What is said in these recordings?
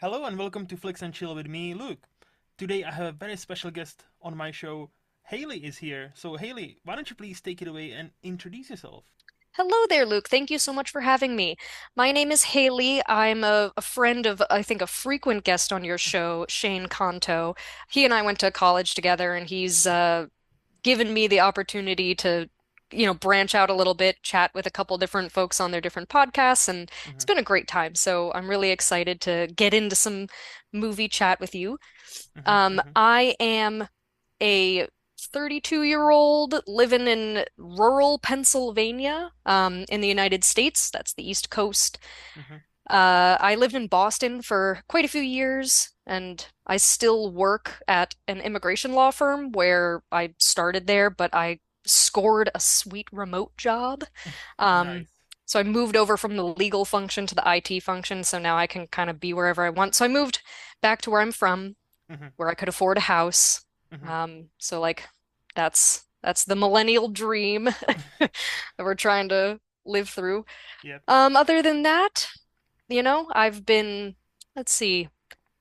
Hello and welcome to Flicks and Chill with me, Luke. Today I have a very special guest on my show. Haley is here. So, Haley, why don't you please take it away and introduce yourself? Hello there, Luke. Thank you so much for having me. My name is Haley. I'm a friend of, I think, a frequent guest on your show, Shane Kanto. He and I went to college together, and he's given me the opportunity to, branch out a little bit, chat with a couple different folks on their different podcasts, and it's Hmm. been a great time. So I'm really excited to get into some movie chat with you. Hmm. Hmm. I am a 32-year-old living in rural Pennsylvania, in the United States. That's the East Coast. Hmm. I lived in Boston for quite a few years, and I still work at an immigration law firm where I started there, but I scored a sweet remote job. Um, Nice. so I moved over from the legal function to the IT function, so now I can kind of be wherever I want. So I moved back to where I'm from, Hmm. where I could afford a house. Hmm. So like that's the millennial dream that we're trying to live through. Yep. Other than that, I've been, let's see.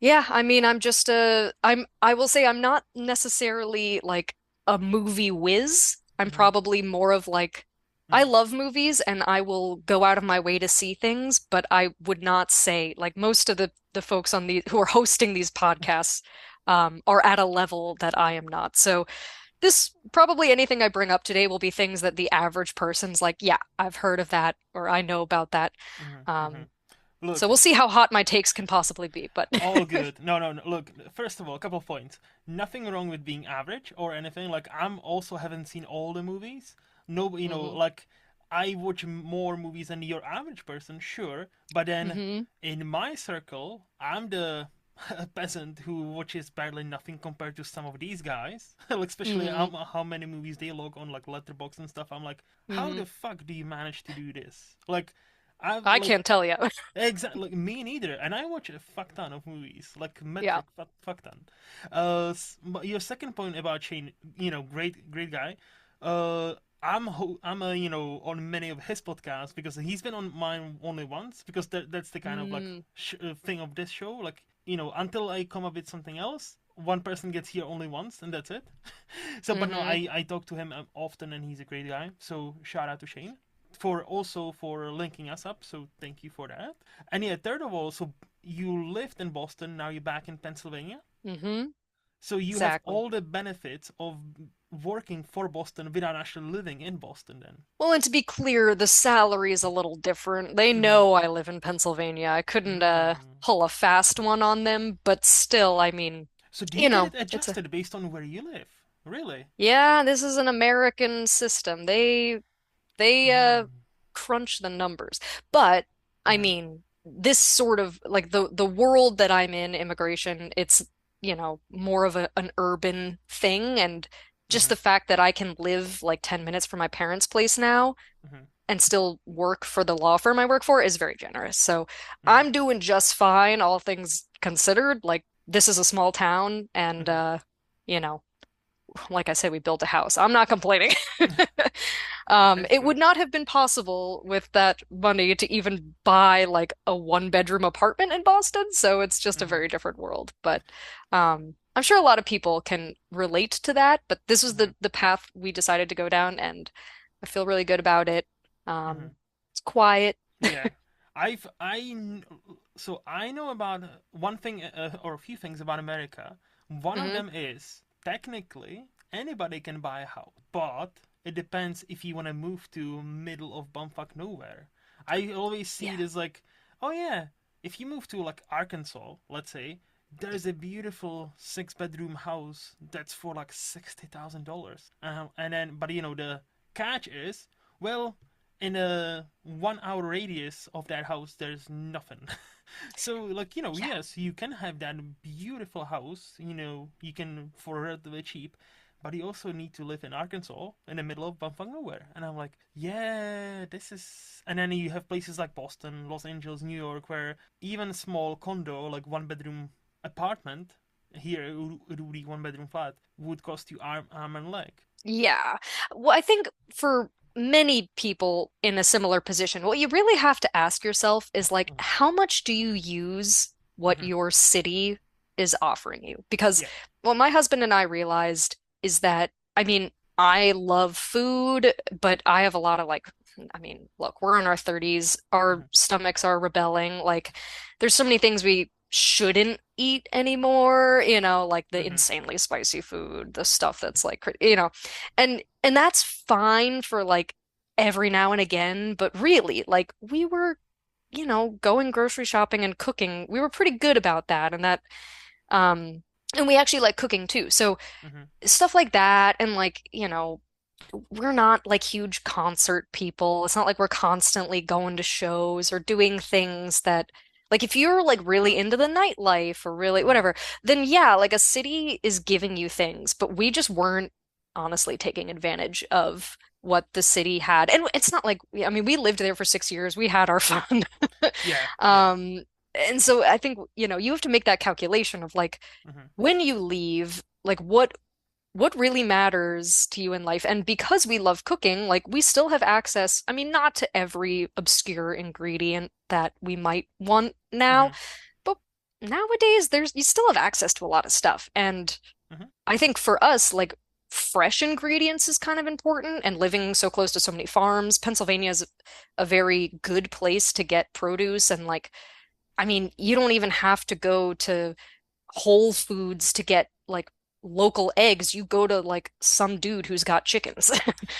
Yeah, I mean, I will say I'm not necessarily like a movie whiz. I'm Hmm. probably more of like, I Hmm. love movies and I will go out of my way to see things, but I would not say like most of the folks on the who are hosting these podcasts are at a level that I am not. So this probably anything I bring up today will be things that the average person's like, yeah, I've heard of that or I know about that. Hmm. Hmm. Um, so Look, we'll see how hot my takes can possibly be, but all good. No, no, no. Look, first of all, a couple of points. Nothing wrong with being average or anything. Like, I'm also haven't seen all the movies. No, hmm like, I watch more movies than your average person, sure. But then, hmm in my circle, I'm the peasant who watches barely nothing compared to some of these guys. Like, especially hmm how many movies they log on, like, Letterboxd and stuff. I'm like, how hmm the fuck do you manage to do this? Like, I've I like can't tell you. exactly, like me neither. And I watch a fuck ton of movies, like Yeah. metric fuck ton. But your second point about Shane, great guy. Uh, I'm on many of his podcasts because he's been on mine only once because that's the kind of like Mm, thing of this show. Like until I come up with something else, one person gets here only once and that's it. So, but no, hmm I talk to him often and he's a great guy. So shout out to Shane for linking us up. So thank you for that. And yeah, third of all, so you lived in Boston, now you're back in Pennsylvania. hmm So you have Exactly. all the benefits of working for Boston without actually living in Boston. Then. Well, and to be clear, the salary is a little different. They Mm-hmm. know I live in Pennsylvania. I couldn't Mm. pull a fast one on them, but still, I mean, So do you get it it's a adjusted based on where you live? Really? yeah, this is an American system. They Mm. crunch the numbers. But I Mm-hmm. mean, this sort of like the world that I'm in, immigration, it's, more of an urban thing and just Mm-hmm. the fact that I can live like 10 minutes from my parents' place now Mm-hmm. and still work for the law firm I work for is very generous. So Mm-hmm. I'm doing just fine, all things considered. Like this is a small town and you know, like I said, we built a house. I'm not complaining. Mm-hmm. That's It would good. not have been possible with that money to even buy like a one-bedroom apartment in Boston, so it's just a Mm-hmm. very different world. But I'm sure a lot of people can relate to that, but this was Mm-hmm. the path we decided to go down, and I feel really good about it. Mm-hmm. It's quiet. Yeah, so I know about one thing or a few things about America. One of hmm them is technically anybody can buy a house, but it depends if you want to move to middle of bumfuck nowhere. I always see Yeah. it as like, oh yeah, if you move to like Arkansas, let's say, there's a beautiful six-bedroom house that's for like $60,000, and then but the catch is well in a 1 hour radius of that house there's nothing. So like Yeah. yes, you can have that beautiful house, you can for relatively cheap, but you also need to live in Arkansas in the middle of bumfuck nowhere. And I'm like, yeah, this is. And then you have places like Boston, Los Angeles, New York, where even a small condo, like one bedroom apartment here, it would be one bedroom flat, would cost you arm and leg. Yeah. Well, I think for many people in a similar position, what you really have to ask yourself is like, how much do you use what Hmm. your city is offering you. Because Yeah. what my husband and I realized is that, I mean, I love food, but I have a lot of like, I mean, look, we're in our 30s, our Hmm. stomachs are rebelling. Like, there's so many things we shouldn't eat anymore, like the Hmm. insanely spicy food, the stuff that's like, and that's fine for like every now and again, but really, like we were, going grocery shopping and cooking. We were pretty good about that, um, and we actually like cooking too. So Hmm. stuff like that, and like, we're not like huge concert people. It's not like we're constantly going to shows or doing things that, like, if you're like really into the nightlife or really Hmm. whatever, then yeah, like a city is giving you things, but we just weren't honestly taking advantage of what the city had. And it's not like, I mean, we lived there for 6 years. We had our fun. Yeah. Yeah. Um, and so I think, you have to make that calculation of like Hmm. when you leave, like what really matters to you in life. And because we love cooking, like we still have access, I mean, not to every obscure ingredient that we might want now, Hmm. but nowadays there's you still have access to a lot of stuff. And Hmm. I think for us, like fresh ingredients is kind of important and living so close to so many farms. Pennsylvania is a very good place to get produce and like I mean, you don't even have to go to Whole Foods to get like local eggs. You go to like some dude who's got chickens.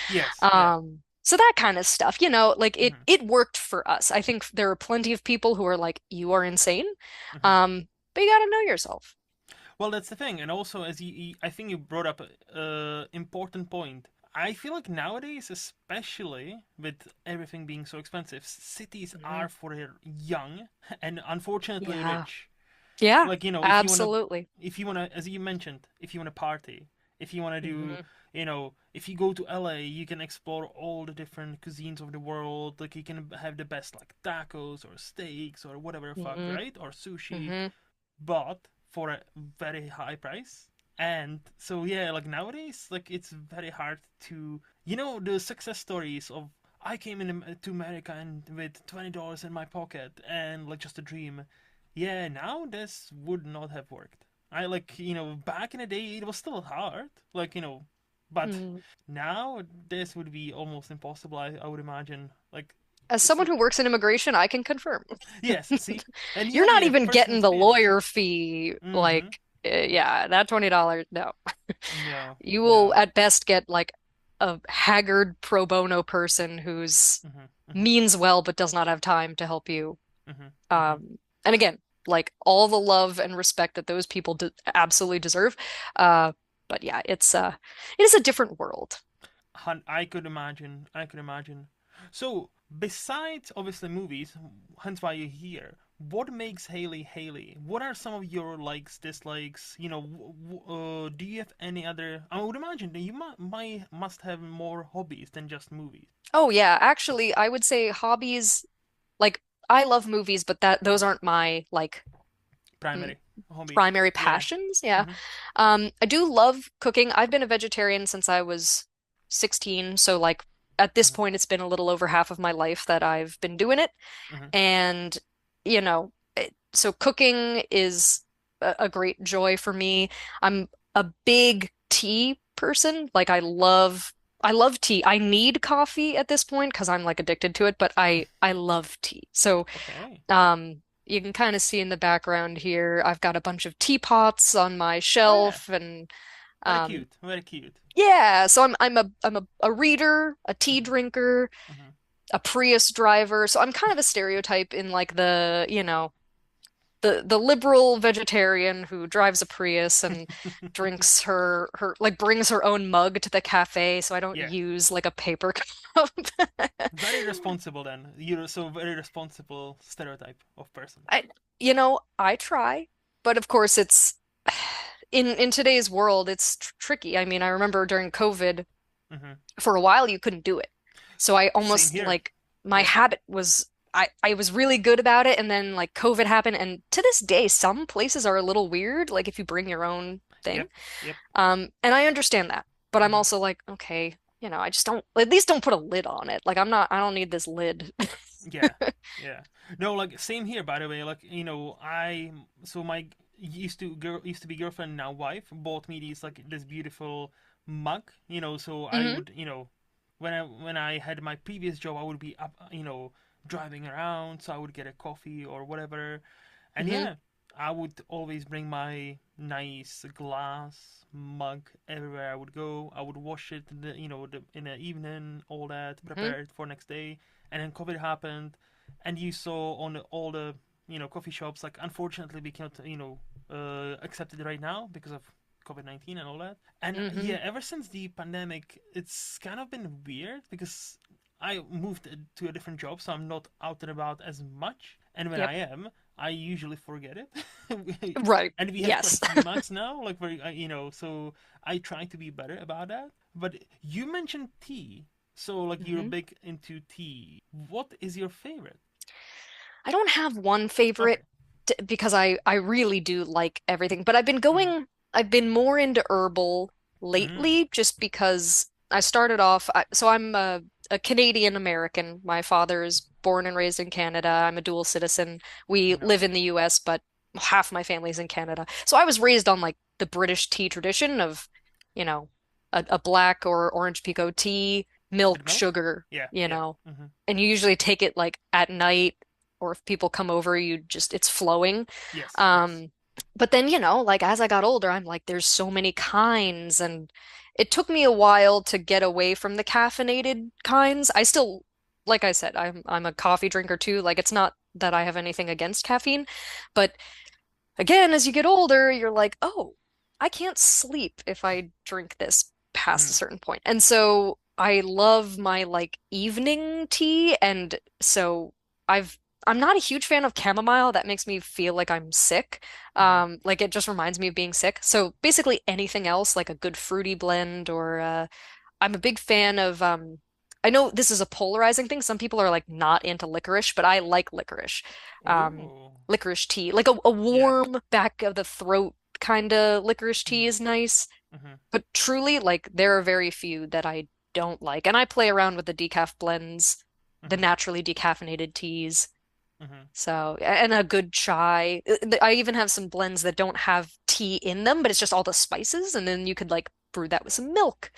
Yes. Yeah. So that kind of stuff, like it Hmm. it worked for us. I think there are plenty of people who are like, you are insane. Hmm. But you gotta know yourself. Well, that's the thing, and also as I think you brought up a important point. I feel like nowadays, especially with everything being so expensive, cities Mhm. are for the young and unfortunately Yeah. rich. Yeah, Like absolutely. if you wanna, as you mentioned, if you wanna party, if you wanna do, Hmm. if you go to LA, you can explore all the different cuisines of the world. Like you can have the best like tacos or steaks or whatever the fuck, Hmm. right? Or sushi, Hmm. but for a very high price. And so yeah, like nowadays, like it's very hard to, the success stories of I came in to America and with $20 in my pocket and like just a dream. Yeah, now this would not have worked. I like, back in the day it was still hard, like, but Mm. now this would be almost impossible. I would imagine. Like, As someone so who works in immigration, I can confirm. yes, see, and You're yeah, not you have even personal getting the experience. lawyer fee. Mm-hmm. Like, yeah, that $20, no. No, You will no. at best get like a haggard pro bono person who's Mm-hmm. Mm-hmm. means well but does not have time to help you. Mm-hmm. Mm-hmm. And again, like all the love and respect that those people de absolutely deserve. Uh, but yeah, it is a different world. I could imagine. I could imagine. So, besides obviously movies, hence why you're here. What makes Haley Haley? What are some of your likes, dislikes? Do you have any other? I would imagine that you must have more hobbies than just movies. Oh yeah, actually, I would say hobbies like I love movies, but that those aren't my like Primary hobby. primary Yeah. passions. Yeah. Mhm. I do love cooking. I've been a vegetarian since I was 16, so like at this Mhm. point it's been a little over half of my life that I've been doing it. Mhm. And so cooking is a great joy for me. I'm a big tea person. Like I love tea. I need coffee at this point because I'm like addicted to it, but I love tea. So Okay. you can kind of see in the background here, I've got a bunch of teapots on my Oh yeah. shelf and Very um cute. Very cute. yeah, so I'm a reader, a tea Mhm. drinker, Mhm. a Prius driver. So I'm kind of a stereotype in like the liberal vegetarian who drives a Prius and drinks her like brings her own mug to the cafe so I don't Yeah. use like a paper cup. Very responsible then. You're so very responsible stereotype of person. I I try, but of course it's in today's world it's tricky. I mean, I remember during COVID Hmm. for a while you couldn't do it. So I Same almost here. like my Yeah. habit was I was really good about it and then like COVID happened and to this day some places are a little weird like if you bring your own thing. Yep. Yep. And I understand that. But I'm Hmm. also like, okay, I just don't at least don't put a lid on it. Like I don't need this lid. Yeah, yeah. No, like same here. By the way, like my used to be girlfriend, now wife, bought me these like this beautiful mug. So I Hmm. would when I had my previous job, I would be up, driving around, so I would get a coffee or whatever, and Hmm. yeah, I would always bring my nice glass mug everywhere I would go. I would wash it, in the evening, all that, Hmm. prepare it for next day, and then COVID happened, and you saw on all the coffee shops, like unfortunately we cannot accept it right now because of COVID-19 and all that. And Hmm. yeah, ever since the pandemic, it's kind of been weird because I moved to a different job, so I'm not out and about as much. And when Yep. I am, I usually forget it. Right. And we have quite a Yes. few mugs now, like so I try to be better about that. But you mentioned tea, so like you're Hmm. big into tea. What is your favorite? I don't have one favorite Okay. because I really do like everything, but Mm-hmm. I've been more into herbal Mm. lately just because I started off so I'm a Canadian American. My father is born and raised in Canada. I'm a dual citizen. We live in Nice. the US, but half my family's in Canada. So I was raised on like the British tea tradition of, you know, a black or orange pekoe tea, With milk, milk? sugar, Yeah. you Yeah. know. Mm-hmm. And you usually take it like at night or if people come over, it's flowing. Yes. Yes. Um, but then, like as I got older, I'm like, there's so many kinds, and it took me a while to get away from the caffeinated kinds. I still, like I said, I'm a coffee drinker too. Like it's not that I have anything against caffeine, but again, as you get older, you're like, oh, I can't sleep if I drink this past a Mm-hmm. certain point. And so I love my like evening tea. And so I've, I'm not a huge fan of chamomile. That makes me feel like I'm sick. Mm-hmm. Like it just reminds me of being sick. So basically anything else, like a good fruity blend or I'm a big fan of I know this is a polarizing thing. Some people are like not into licorice, but I like licorice. Um, Oh. licorice tea. Like a Yeah. warm back of the throat kind of licorice tea Mm-hmm. is nice. Mm-hmm. But truly, like there are very few that I don't like. And I play around with the decaf blends, the Mm-hmm. naturally decaffeinated teas. Mm-hmm. So, and a good chai. I even have some blends that don't have tea in them, but it's just all the spices, and then you could like brew that with some milk.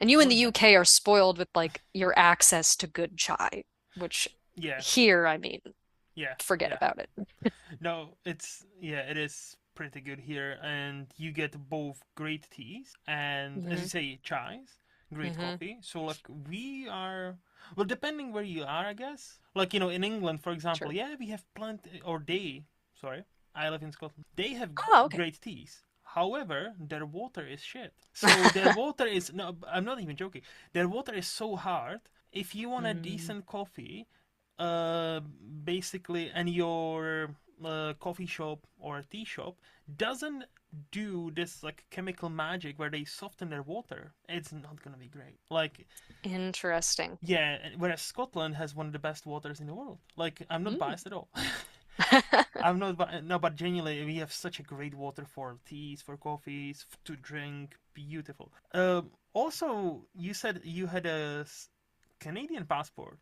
And you in Oh, the nice. UK are spoiled with like your access to good chai, which Yeah. here, I mean, Yeah. forget Yeah. about it. No, it is pretty good here, and you get both great teas and, as you Hmm. say, chais, great Hmm. coffee. So like we are, well, depending where you are, I guess. Like in England, for example, Sure. yeah, we have plenty, or they, sorry, I live in Scotland. They have Oh, okay. great teas. However, their water is shit. So their water is no, I'm not even joking. Their water is so hard. If you want a Mm. decent coffee, uh, basically, and your coffee shop or tea shop doesn't do this like chemical magic where they soften their water, it's not gonna be great. Like, Interesting. yeah, whereas Scotland has one of the best waters in the world. Like, I'm not Mm. biased at all. I'm not, no, but genuinely, we have such a great water for teas, for coffees, to drink. Beautiful. Also, you said you had a Canadian passport.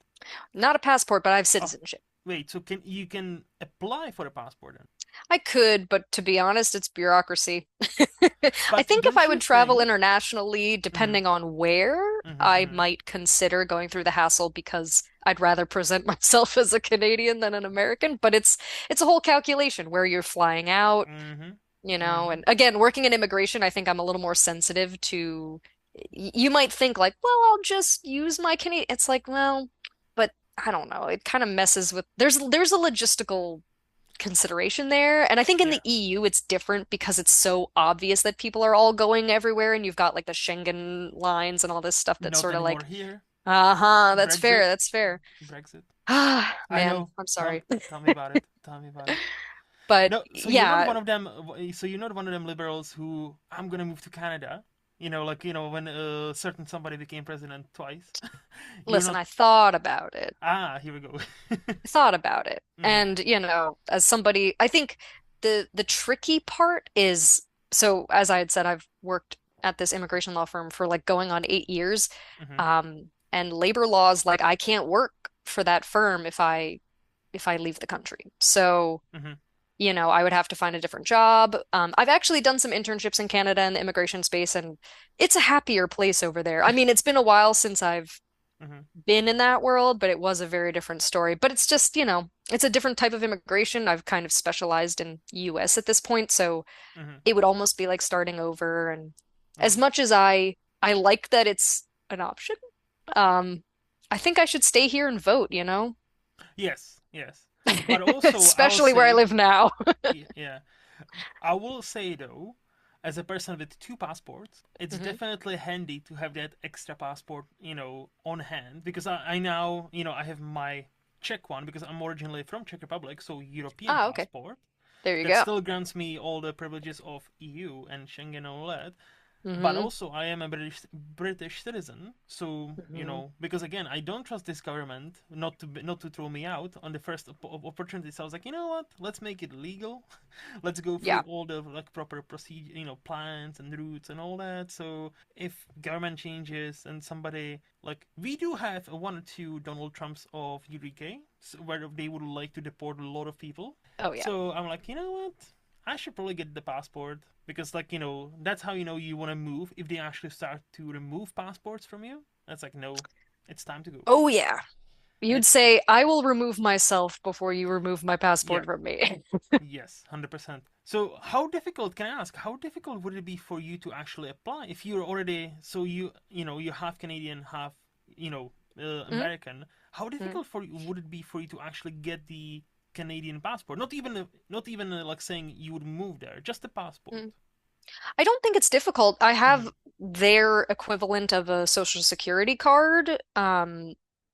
Not a passport, but I have Oh, citizenship. wait. So can apply for a passport then? I could, but to be honest, it's bureaucracy. I But think if I don't you would travel think? internationally, Mm-hmm, depending on where, mm-hmm, I mm-hmm, might consider going through the hassle because I'd rather present myself as a Canadian than an American. But it's a whole calculation where you're flying out, mm-hmm, mm-hmm. and again, working in immigration, I think I'm a little more sensitive to you might think like, well, I'll just use my Canadian. It's like, well, but I don't know. It kind of messes with there's a logistical consideration there. And I think in Yeah. the EU it's different because it's so obvious that people are all going everywhere and you've got like the Schengen lines and all this stuff that's Not sort of anymore like, here. uh-huh, that's fair, Brexit. that's fair. Brexit. Ah, I man, know. I'm Tell sorry. tell me about it. Tell me about it. But No, so you're not yeah, one of them. So you're not one of them liberals who I'm gonna move to Canada. Like when a certain somebody became president twice. You're listen, not. I thought about it. Ah, here we go. I thought about it. Mm-hmm, And, as somebody, I think the tricky part is so as I had said, I've worked at this immigration law firm for like going on 8 years. mm-hmm, And labor laws, like I can't work for that firm if I leave the country. So, Hmm. I would have to find a different job. I've actually done some internships in Canada in the immigration space, and it's a happier place over there. I mean, it's been a while since I've Hmm. been in that world, but it was a very different story. But it's just, it's a different type of immigration. I've kind of specialized in US at this point, so Hmm. it would almost be like starting over. And as Hmm. much as I like that it's an option, um, I think I should stay here and vote, Yes, yes. But also, I'll especially where I say, live now. yeah, I will say though, as a person with two passports, it's Hmm. definitely handy to have that extra passport, on hand because I now, I have my Czech one because I'm originally from Czech Republic, so European Ah, okay. passport There you that go. still grants me all the privileges of EU and Schengen and all that. But Hmm. also I am a British citizen, so Hmm. because again I don't trust this government not to throw me out on the first opportunity. So I was like, you know what? Let's make it legal. Let's go through Yeah. all the like proper procedure, plans and routes and all that. So if government changes and somebody like we do have a one or two Donald Trumps of UK, where they would like to deport a lot of people. Oh, yeah. So I'm like, you know what? I should probably get the passport because, like, that's how you want to move. If they actually start to remove passports from you, that's like, no, it's time to go. Oh, yeah. You'd It's say, I will remove myself before you remove my yeah, passport from me. yes, 100%. So, how difficult can I ask? How difficult would it be for you to actually apply if you're already so you half Canadian, half Mhm. American? How Mhm. difficult would it be for you to actually get the Canadian passport? Not even like saying you would move there, just the passport. Mhm. I don't think it's difficult. I Mm-hmm. have their equivalent of a social security card,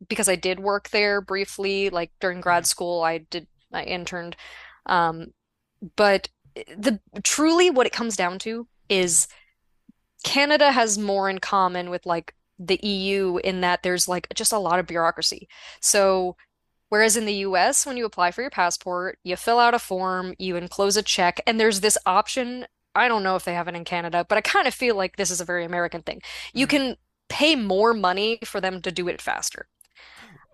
because I did work there briefly, like during Mm-hmm. grad school, I interned. Um, but the truly what it comes down to Mm-hmm. is Canada has more in common with like the EU in that there's like just a lot of bureaucracy. So whereas in the US, when you apply for your passport, you fill out a form, you enclose a check, and there's this option. I don't know if they have it in Canada, but I kind of feel like this is a very American thing. You Mm-hmm. can pay more money for them to do it faster.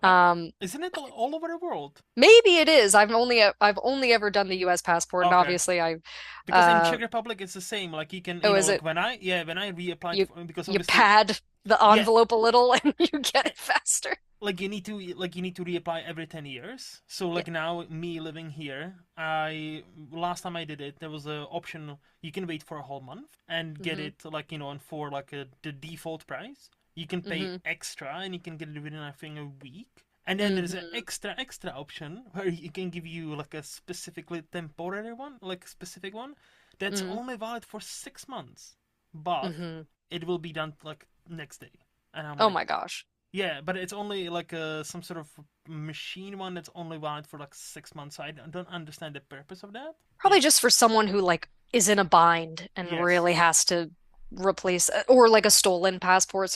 Uh, Um, isn't it all over the world? Maybe it is. I've only ever done the US passport, and Okay. obviously I Because in uh Czech Republic it's the same. Like you can, oh, is like it when I reapplied you for because you obviously pad the yeah, envelope a little and you get it faster. like you need to reapply every 10 years. So Yeah. like now me living here, I last time I did it there was a option you can wait for a whole month and get Hmm. it like and for like the default price. You can pay Hmm. extra and you can get it within I think a week. And then there's an Hmm. extra option where you can give you like a specifically temporary one, like a specific one that's Hmm. only valid for 6 months, but Hmm. it will be done like next day. And I'm Oh like, my gosh. yeah, but it's only like some sort of machine one that's only valid for like 6 months. So I don't understand the purpose of that. Probably just for someone who like is in a bind and Yes. really has to replace or like a stolen passport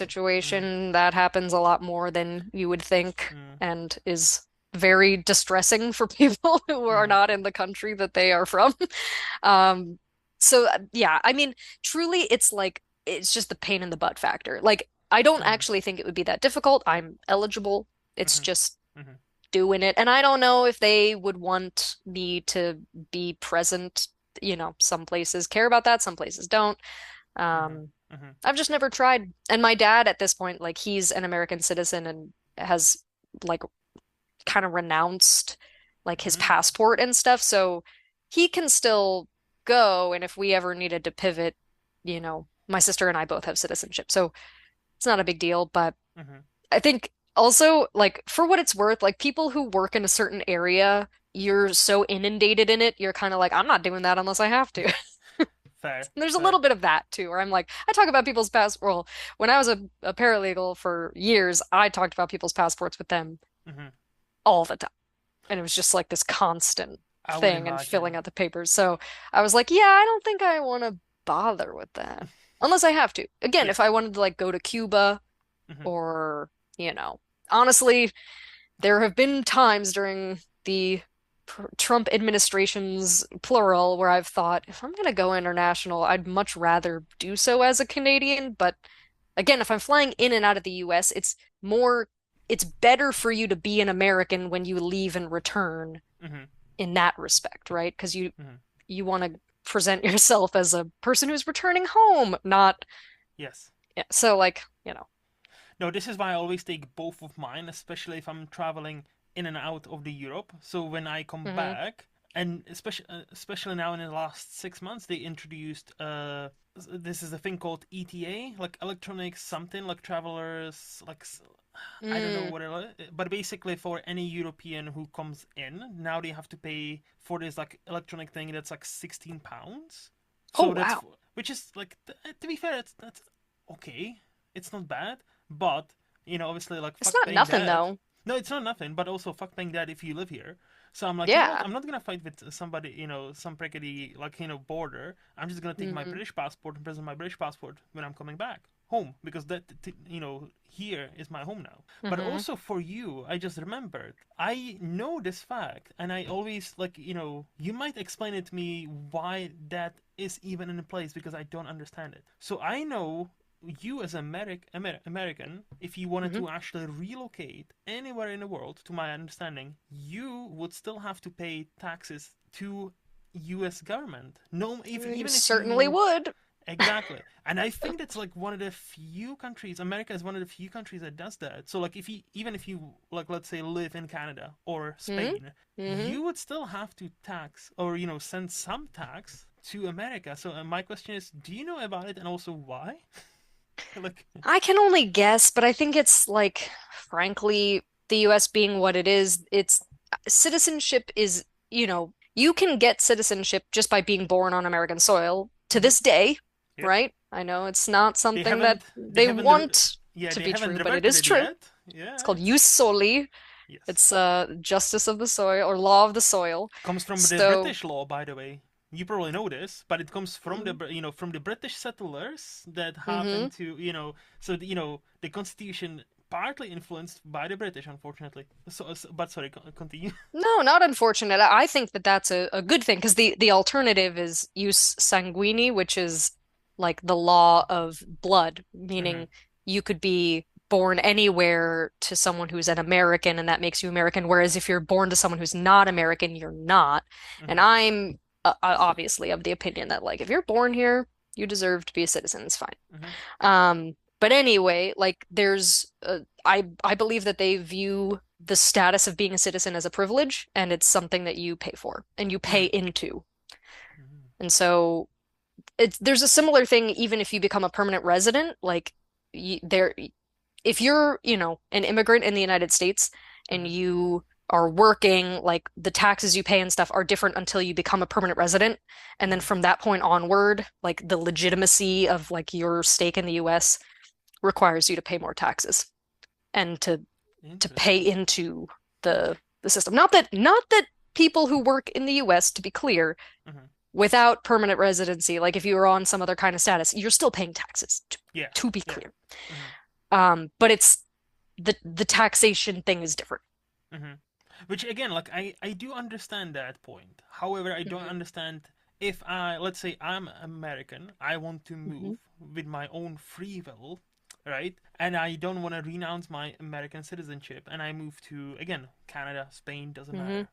Mm, situation that happens a lot more than you would think mm, and is very distressing for people who are mm, not in the country that they are from. Um, so yeah, I mean, truly it's like it's just the pain in the butt factor. Like I don't mm, actually think it would be that difficult. I'm eligible. It's mm, just mm, doing it. And I don't know if they would want me to be present. Some places care about that, some places don't. mm, Um, mm, I've just never tried. And my dad at this point, like he's an American citizen and has like kind of renounced like his mm, passport and stuff, so he can still go. And if we ever needed to pivot, my sister and I both have citizenship, so it's not a big deal. But mm. I think also, like, for what it's worth, like people who work in a certain area, you're so inundated in it, you're kind of like, I'm not doing that unless I have to. Fair, There's a fair. little bit of that too, where I'm like, I talk about people's well, when I was a paralegal for years, I talked about people's passports with them Mm. all the time. And it was just like this constant I would thing and filling imagine. out the papers. So I was like, yeah, I don't think I want to bother with that unless I have to. Again, if Yes. I wanted to like go to Cuba Mm, or, honestly, there have been times during the Trump administration's plural where I've thought, if I'm going to go international, I'd much rather do so as a Canadian. But again, if I'm flying in and out of the US, it's more it's better for you to be an American when you leave and return Hmm. in that respect, right? Because Hmm. you want to present yourself as a person who's returning home, not Yes. yeah, so like, No, this is why I always take both of mine, especially if I'm traveling in and out of the Europe. So when I come hmm back, and especially now in the last 6 months, they introduced this is a thing called ETA, like electronic something, like travelers, like I don't know Mm. what it is, but basically for any European who comes in, now they have to pay for this like electronic thing that's like £16. Oh So wow. which is like to be fair, that's okay. It's not bad, but obviously, like It's fuck not paying nothing that. though. No, it's not nothing, but also fuck paying that if you live here. So I'm like, you know what? Yeah. I'm not gonna fight with somebody, some prickety like border. I'm just gonna take my hmm British passport and present my British passport when I'm coming back home because here is my home now. But hmm also for you, I just remembered. I know this fact, and I always like you might explain it to me why that is even in place because I don't understand it. So I know you as American, if you wanted hmm to actually relocate anywhere in the world, to my understanding, you would still have to pay taxes to U.S. government. No, You even if certainly you would. exactly, and I think that's like one of the few countries. America is one of the few countries that does that. So like, if you even if you like, let's say, live in Canada or hmm Spain, hmm you would still have to tax or send some tax to America. So my question is, do you know about it, and also why? Like, I can only guess, but I think it's like, frankly, the US being what it is, it's citizenship is, you can get citizenship just by being born on American soil to hmm this day, yep. right? I know it's not They something that haven't. They they haven't. want Yeah, to they be haven't true, but it reverted is it true. yet. It's Yeah, called jus soli. yes. It's justice of the soil or law of the soil. Comes from the So, British law, by the way. You probably know this, but it comes from mm-hmm. from the British settlers that Mm-hmm. happened to so the Constitution partly influenced by the British, unfortunately. But sorry, continue. No, not unfortunate. I think that that's a good thing because the alternative is jus sanguini, which is like the law of blood, Hmm. meaning you could be born anywhere to someone who's an American and that makes you American. Whereas if you're born to someone who's not American, you're not. And Hmm. I'm obviously of the opinion that like if you're born here, you deserve to be a citizen. It's fine. Hmm. But anyway, like I believe that they view the status of being a citizen as a privilege, and it's something that you pay for and you pay Hmm. into. Hmm. And so there's a similar thing even if you become a permanent resident, like there if you're, an immigrant in the United States and Hmm. you are working, like the taxes you pay and stuff are different until you become a permanent resident. And then Hmm. from that point onward, like the legitimacy of like your stake in the US requires you to pay more taxes and to pay Interesting. into the system. Not that people who work in the US, to be clear, Hmm. without permanent residency, like if you were on some other kind of status, you're still paying taxes, Yeah. to be Yeah. clear. Hmm. But it's the taxation thing is different. Hmm. Which again, like I do understand that point. However, I don't hmm understand if let's say I'm American, I want to hmm move with my own free will, right? And I don't want to renounce my American citizenship, and I move to again Canada, Spain, doesn't hmm matter.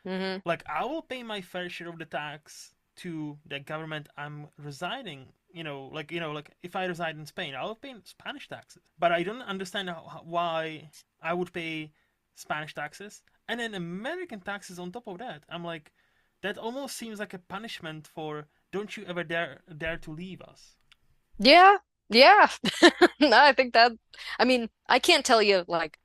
hmm Like I will pay my fair share of the tax to the government I'm residing. Like if I reside in Spain, I'll pay Spanish taxes. But I don't understand why I would pay Spanish taxes and then American taxes on top of that. I'm like, that almost seems like a punishment for don't you ever dare to leave us. Yeah, yeah. No, I think that, I mean, I can't tell you like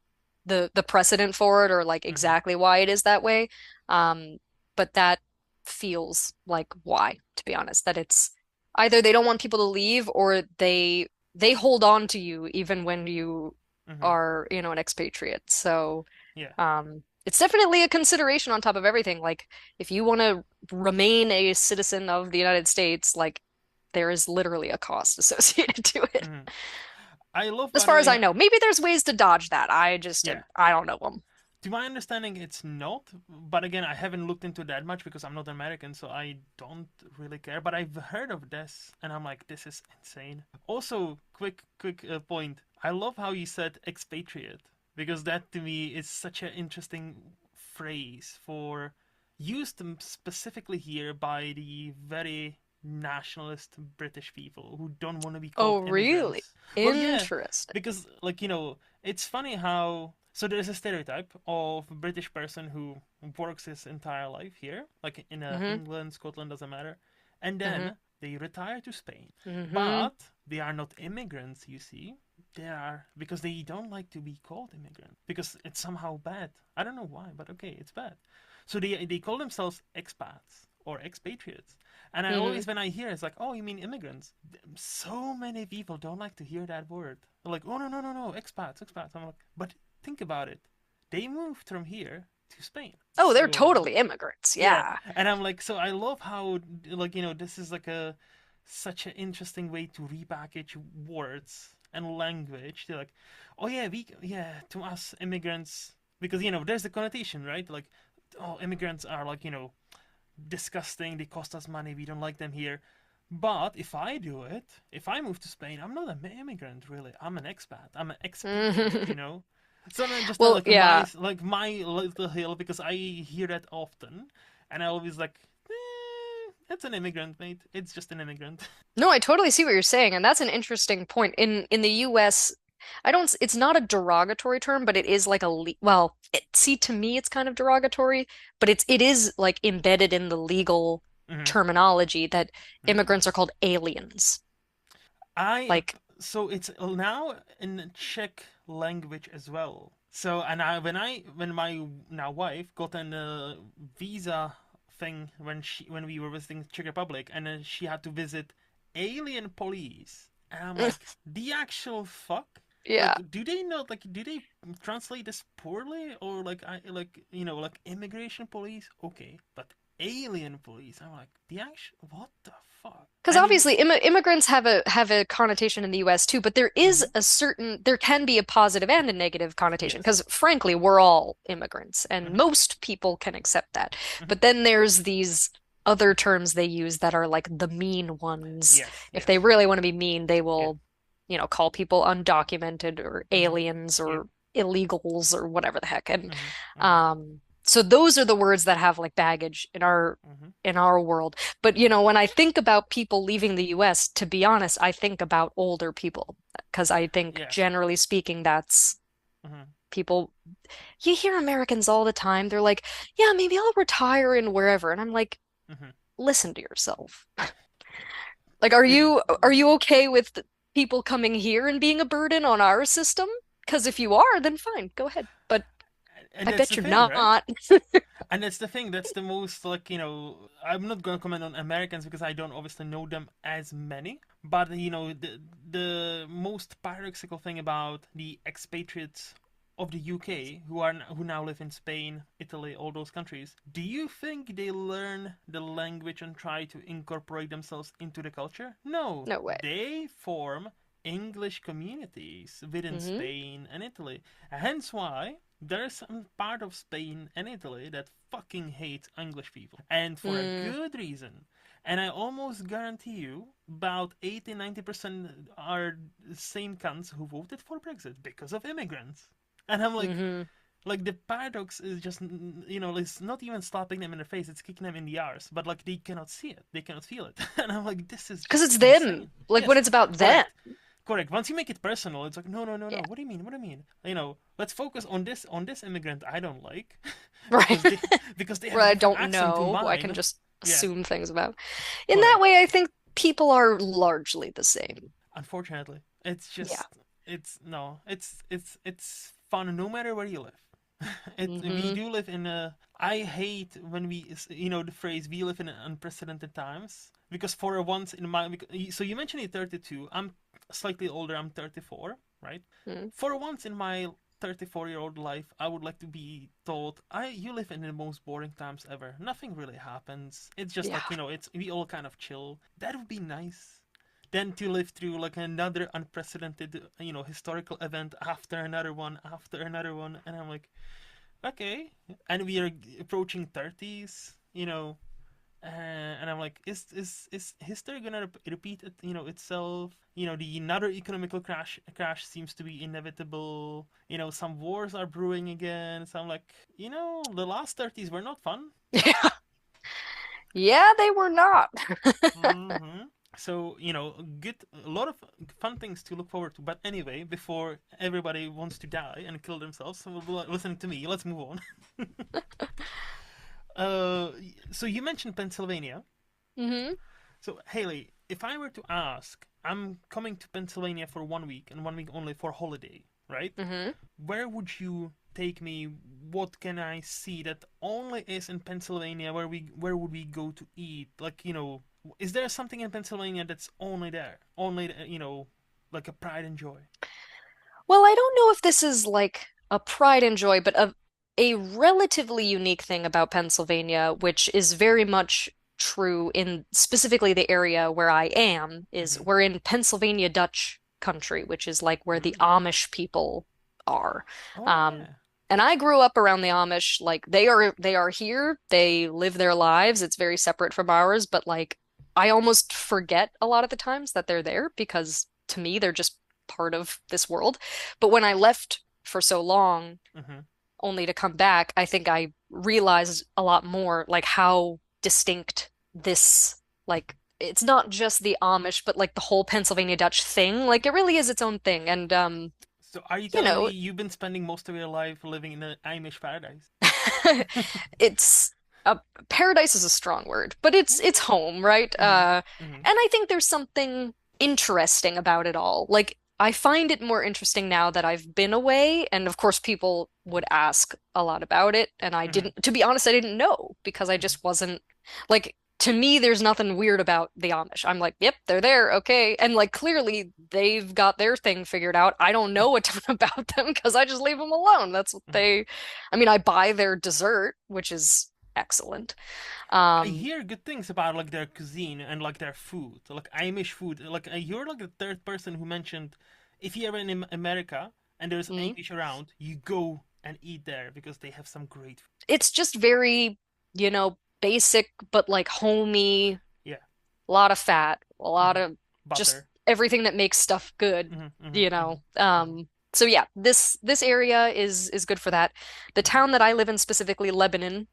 the precedent for it or like Mm-hmm. exactly why it is that way. Um, but that feels like why, to be honest, that it's either they don't want people to leave or they hold on to you even when you Mm-hmm. are, an expatriate. So, Yeah. it's definitely a consideration on top of everything. Like if you want to remain a citizen of the United States, like there is literally a cost associated to it. Mm-hmm. I love, As by the far as I way. know, maybe there's ways to dodge that. Yeah. I don't know them. To my understanding, it's not. But again, I haven't looked into that much because I'm not American, so I don't really care. But I've heard of this, and I'm like, this is insane. Also, quick point. I love how you said expatriate because that to me is such an interesting phrase for used specifically here by the very nationalist British people who don't want to be Oh, called really? immigrants. Well, yeah, Interesting. because like it's funny how so there's a stereotype of a British person who works his entire life here, like in Mm-hmm. England, Scotland, doesn't matter, and Mm-hmm. then they retire to Spain, Mm-hmm. but they are not immigrants. You see, they are because they don't like to be called immigrant because it's somehow bad. I don't know why, but okay, it's bad. So they call themselves expats or expatriates. And I Mm-hmm. always, when I hear, it's like, oh, you mean immigrants? So many people don't like to hear that word. They're like, oh no no no no, expats expats. I'm like, but think about it. They moved from here to Spain. Oh, they're So totally immigrants. yeah, Yeah. and I'm like, so I love how like this is like a such an interesting way to repackage words and language. They're like, oh yeah, we yeah to us immigrants because there's the connotation, right? Like, oh, immigrants are like disgusting. They cost us money. We don't like them here. But if I do it, if I move to Spain, I'm not an immigrant really. I'm an expat. I'm an expatriate. So then just Well, like yeah. my little hill because I hear that often, and I always like, it's an immigrant, mate. It's just an immigrant. No, I totally see what you're saying, and that's an interesting point. In the US, I don't, it's not a derogatory term, but it is like well, see, to me it's kind of derogatory, but it is like embedded in the legal hmm terminology that hmm immigrants are called aliens. I Like, so it's now in Czech language as well. So and when my now wife got an visa thing when we were visiting Czech Republic and then she had to visit alien police and I'm like the actual fuck. yeah. Like, do they not like? Do they translate this poorly, or like I like like immigration police? Okay, but alien police. I'm like the actual what the fuck? Because And obviously immigrants have a connotation in the US too, but there can be a positive and a negative connotation yes, because frankly, we're all immigrants and hmm most people can accept that. hmm But then there's these other terms they use that are like the mean ones. yes, If they yes, really want to be mean, they yeah, will, call people undocumented or hmm aliens yeah, or illegals or whatever the heck. And hmm hmm so those are the words that have like baggage hmm in our world. But when I think about people leaving the US, to be honest, I think about older people because I think yeah, generally speaking, that's hmm people. You hear Americans all the time. They're like, "Yeah, maybe I'll retire in wherever." And I'm like, hmm "Listen to yourself." Like, are you okay with people coming here and being a burden on our system? Because if you are, then fine, go ahead. But and I that's bet the you're thing, right? not. And that's the thing. That's the most like I'm not gonna comment on Americans because I don't obviously know them as many. But the most paradoxical thing about the expatriates of the UK who now live in Spain, Italy, all those countries. Do you think they learn the language and try to incorporate themselves into the culture? No, No way. they form English communities within Hmm. Spain and Italy. Hence why there's some part of Spain and Italy that fucking hates English people. And for a Mm, good reason. And I almost guarantee you about 80-90% are the same cunts who voted for Brexit because of immigrants. And I'm hmm. like the paradox is just, it's not even slapping them in the face, it's kicking them in the arse. But like they cannot see it, they cannot feel it. And I'm like, this is Because just it's them. insane. Like when Yes, it's about them. correct. Correct. Once you make it personal, it's like no, no, no, no. Yeah. What do you mean? What do you mean? Let's focus on this immigrant I don't like, Right. because they have Where a I different don't accent to know, who I can mine. just Yeah, assume things about. In that correct. way, I think people are largely the same. Unfortunately, it's Yeah. just it's no, it's fun no matter where you live. We Hmm. do live in a. I hate when we the phrase we live in unprecedented times because for once in my so you mentioned you're 32. I'm slightly older. I'm 34, right? Mm. For once in my 34-year-old life, I would like to be told, you live in the most boring times ever. Nothing really happens. It's just Yeah. like, it's we all kind of chill. That would be nice. Then to live through like another unprecedented, historical event after another one, and I'm like, okay. And we are approaching 30s. And I'm like, is history gonna repeat it, itself? The another economical crash seems to be inevitable. Some wars are brewing again. So I'm like, the last 30s were not fun. Yeah. Yeah, they were not. hmm So, good, a lot of fun things to look forward to. But anyway, before everybody wants to die and kill themselves, so listening to me, let's move on. uh, so you mentioned Pennsylvania. Hmm. So, Haley, if I were to ask, I'm coming to Pennsylvania for 1 week and 1 week only for holiday, right? Hmm. Where would you take me? What can I see that only is in Pennsylvania? Where would we go to eat? Like, is there something in Pennsylvania that's only there? Only, like a pride and joy? Well, I don't know if this is like a pride and joy, but a relatively unique thing about Pennsylvania, which is very much true in specifically the area where I am, is Mm-hmm. we're in Pennsylvania Dutch country, which is like where the Mm. Amish people are. Oh Um, yeah. and I grew up around the Amish, like they are here, they live their lives. It's very separate from ours, but like I almost forget a lot of the times that they're there because to me they're just part of this world. But when I left for so long, Mm-hmm. only to come back, I think I realized a lot more like how distinct this like it's not just the Amish, but like the whole Pennsylvania Dutch thing. Like it really is its own thing. And So are you you telling me know, you've been spending most of your life living in an Amish paradise? it's a paradise is a strong word, but it's home, right? Mm-hmm. Mm-hmm. And I think there's something interesting about it all. Like I find it more interesting now that I've been away, and of course people would ask a lot about it, and I Mm-hmm. didn't, to be honest, I didn't know because I Mm-hmm. just wasn't like to me there's nothing weird about the Amish. I'm like, yep, they're there, okay. And like clearly they've got their thing figured out. I don't know a ton about them because I just leave them alone. That's what Mm-hmm. they I mean, I buy their dessert, which is excellent. I Um, hear good things about like their cuisine and like their food, like Amish food. Like you're like the third person who mentioned if you're in America and there's mhm. Amish around, you go and eat there because they have some great food. It's just very, basic, but like homey, Yeah. a lot of fat, a lot hmm of just Butter. everything that makes stuff good, hmm hmm you hmm know. hmm So yeah, this area is good for that. The hmm town that I live in, specifically Lebanon,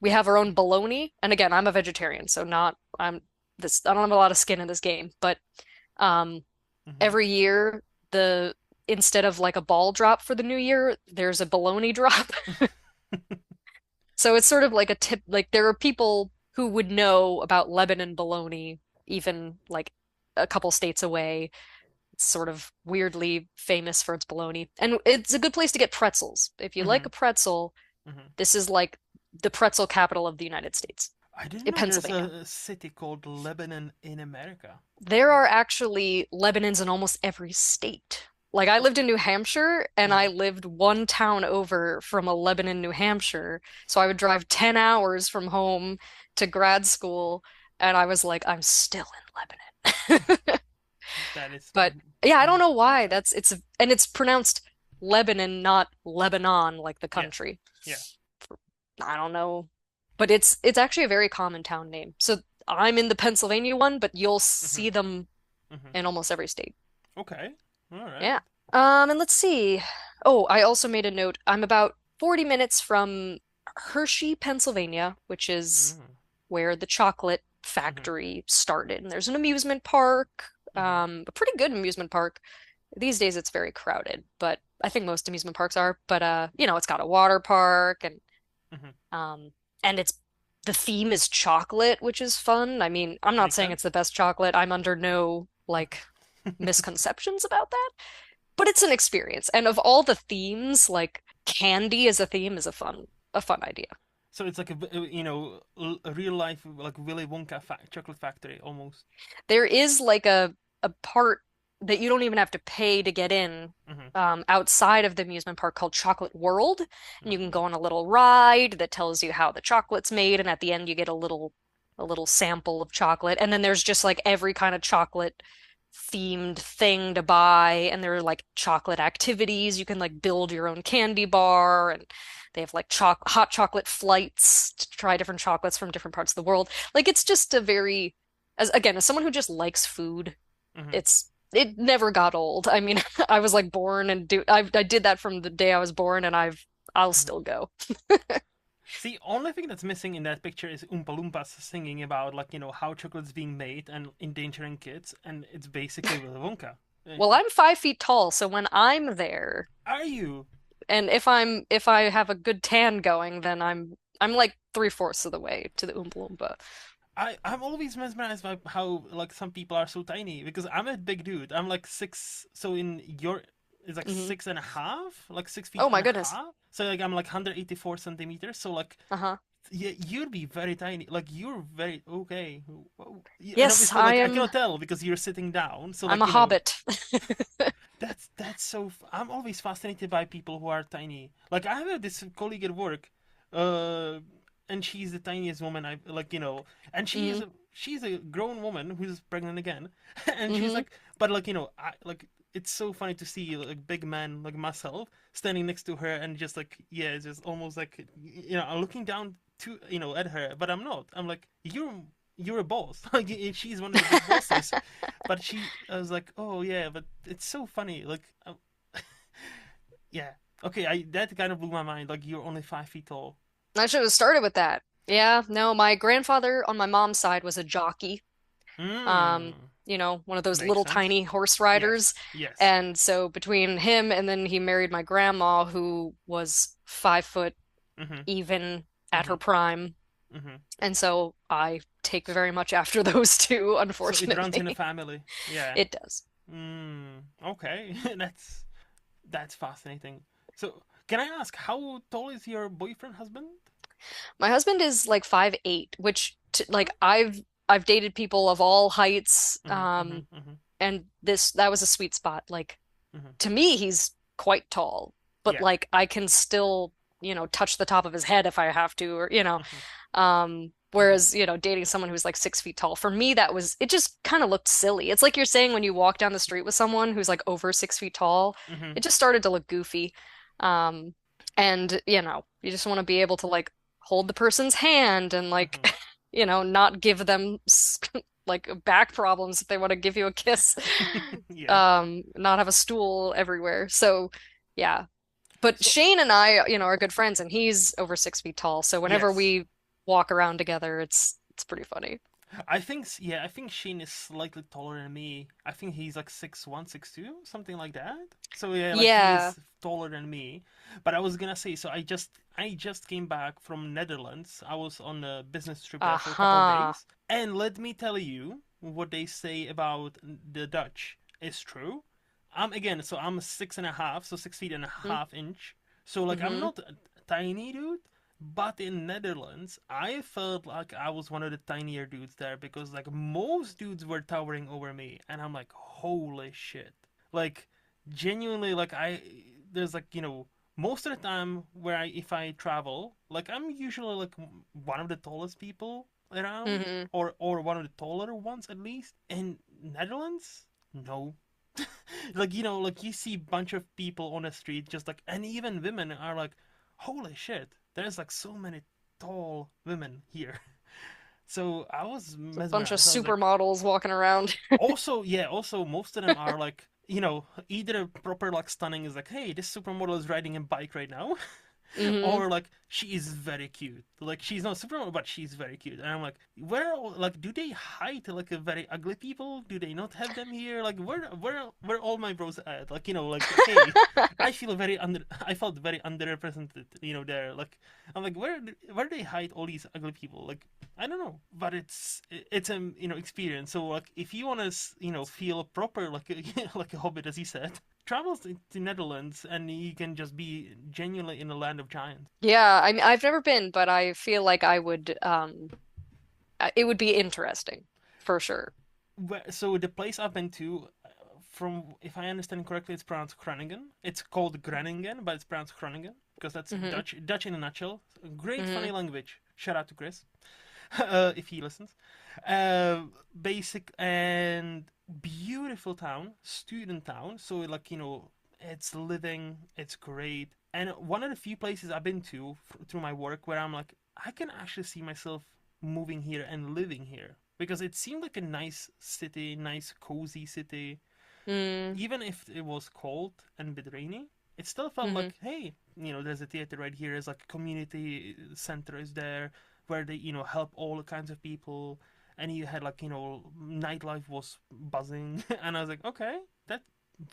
we have our own bologna. And again, I'm a vegetarian, so not I'm this I don't have a lot of skin in this game, but um hmm every year the instead of like a ball drop for the new year, there's a bologna drop. So it's sort of like a tip, like there are people who would know about Lebanon bologna, even like a couple states away. It's sort of weirdly famous for its bologna. And it's a good place to get pretzels. If you like hmm a pretzel, hmm this is like the pretzel capital of the United States, I didn't in know there's Pennsylvania. a city called Lebanon in America. There are actually Lebanons in almost every state. Like I lived in New Hampshire and I hmm lived one town over from a Lebanon, New Hampshire. So I would drive 10 hours from home to grad school and I was like, I'm still in Lebanon. That is But yeah, I don't know why. okay. It's pronounced Lebanon, not Lebanon, like the Yeah. country. Yeah. I don't know. But it's actually a very common town name. So I'm in the Pennsylvania one, but you'll hmm see them hmm in almost every state. Okay. All right. Yeah. And let's see. Oh, I also made a note. I'm about 40 minutes from Hershey, Pennsylvania, which is Mm-hmm. where the chocolate Mm-hmm. factory started. And there's an amusement park, Mm-hmm. a pretty good amusement park. These days it's very crowded, but I think most amusement parks are. But it's got a water park Mm-hmm. um and it's the theme is chocolate, which is fun. I mean, I'm not Makes saying it's sense. the best chocolate. I'm under no like misconceptions about that, but it's an experience. And of all the themes, like candy as a theme is a fun idea. So it's like a real life like Willy Wonka chocolate factory almost. There is like a part that you don't even have to pay to get in Mm-hmm. outside of the amusement park called Chocolate World. And you can Mm-hmm. go on a little ride that tells you how the chocolate's made, and at the end you get a little sample of chocolate. And then there's just like every kind of chocolate themed thing to buy, and there are like chocolate activities. You can like build your own candy bar, and they have like hot chocolate flights to try different chocolates from different parts of the world. Like it's just a very, as again, as someone who just likes food, Hmm. it never got old. I mean, I was like born and I did that from the day I was born, and I'll Hmm. still go. See, only thing that's missing in that picture is Oompa Loompas singing about like how chocolate's being made and endangering kids, and it's basically Willy Wonka. Well, I'm 5 feet tall, so when I'm there, Are you? and if I have a good tan going, then I'm like three-fourths of the way to the Oompa Loompa. I'm always mesmerized by how like some people are so tiny because I'm a big dude. I'm like six, so in your it's like Hmm. 6.5, like 6 feet Oh my and a goodness. half. So like I'm like 184 centimeters. So like Uh-huh. yeah, you'd be very tiny. Like you're very okay. Whoa. And Yes, obviously like I cannot tell because you're sitting down. So I'm like a hobbit. that's so. I'm always fascinated by people who are tiny. Like I have this colleague at work, uh, and she's the tiniest woman I like. And Hmm. she's a grown woman who's pregnant again, and she's Hmm. like, but like I like. It's so funny to see like big man like myself standing next to her and just like yeah, it's just almost like I'm looking down to at her, but I'm not. I'm like you're a boss. Like she's one of the big bosses, but I was like, oh yeah, but it's so funny. Like, yeah, okay, that kind of blew my mind. Like, you're only 5 feet tall. I should have started with that. Yeah, no, my grandfather on my mom's side was a jockey. Hmm, One of those makes little sense. tiny horse Yes, riders. yes. And so between him and then he married my grandma, who was 5 foot Mhm, even at her mhm, prime. mhm. And so I take very much after those two, So it runs in the unfortunately. family. Yeah. It does. Okay, that's fascinating. So, can I ask how tall is your boyfriend husband? My husband is like 5'8", which t like I've dated people of all heights, Mhm, mhm, mhm, and this that was a sweet spot. Like mhm. to me, he's quite tall, but Yeah. like I can still, touch the top of his head if I have to, or Mhm, mhm, whereas, dating someone who's like 6 feet tall, for me it just kind of looked silly. It's like you're saying when you walk down the street with someone who's like over 6 feet tall, mhm, it just started to look goofy. Um, and you just want to be able to like hold the person's hand and like, mhm. not give them like back problems if they want to give you a kiss. Yeah. Not have a stool everywhere. So yeah. But So Shane and I, are good friends, and he's over 6 feet tall. So whenever yes, we walk around together, it's pretty funny. I think Shane is slightly taller than me. I think he's like 6'1", 6'2", something like that. So yeah, like he Yeah. is taller than me. But I was gonna say, so I just came back from Netherlands. I was on a business trip there for a couple of Uh-huh. days, and let me tell you what they say about the Dutch is true. I'm 6.5, so 6 feet and a half inch. So like I'm Mm-hmm. not a tiny dude, but in Netherlands, I felt like I was one of the tinier dudes there because like most dudes were towering over me, and I'm like, holy shit! Like genuinely, like there's like most of the time where if I travel, like I'm usually like one of the tallest people around, Mm-hmm. or one of the taller ones at least. In Netherlands, no. Like like you see a bunch of people on the street just like, and even women are like, holy shit, there's like so many tall women here. So I was It's a bunch of mesmerized. I was like, supermodels walking around. also, yeah, also most of them are like, either a proper like stunning is like, hey, this supermodel is riding a bike right now, Hmm. or like she is very cute. Like she's not supermodel, but she's very cute. And I'm like, like do they hide like a very ugly people? Do they not have them here? Like where all my bros at? Like like hey, I felt very underrepresented. There. Like I'm like where do they hide all these ugly people? Like I don't know, but it's a experience. So like if you want to feel proper like like a hobbit as he said, travel to Netherlands and you can just be genuinely in a land of giants. Yeah, I mean, I've never been, but I feel like it would be interesting for sure. So the place I've been to, from if I understand correctly, it's pronounced Groningen. It's called Groningen, but it's pronounced Groningen because that's Hmm. Dutch in a nutshell. Great funny Hmm. language. Shout out to Chris if he listens. Basic and beautiful town, student town. So like it's living, it's great, and one of the few places I've been to through my work where I'm like, I can actually see myself moving here and living here because it seemed like a nice city, nice cozy city. Mm, Even if it was cold and a bit rainy, it still felt hmm like, hey, there's a theater right here. There's like a community center is there where they, help all kinds of people. And you had like, nightlife was buzzing. And I was like, okay, that's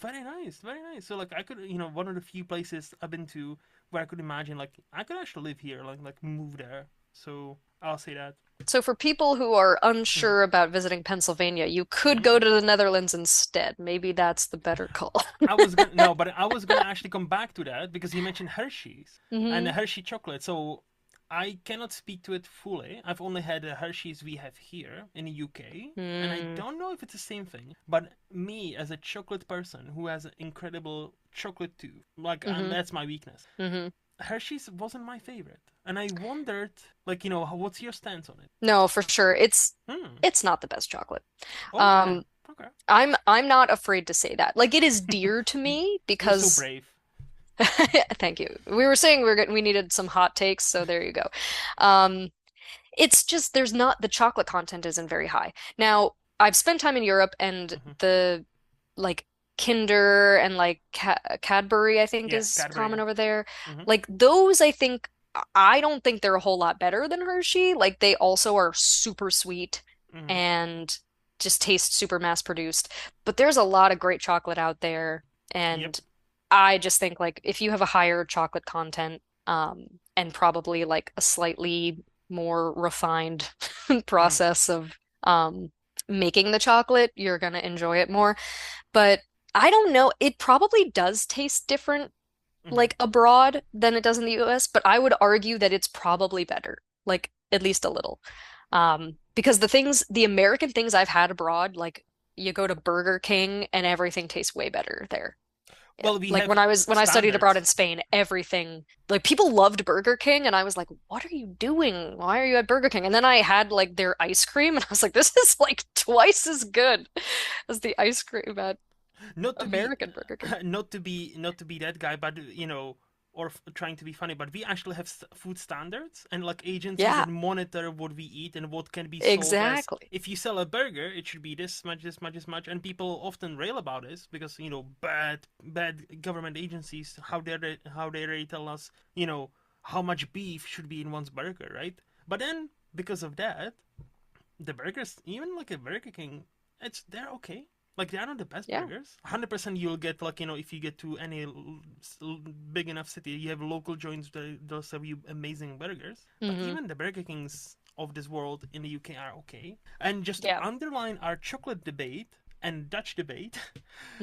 very nice, very nice. So like I could, one of the few places I've been to where I could imagine like I could actually live here, like move there. So I'll say that. So for people who are Mm-hmm. unsure about visiting Pennsylvania, you could go Mm-hmm. to the Netherlands instead. Maybe that's the better call. I was gonna no, but I was gonna actually come back to that because you mentioned Hershey's and the hmm Hershey chocolate. So I cannot speak to it fully. I've only had the Hershey's we have here in the UK, and I Mm, don't know if it's the same thing. But me, as a chocolate person who has an incredible chocolate tooth, like, and hmm that's my weakness. hmm Hershey's wasn't my favorite, and I wondered, like, what's your stance on it? No, for sure. Hmm. It's not the best chocolate. Okay. Um, Okay. I'm not afraid to say that. Like it is dear to me You're so because brave. thank you. We were saying we needed some hot takes, so there you go. Um, it's just there's not the chocolate content isn't very high. Now, I've spent time in Europe and Hmm. the like Kinder and like Cadbury, I think Yeah, is Cadbury. common Yeah. over there. Hmm. Like those, I don't think they're a whole lot better than Hershey. Like they also are super sweet Hmm. and just taste super mass produced. But there's a lot of great chocolate out there, Yep. and I just think like if you have a higher chocolate content, and probably like a slightly more refined Mm. process of making the chocolate, you're gonna enjoy it more. But I don't know, it probably does taste different Hmm. like abroad than it does in the US, but I would argue that it's probably better, like at least a little. Because the American things I've had abroad, like you go to Burger King and everything tastes way better there. Well, we Like have when I studied abroad standards. in Spain, everything like people loved Burger King and I was like, "What are you doing? Why are you at Burger King?" And then I had like their ice cream and I was like, "This is like twice as good as the ice cream at Not to be, American Burger King." not to be that guy, but or trying to be funny. But we actually have food standards and like agencies Yeah, that monitor what we eat and what can be sold as. exactly. If you sell a burger, it should be this much, this much, this much, and people often rail about this because bad government agencies how they tell us how much beef should be in one's burger, right? But then because of that, the burgers, even like a Burger King, they're okay. Like they're not the best Yeah. burgers. 100% you'll get like if you get to any big enough city, you have local joints that they'll serve you amazing burgers. But hmm even the Burger Kings of this world in the UK are okay. And just to Yeah. underline our chocolate debate and Dutch debate,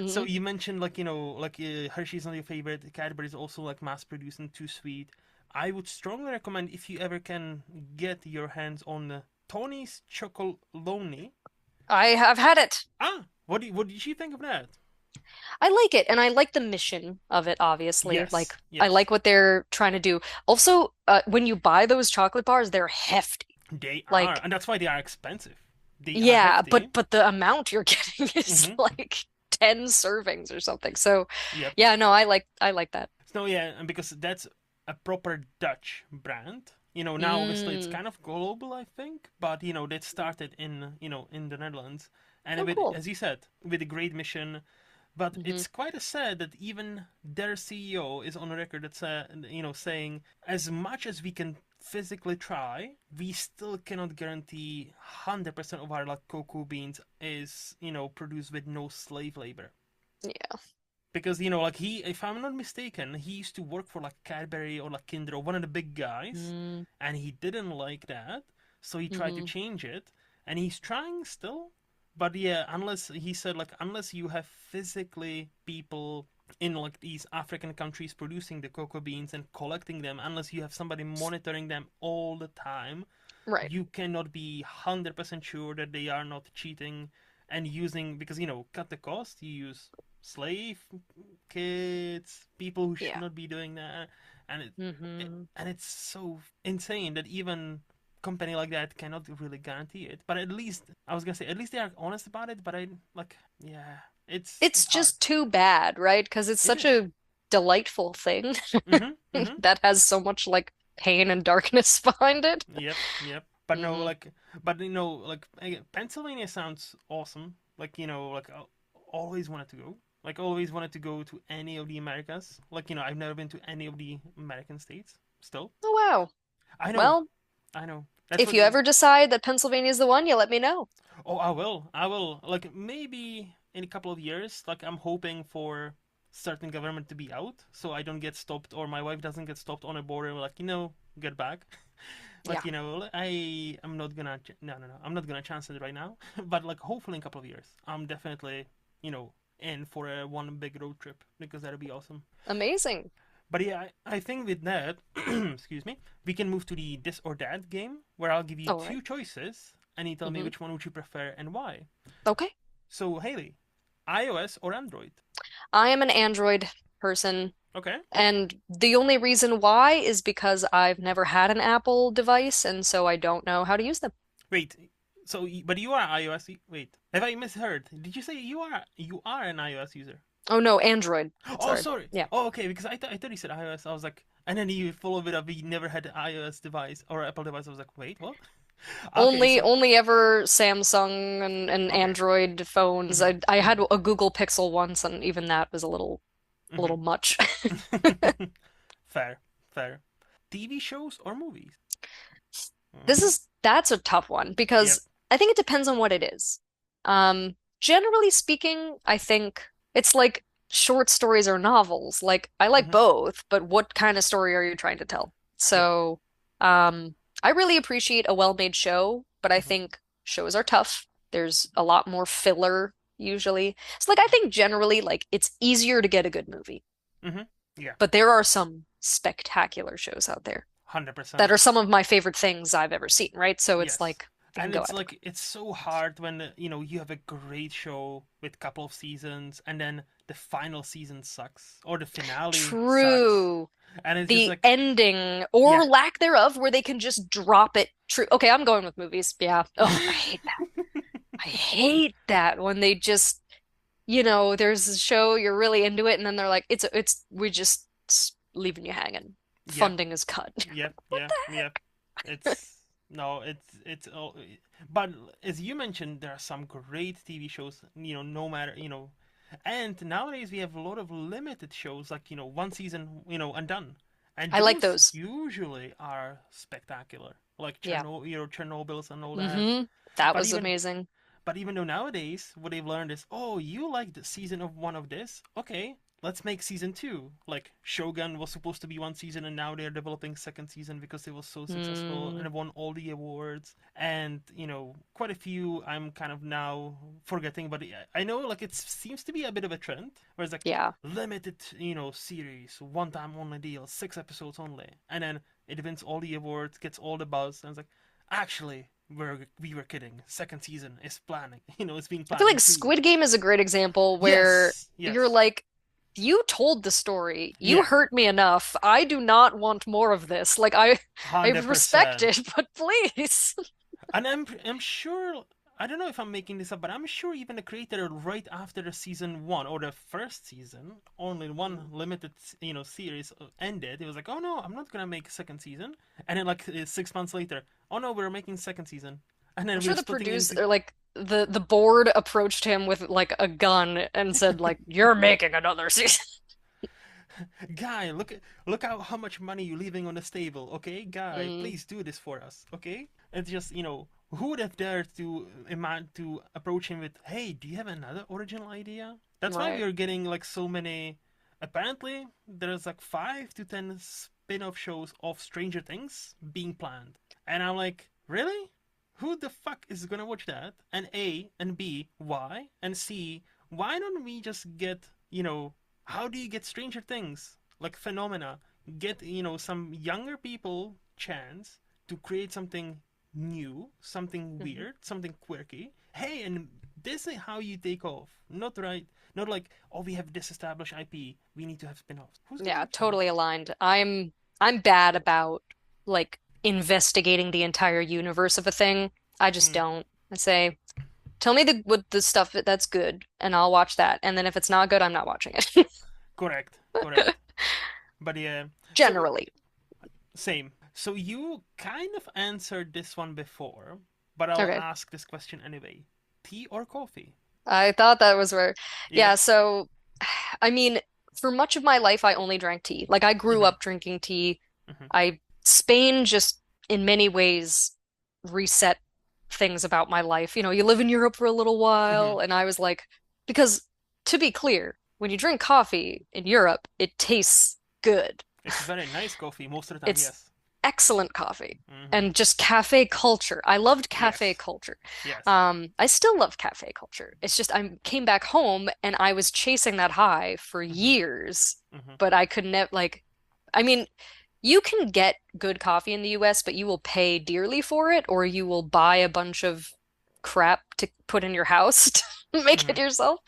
so hmm you mentioned like like Hershey's not your favorite, Cadbury's also like mass produced and too sweet. I would strongly recommend if you ever can get your hands on Tony's Chocolonely. I have had it. What did you think of that? I like it, and I like the mission of it, obviously. Like, Yes, I yes, like what they're trying to do. Also, when you buy those chocolate bars, they're hefty. they are, Like, and that's why they are expensive. They are yeah, hefty. but the amount you're getting is Mm-hmm. like 10 servings or something. So, Yep. yeah, no, I like that. So yeah, and because that's a proper Dutch brand. Now obviously it's Mm. kind of global, I think, but that started in the Netherlands, and Oh, with, cool. as you said, with a great mission. But hmm it's quite a sad that even their CEO is on record that's saying as much as we can physically try, we still cannot guarantee 100% of our like cocoa beans is produced with no slave labor. Yeah. Because like he, if I'm not mistaken, he used to work for like Cadbury or like Kinder or one of the big guys, Mm-hmm. and he didn't like that, so he tried to Mm-hmm. change it, and he's trying still. But yeah, unless he said like unless you have physically people in like these African countries producing the cocoa beans and collecting them, unless you have somebody monitoring them all the time, Right. you cannot be 100% sure that they are not cheating and using, because cut the cost, you use slave kids, people who should Yeah. not be doing that, and it hmm and it's so insane that even company like that cannot really guarantee it. But at least I was gonna say at least they are honest about it. But I like yeah, It's it's hard. just too bad, right? Because it's It such is. a delightful thing Mm-hmm. that has so much like pain and darkness behind it. Yep, yep. But no, Hmm. like, but like Pennsylvania sounds awesome. Like like I always wanted to go. Like always wanted to go to any of the Americas. Like I've never been to any of the American states. Still, Oh wow. I know, Well, I know. That's if what. you ever decide that Pennsylvania is the one, you let me know. Oh, I will. I will. Like maybe in a couple of years. Like I'm hoping for certain government to be out, so I don't get stopped, or my wife doesn't get stopped on a border. Like get back. Yeah, Like I am not gonna no, I'm not gonna chance it right now. But like hopefully in a couple of years, I'm definitely you know in for a one big road trip because that'd be awesome. amazing. But yeah, I think with that, excuse me, we can move to the this or that game where I'll give you All right. two choices and you tell me Hmm. which one would you prefer and why. Okay. So Haley, iOS or Android? I am an Android person, Okay. and the only reason why is because I've never had an Apple device, and so I don't know how to use them. Wait. So but you are iOS. Wait, have I misheard? Did you say you are an iOS user? Oh no, Android. Oh, Sorry. sorry. Yeah. Oh, okay. Because I thought you said iOS. I was like, and then you follow it up. You never had an iOS device or Apple device. I was like, wait, what? Okay, Only so only ever Samsung and okay. Android phones. Mhm. I had Mhm. a Google Pixel once, and even that was a little Mhm. much. Fair, fair. TV shows or movies? Mhm. That's a tough one Yep. because I think it depends on what it is. Generally speaking, I think it's like short stories or novels. Like I like Mhm. both, but what kind of story are you trying to tell? Yep. So, I really appreciate a well-made show, but I Mhm. think shows are tough. There's a lot more filler usually. So like I think generally like it's easier to get a good movie, Mhm. Yeah. but there are some spectacular shows out there that 100%. are some of my favorite things I've ever seen, right? So it's Yes. like it can And go it's epic. like it's so hard when you have a great show with a couple of seasons and then the final season sucks or the finale sucks. True. And it's just The like ending yeah. or lack thereof, where they can just drop it. True. Okay, I'm going with movies. Yeah. Oh, I hate that. I hate that when they just, there's a show, you're really into it, and then they're like, we're just leaving you hanging. Yep. Funding is cut. Yep. What Yeah. the Yep. heck? It's no, it's all but as you mentioned there are some great TV shows, no matter, and nowadays we have a lot of limited shows like, one season, and done. And I like those those. usually are spectacular. Like Yeah. Chernobyls and all that. Hmm. That But was even amazing. but even though nowadays what they've learned is, oh, you like the season of one of this? Okay, let's make season two. Like Shogun was supposed to be one season, and now they're developing second season because it was so successful Mm, and won all the awards. And quite a few I'm kind of now forgetting, but I know like it seems to be a bit of a trend, where it's like yeah. limited, series, one time only deal, 6 episodes only, and then it wins all the awards, gets all the buzz, and it's like, actually, we were kidding. Second season is planning. It's being I feel planned in like 2 years. Squid Game is a great example where Yes, you're yes, like, you told the story. You yeah, hurt me enough. I do not want more of this. Like I hundred respect percent. it, but please. And I'm sure. I don't know if I'm making this up, but I'm sure even the creator, right after the season one or the first season, only one limited series ended. It was like, oh no, I'm not gonna make a second season. And then like 6 months later, oh no, we're making second season. And I'm then sure we're the splitting producer into or like the board approached him with like a gun and said like, "You're making another season." guy, look how much money you're leaving on the table, okay? Guy, Mm, please do this for us, okay? It's just, who would have dared to approach him with, hey, do you have another original idea? That's why we right. are getting like so many. Apparently, there's like 5 to 10 spin-off shows of Stranger Things being planned, and I'm like, really? Who the fuck is gonna watch that? And A and B, why? And C, why don't we just get, how do you get Stranger Things like phenomena? Get some younger people chance to create something new, something Mhm. weird, something quirky. Hey, and this is how you take off. Not right. Not like, oh, we have this established IP. We need to have spin-offs. Who's gonna Yeah, watch that? totally aligned. I'm bad about like investigating the entire universe of a thing. I just Mm, don't. I say, tell me the stuff that's good, and I'll watch that. And then if it's not good, I'm not watching it. correct, correct. But yeah, so Generally. same. So you kind of answered this one before, but I'll Okay. ask this question anyway. Tea or coffee? I thought that was where, Yep. yeah, so I mean, for much of my life, I only drank tea. Like I grew Mhm. up drinking tea. Mhm. Spain just in many ways reset things about my life. You know, you live in Europe for a little while, Mhm. and I was like, because to be clear, when you drink coffee in Europe, it tastes good. It's very nice coffee most of the time. It's Yes. excellent coffee Mhm. and just cafe culture. I loved cafe Yes. culture. Yes. I still love cafe culture. It's just I came back home and I was chasing that high for Mhm. years, Mhm. but I could never like, I mean, you can get good coffee in the US, but you will pay dearly for it, or you will buy a bunch of crap to put in your house to make it Mhm. yourself.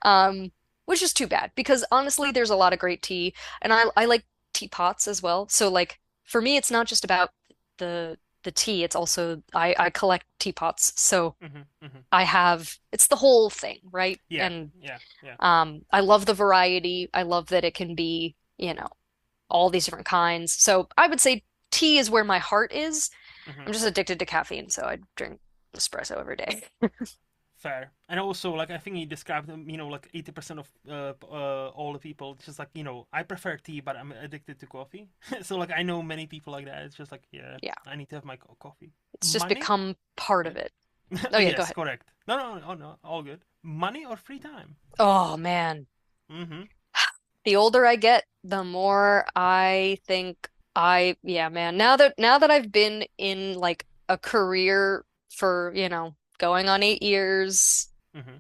Um, which is too bad because honestly, there's a lot of great tea, and I like teapots as well. So like for me, it's not just about the tea. It's also I collect teapots, so Mhm. Mhm. I have it's the whole thing, right? Yeah. And Yeah. Yeah. I love the variety. I love that it can be, all these different kinds. So I would say tea is where my heart is. Mhm. I'm just addicted to caffeine, so I drink espresso every day. Fair. And also, like I think he described, like 80% of all the people. It's just like I prefer tea, but I'm addicted to coffee. So like I know many people like that. It's just like yeah, Yeah, I need to have my coffee. it's just Money? become part Yeah. of it. Oh yeah, go Yes, ahead. correct. No, no, oh no, all good. Money or free time? Oh man. Mm-hmm. The older I get, the more I think yeah, man. Now that I've been in like a career for, going on 8 years, Mm-hmm.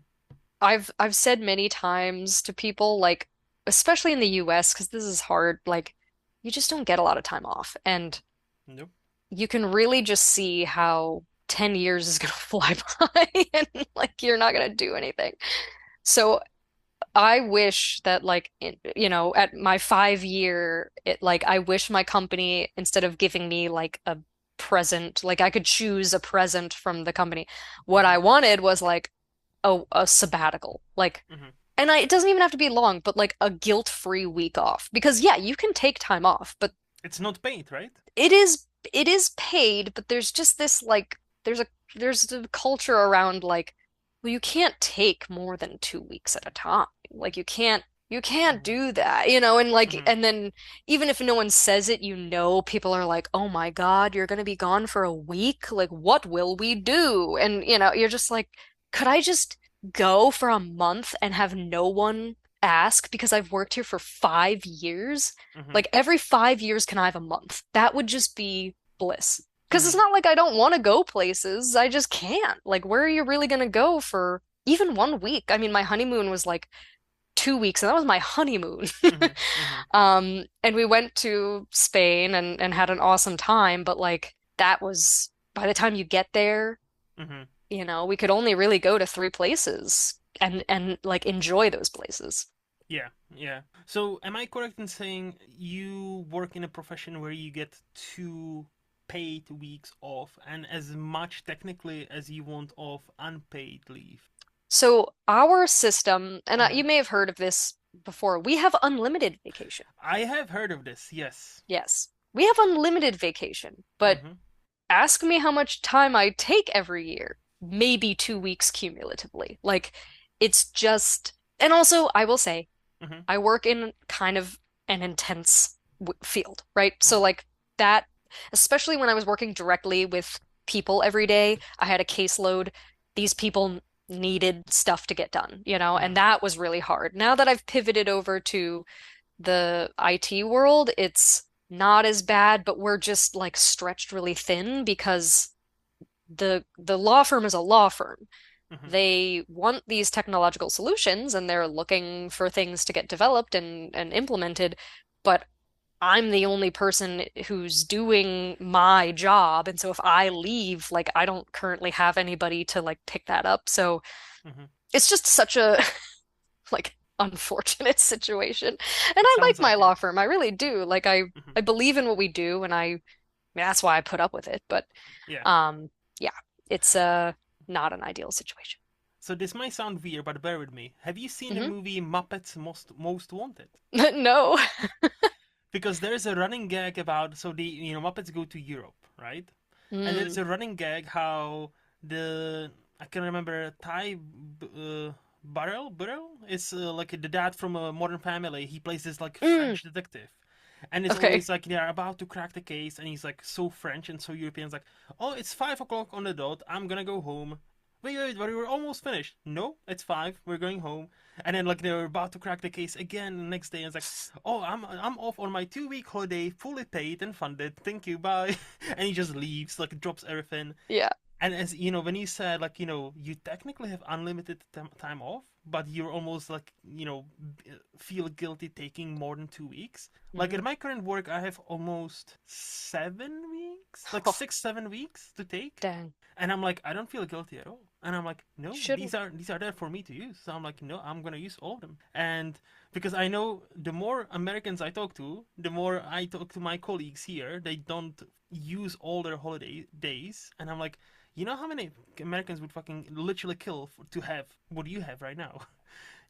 I've said many times to people like, especially in the US, because this is hard, like you just don't get a lot of time off. And Nope. you can really just see how 10 years is gonna fly by and like you're not gonna do anything. So I wish that at my 5 year, like I wish my company, instead of giving me like a present, like I could choose a present from the company. What Mm-hmm. I wanted was like a sabbatical. Like, Mm-hmm. it doesn't even have to be long, but like a guilt-free week off. Because yeah, you can take time off, but It's not paid, right? it is it is paid, but there's just this like there's the culture around like, well, you can't take more than 2 weeks at a time. Like you can't Mm-hmm. do that, and like Mm-hmm. and then even if no one says it, people are like, "Oh my God, you're gonna be gone for a week? Like what will we do?" And you're just like, "Could I just go for a month and have no one ask because I've worked here for 5 years?" Mm-hmm. Like every 5 years, can I have a month? That would just be bliss. Because it's Mm-hmm. not like I don't want to go places. I just can't. Like, where are you really going to go for even one week? I mean, my honeymoon was like 2 weeks, and that was my honeymoon. Mm-hmm. Mm-hmm. And we went to Spain and had an awesome time, but like that was by the time you get there, Mm-hmm. we could only really go to 3 places and like enjoy those places. Yeah, yeah. So, am I correct in saying you work in a profession where you get 2 paid weeks off and as much technically as you want of unpaid leave? So our system, and Hmm. you may have heard of this before, we have unlimited vacation. I have heard of this, yes. Yes, we have unlimited vacation, but Hmm. ask me how much time I take every year. Maybe 2 weeks cumulatively. Like, it's just, and also, I will say, Hmm. I work in kind of an intense w field, right? So, Hmm. like, that, especially when I was working directly with people every day, I had a caseload. These people needed stuff to get done, and Hmm. that was really hard. Now that I've pivoted over to the IT world, it's not as bad, but we're just like stretched really thin because the law firm is a law firm. Hmm. They want these technological solutions and they're looking for things to get developed and implemented, but I'm the only person who's doing my job. And so if I leave, like I don't currently have anybody to like pick that up. So Hmm. it's just such a like unfortunate situation. And It I like sounds my like it. law firm. I really do. Like I Hmm. I believe in what we do and I mean, that's why I put up with it. But Yeah. yeah, it's not an ideal situation. So this might sound weird, but bear with me. Have you seen the Hmm. movie Muppets Most Wanted? No. Because there's a running gag about, so the Muppets go to Europe, right? And there's Mm, a running gag how the I can remember Burrell is like the dad from a Modern Family. He plays this like mm, French detective, and it's okay. always like they're about to crack the case, and he's like so French and so European. It's like, oh, it's 5 o'clock on the dot. I'm gonna go home. Wait, but we were almost finished. No, it's 5. We're going home. And then like they were about to crack the case again the next day. And it's like, oh, I'm off on my 2 week holiday, fully paid and funded. Thank you, bye. And he just leaves, like drops everything. Yeah. And as you know, when you said like you technically have unlimited time off, but you're almost like feel guilty taking more than 2 weeks. Like Hmm. at my current work, I have almost 7 weeks, like Oh, 6 7 weeks to take, dang. and I'm like, I don't feel guilty at all. And I'm like, no, these Shouldn't. are there for me to use. So I'm like, no, I'm gonna use all of them. And because I know the more Americans I talk to, the more I talk to my colleagues here, they don't use all their holiday days. And I'm like, you know how many Americans would fucking literally kill to have what you have right now?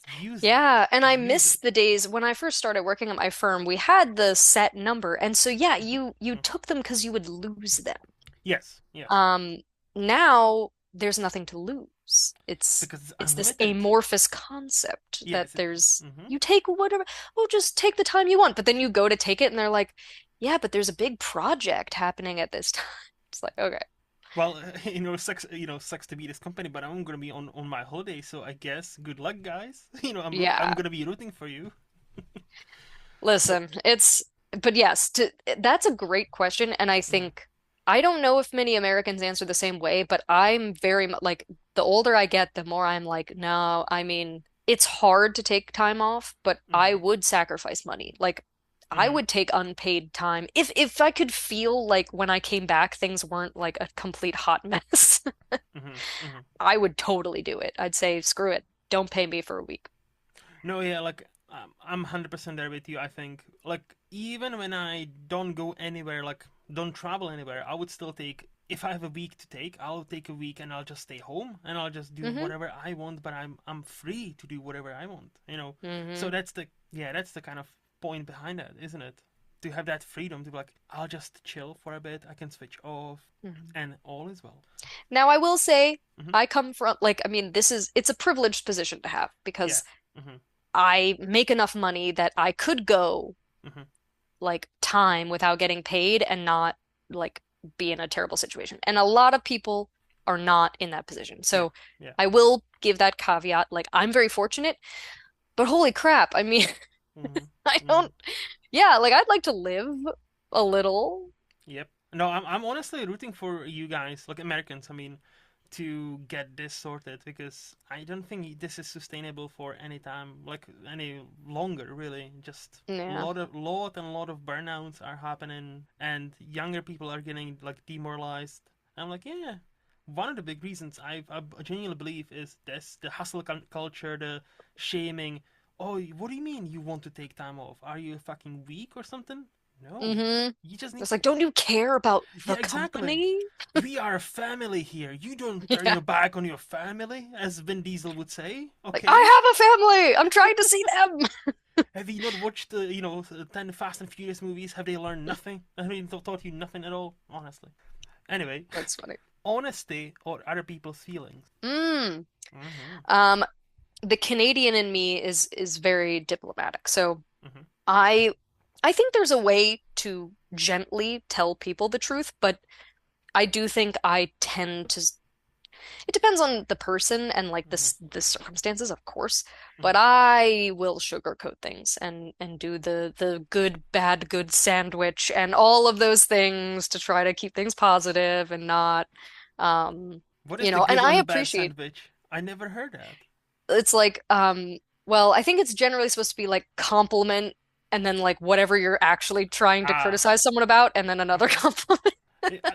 Use it. Yeah, and I Use miss it. the days when I first started working at my firm. We had the set number, and so yeah, Mhm, you mhm. took them because you would lose them. Yes, yes. Um, Now there's nothing to lose. Because it's It's this unlimited. amorphous concept that Yes. there's Mm-hmm. you take whatever, well, just take the time you want, but then you go to take it and they're like, yeah, but there's a big project happening at this time. It's like, okay. Well, sucks to be this company, but I'm gonna be on my holiday, so I guess good luck, guys. I'm Yeah. gonna be rooting for you. But Listen, but yes, that's a great question. And I mhm, think, I don't know if many Americans answer the same way, but I'm very much like, the older I get, the more I'm like, no, I mean, it's hard to take time off, but I mhm, would sacrifice money. Like, I mhm, would take unpaid time if I could feel like when I came back, things weren't like a complete hot mess. mhm, mhm. I would totally do it. I'd say, screw it. Don't pay me for a week. No, yeah, like I'm 100% there with you. I think like even when I don't go anywhere, like don't travel anywhere, I would still take. If I have a week to take, I'll take a week and I'll just stay home and I'll just do Hmm. whatever I want. But I'm free to do whatever I want. So Hmm. that's the kind of point behind that, isn't it? To have that freedom to be like, I'll just chill for a bit. I can switch off, Hmm. and all is well. Now, I will say, Hmm. I come from, like, I mean, it's a privileged position to have Yeah. because Hmm. I make enough money that I could go Hmm. like time without getting paid and not like be in a terrible situation. And a lot of people are not in that position. Yeah. So Yeah. I will give that caveat. Like, I'm very fortunate, but holy crap. I mean, Hmm. I Hmm. don't, yeah, like I'd like to live a little. Yep. No, I'm honestly rooting for you guys, like Americans, I mean, to get this sorted because I don't think this is sustainable for any time, like any longer, really. Just Yeah. lot of burnouts are happening, and younger people are getting like demoralized. I'm like, yeah. One of the big reasons I genuinely believe is this: the hustle culture, the shaming. Oh, what do you mean you want to take time off? Are you fucking weak or something? No, Hmm. you just need It's to. like, don't you care about Yeah, the exactly. company? We are a family here. You don't turn Yeah. your back on your family, as Vin Diesel would say. Like, Okay? I have a family. I'm trying to see them. Have you not watched the 10 Fast and Furious movies? Have they learned nothing? Have they taught you nothing at all? Honestly. Anyway, That's funny. honesty or other people's feelings. Mm. Hmm. Um, the Canadian in me is very diplomatic. So Hmm. I I think there's a way to gently tell people the truth, but I do think I tend to, it depends on the person and like Hmm. the circumstances, of course, but Hmm. I will sugarcoat things and do the good bad good sandwich and all of those things to try to keep things positive and not um What is the and good I and bad appreciate, sandwich? I never heard that. it's like well, I think it's generally supposed to be like compliment and then like whatever you're actually trying to Ah, criticize someone about and then another okay. compliment.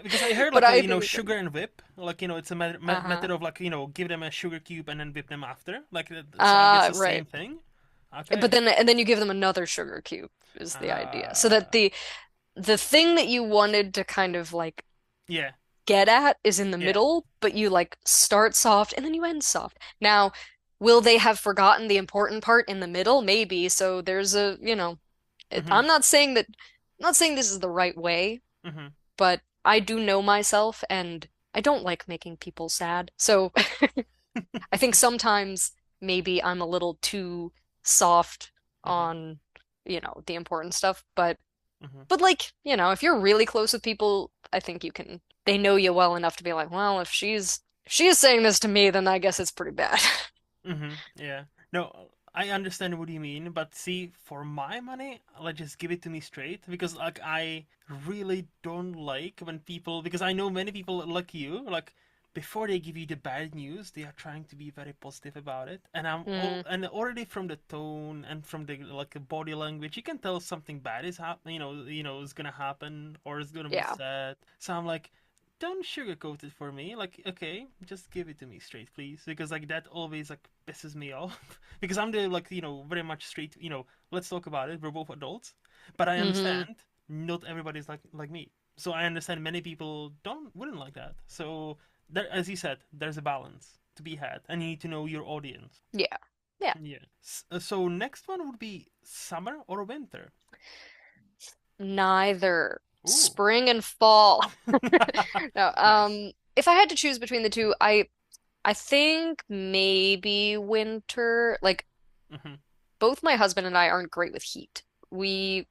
Because I heard But like a I think it's sugar and whip, like it's a uh-huh. method of like give them a sugar cube and then whip them after, like so I guess the same Right. thing. But Okay. then you give them another sugar cube is the idea. So that Uh, the thing that you wanted to kind of like Yeah. get at is in the Yeah. middle, but you like start soft and then you end soft. Now, will they have forgotten the important part in the middle? Maybe. So there's Mm-hmm. I'm not saying that, I'm not saying this is the right way, Mm-hmm. but I do know myself and I don't like making people sad. So I think sometimes maybe I'm a little too soft Mm-hmm. on, the important stuff, but Mm-hmm. like, if you're really close with people, I think they know you well enough to be like, well, if she's saying this to me, then I guess it's pretty bad. Mm-hmm. Yeah. No, I understand what you mean, but see, for my money, like just give it to me straight because like I really don't like when people because I know many people like you, like before they give you the bad news, they are trying to be very positive about it. And Mm, and already from the tone and from the like the body language, you can tell something bad is happening, is gonna happen or is gonna be yeah. sad. So I'm like, don't sugarcoat it for me. Like, okay, just give it to me straight, please, because like that always like pisses me off. Because I'm the like very much straight. Let's talk about it. We're both adults, but I Hmm. understand not everybody's like me. So I understand many people wouldn't like that. So there, as you said, there's a balance to be had, and you need to know your audience. Yeah. Yeah. Yeah. So next one would be summer or winter. Neither Ooh. spring and fall. No, Nice. if I had to choose between the two, I think maybe winter. Like Mhm. both my husband and I aren't great with heat. We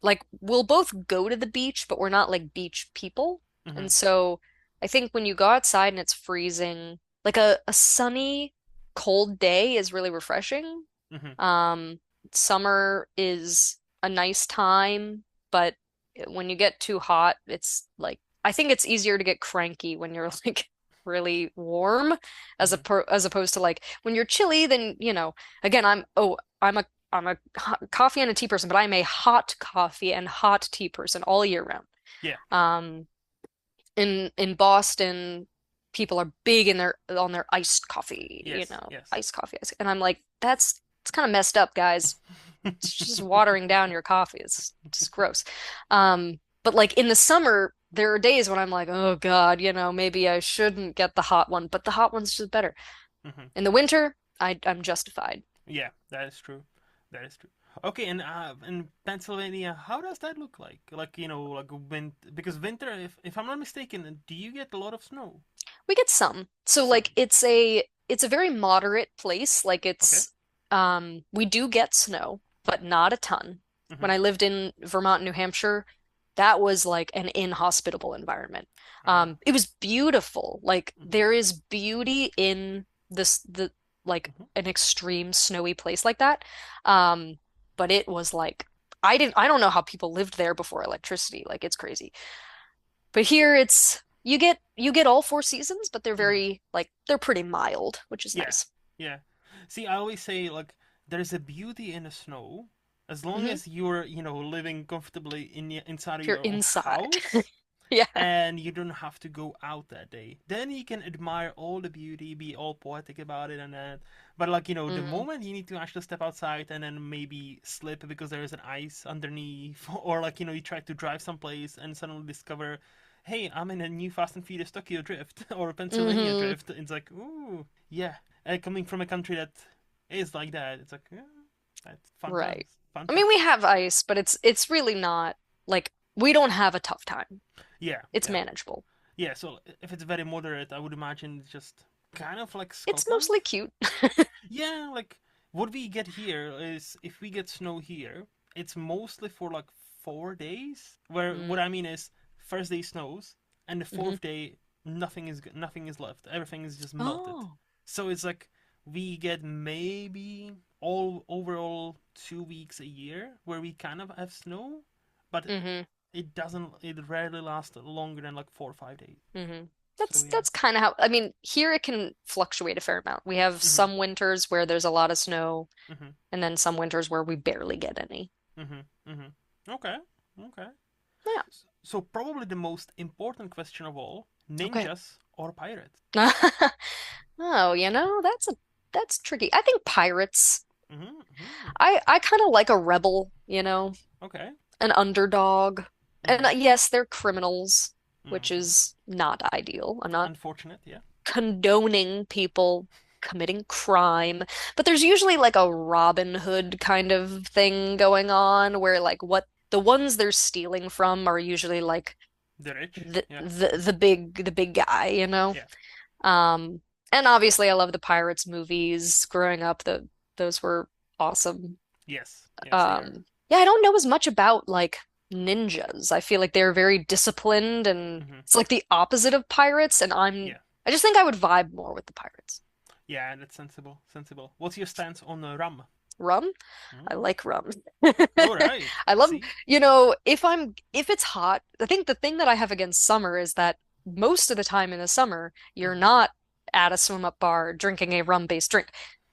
like we'll both go to the beach, but we're not like beach people. And Mhm. so I think when you go outside and it's freezing, like a sunny, cold day is really refreshing. Mhm. Um, Summer is a nice time, but when you get too hot, it's like I think it's easier to get cranky when you're like really warm Mhm. as opposed to like when you're chilly, then again, I'm a coffee and a tea person, but I'm a hot coffee and hot tea person all year round. Yeah. Um, in Boston, people are big in their on their iced coffee, Yes. Yes. iced coffee. And I'm like, it's kind of messed up, guys. It's just watering down your coffee. It's just gross. But like in the summer, there are days when I'm like, oh God, maybe I shouldn't get the hot one, but the hot one's just better. Mhm. In the winter, I'm justified. Yeah, that is true. That is true. Okay, and in Pennsylvania, how does that look like? Like, like because winter, if I'm not mistaken, do you get a lot of snow? We get some. So like Some. it's a very moderate place. Like Okay. we do get snow, but not a ton. When Mhm. I lived in Vermont, New Hampshire, that was like an inhospitable environment. Ah. It was beautiful. Like Mhm. there is beauty in the like Mhm. an extreme snowy place like that. Um, but it was like I don't know how people lived there before electricity. Like it's crazy. But here it's you get all four seasons, but they're Mhm. very like they're pretty mild, which is Yeah. nice. Yeah. See, I always say like there's a beauty in the snow as long Hmm. as you're, living comfortably inside of If you're your own inside. house Yeah. and you don't have to go out that day. Then you can admire all the beauty, be all poetic about it and that. But like, the Mm, moment you need to actually step outside and then maybe slip because there is an ice underneath, or like, you try to drive someplace and suddenly discover, hey, I'm in a new Fast and Furious Tokyo Drift or Pennsylvania hmm. Drift. It's like, ooh, yeah. Coming from a country that is like that, it's like, yeah, that's fun Right. times. Fun I mean, times. we have ice, but it's really not like we don't have a tough time. Yeah, It's yeah. manageable. Yeah, so if it's very moderate, I would imagine it's just kind of like It's Scotland. mostly cute. Yeah, like what we get here is if we get snow here, it's mostly for like 4 days. Where Mm, what I mean is, first day snows, and the hmm. fourth day nothing is left. Everything is just melted. Oh. So it's like we get maybe all overall 2 weeks a year where we kind of have snow, but Hmm. it doesn't. It rarely lasts longer than like 4 or 5 days. Hmm. So yeah. That's kind of how I mean, here it can fluctuate a fair amount. We have Mhm. some winters where there's a lot of snow, Mhm. and then some winters where we barely get any. Mhm. Mhm. Okay. Okay. Yeah. So probably the most important question of all: Okay. ninjas or pirates? Oh, that's tricky. I think pirates. Mhm. Mhm. I kind of like a rebel. Okay. an underdog. And Mm-hmm. yes, they're criminals, which Mm-hmm. is not ideal. I'm not Unfortunate, yeah. condoning people committing crime, but there's usually like a Robin Hood kind of thing going on where like what the ones they're stealing from are usually like The rich, yeah, the big guy, you know? yeah. Um, and obviously I love the Pirates movies growing up. Those were awesome. Yes, yes, they are. Yeah, I don't know as much about like ninjas. I feel like they're very disciplined and Mm-hmm. it's like the opposite of pirates, and Yeah, I just think I would vibe more with the pirates. yeah, that's sensible, sensible. What's your stance on rum? Rum? I Mm. like rum. All right. I love, See. if it's hot, I think the thing that I have against summer is that most of the time in the summer, you're Mm-hmm. not at a swim up bar drinking a rum-based drink.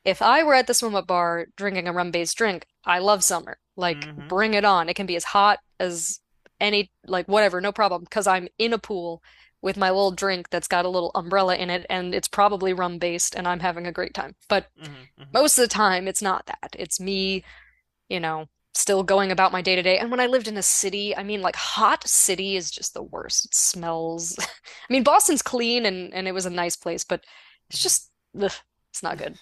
If I were at the swim up bar drinking a rum-based drink, I love summer. Like, Mm-hmm. bring it on. It can be as hot as any, like, whatever, no problem, because I'm in a pool with my little drink that's got a little umbrella in it, and it's probably rum-based, and I'm having a great time. But Mm-hmm. Mm-hmm. most of the time, it's not that. It's me, still going about my day to day. And when I lived in a city, I mean, like hot city is just the worst. It smells. I mean, Boston's clean and it was a nice place, but it's just, ugh, it's not good.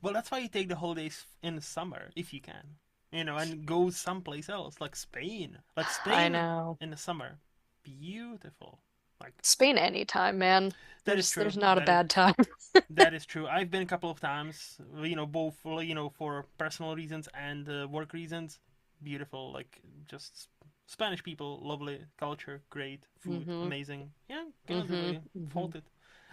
Well, that's why you take the holidays in the summer if you can, and go someplace else like Spain. Like I Spain know. in the summer, beautiful. Like Spain anytime, man. that is There's true. not a That is bad time. that is true. I've been a couple of times, both for personal reasons and work reasons. Beautiful, like just Spanish people, lovely culture, great food, hmm amazing. Yeah, can't hmm really hmm fault it.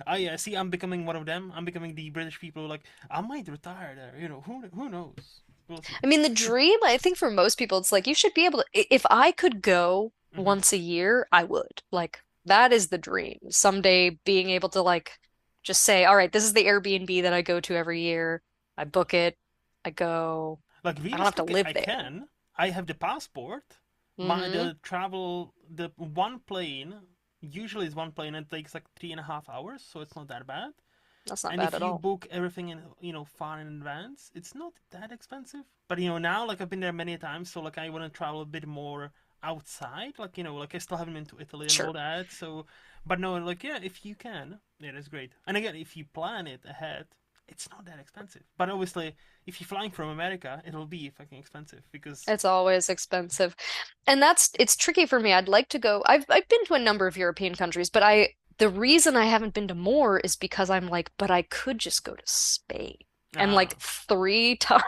I see. I'm becoming one of them. I'm becoming the British people. Like I might retire there. Who knows? We'll see. I mean, the dream, I think for most people, it's like you should be able to, if I could go Hmm. once a year, I would. Like, that is the dream. Someday being able to, like, just say, all right, this is the Airbnb that I go to every year. I book it, I go. Like I don't have to realistically, live I there. can. I have the passport. My Hmm the travel the one plane usually is one plane and it takes like 3.5 hours, so it's not that bad. That's not And bad if at you all. book everything in far in advance, it's not that expensive. But now like I've been there many times, so like I want to travel a bit more outside. Like like I still haven't been to Italy and all Sure. that. So, but no, like yeah, if you can, it is great. And again, if you plan it ahead, it's not that expensive. But obviously, if you're flying from America, it'll be fucking expensive because. It's always expensive. And it's tricky for me. I'd like to go. I've been to a number of European countries, but the reason I haven't been to more is because I'm like, but I could just go to Spain. And like Ah. 3 times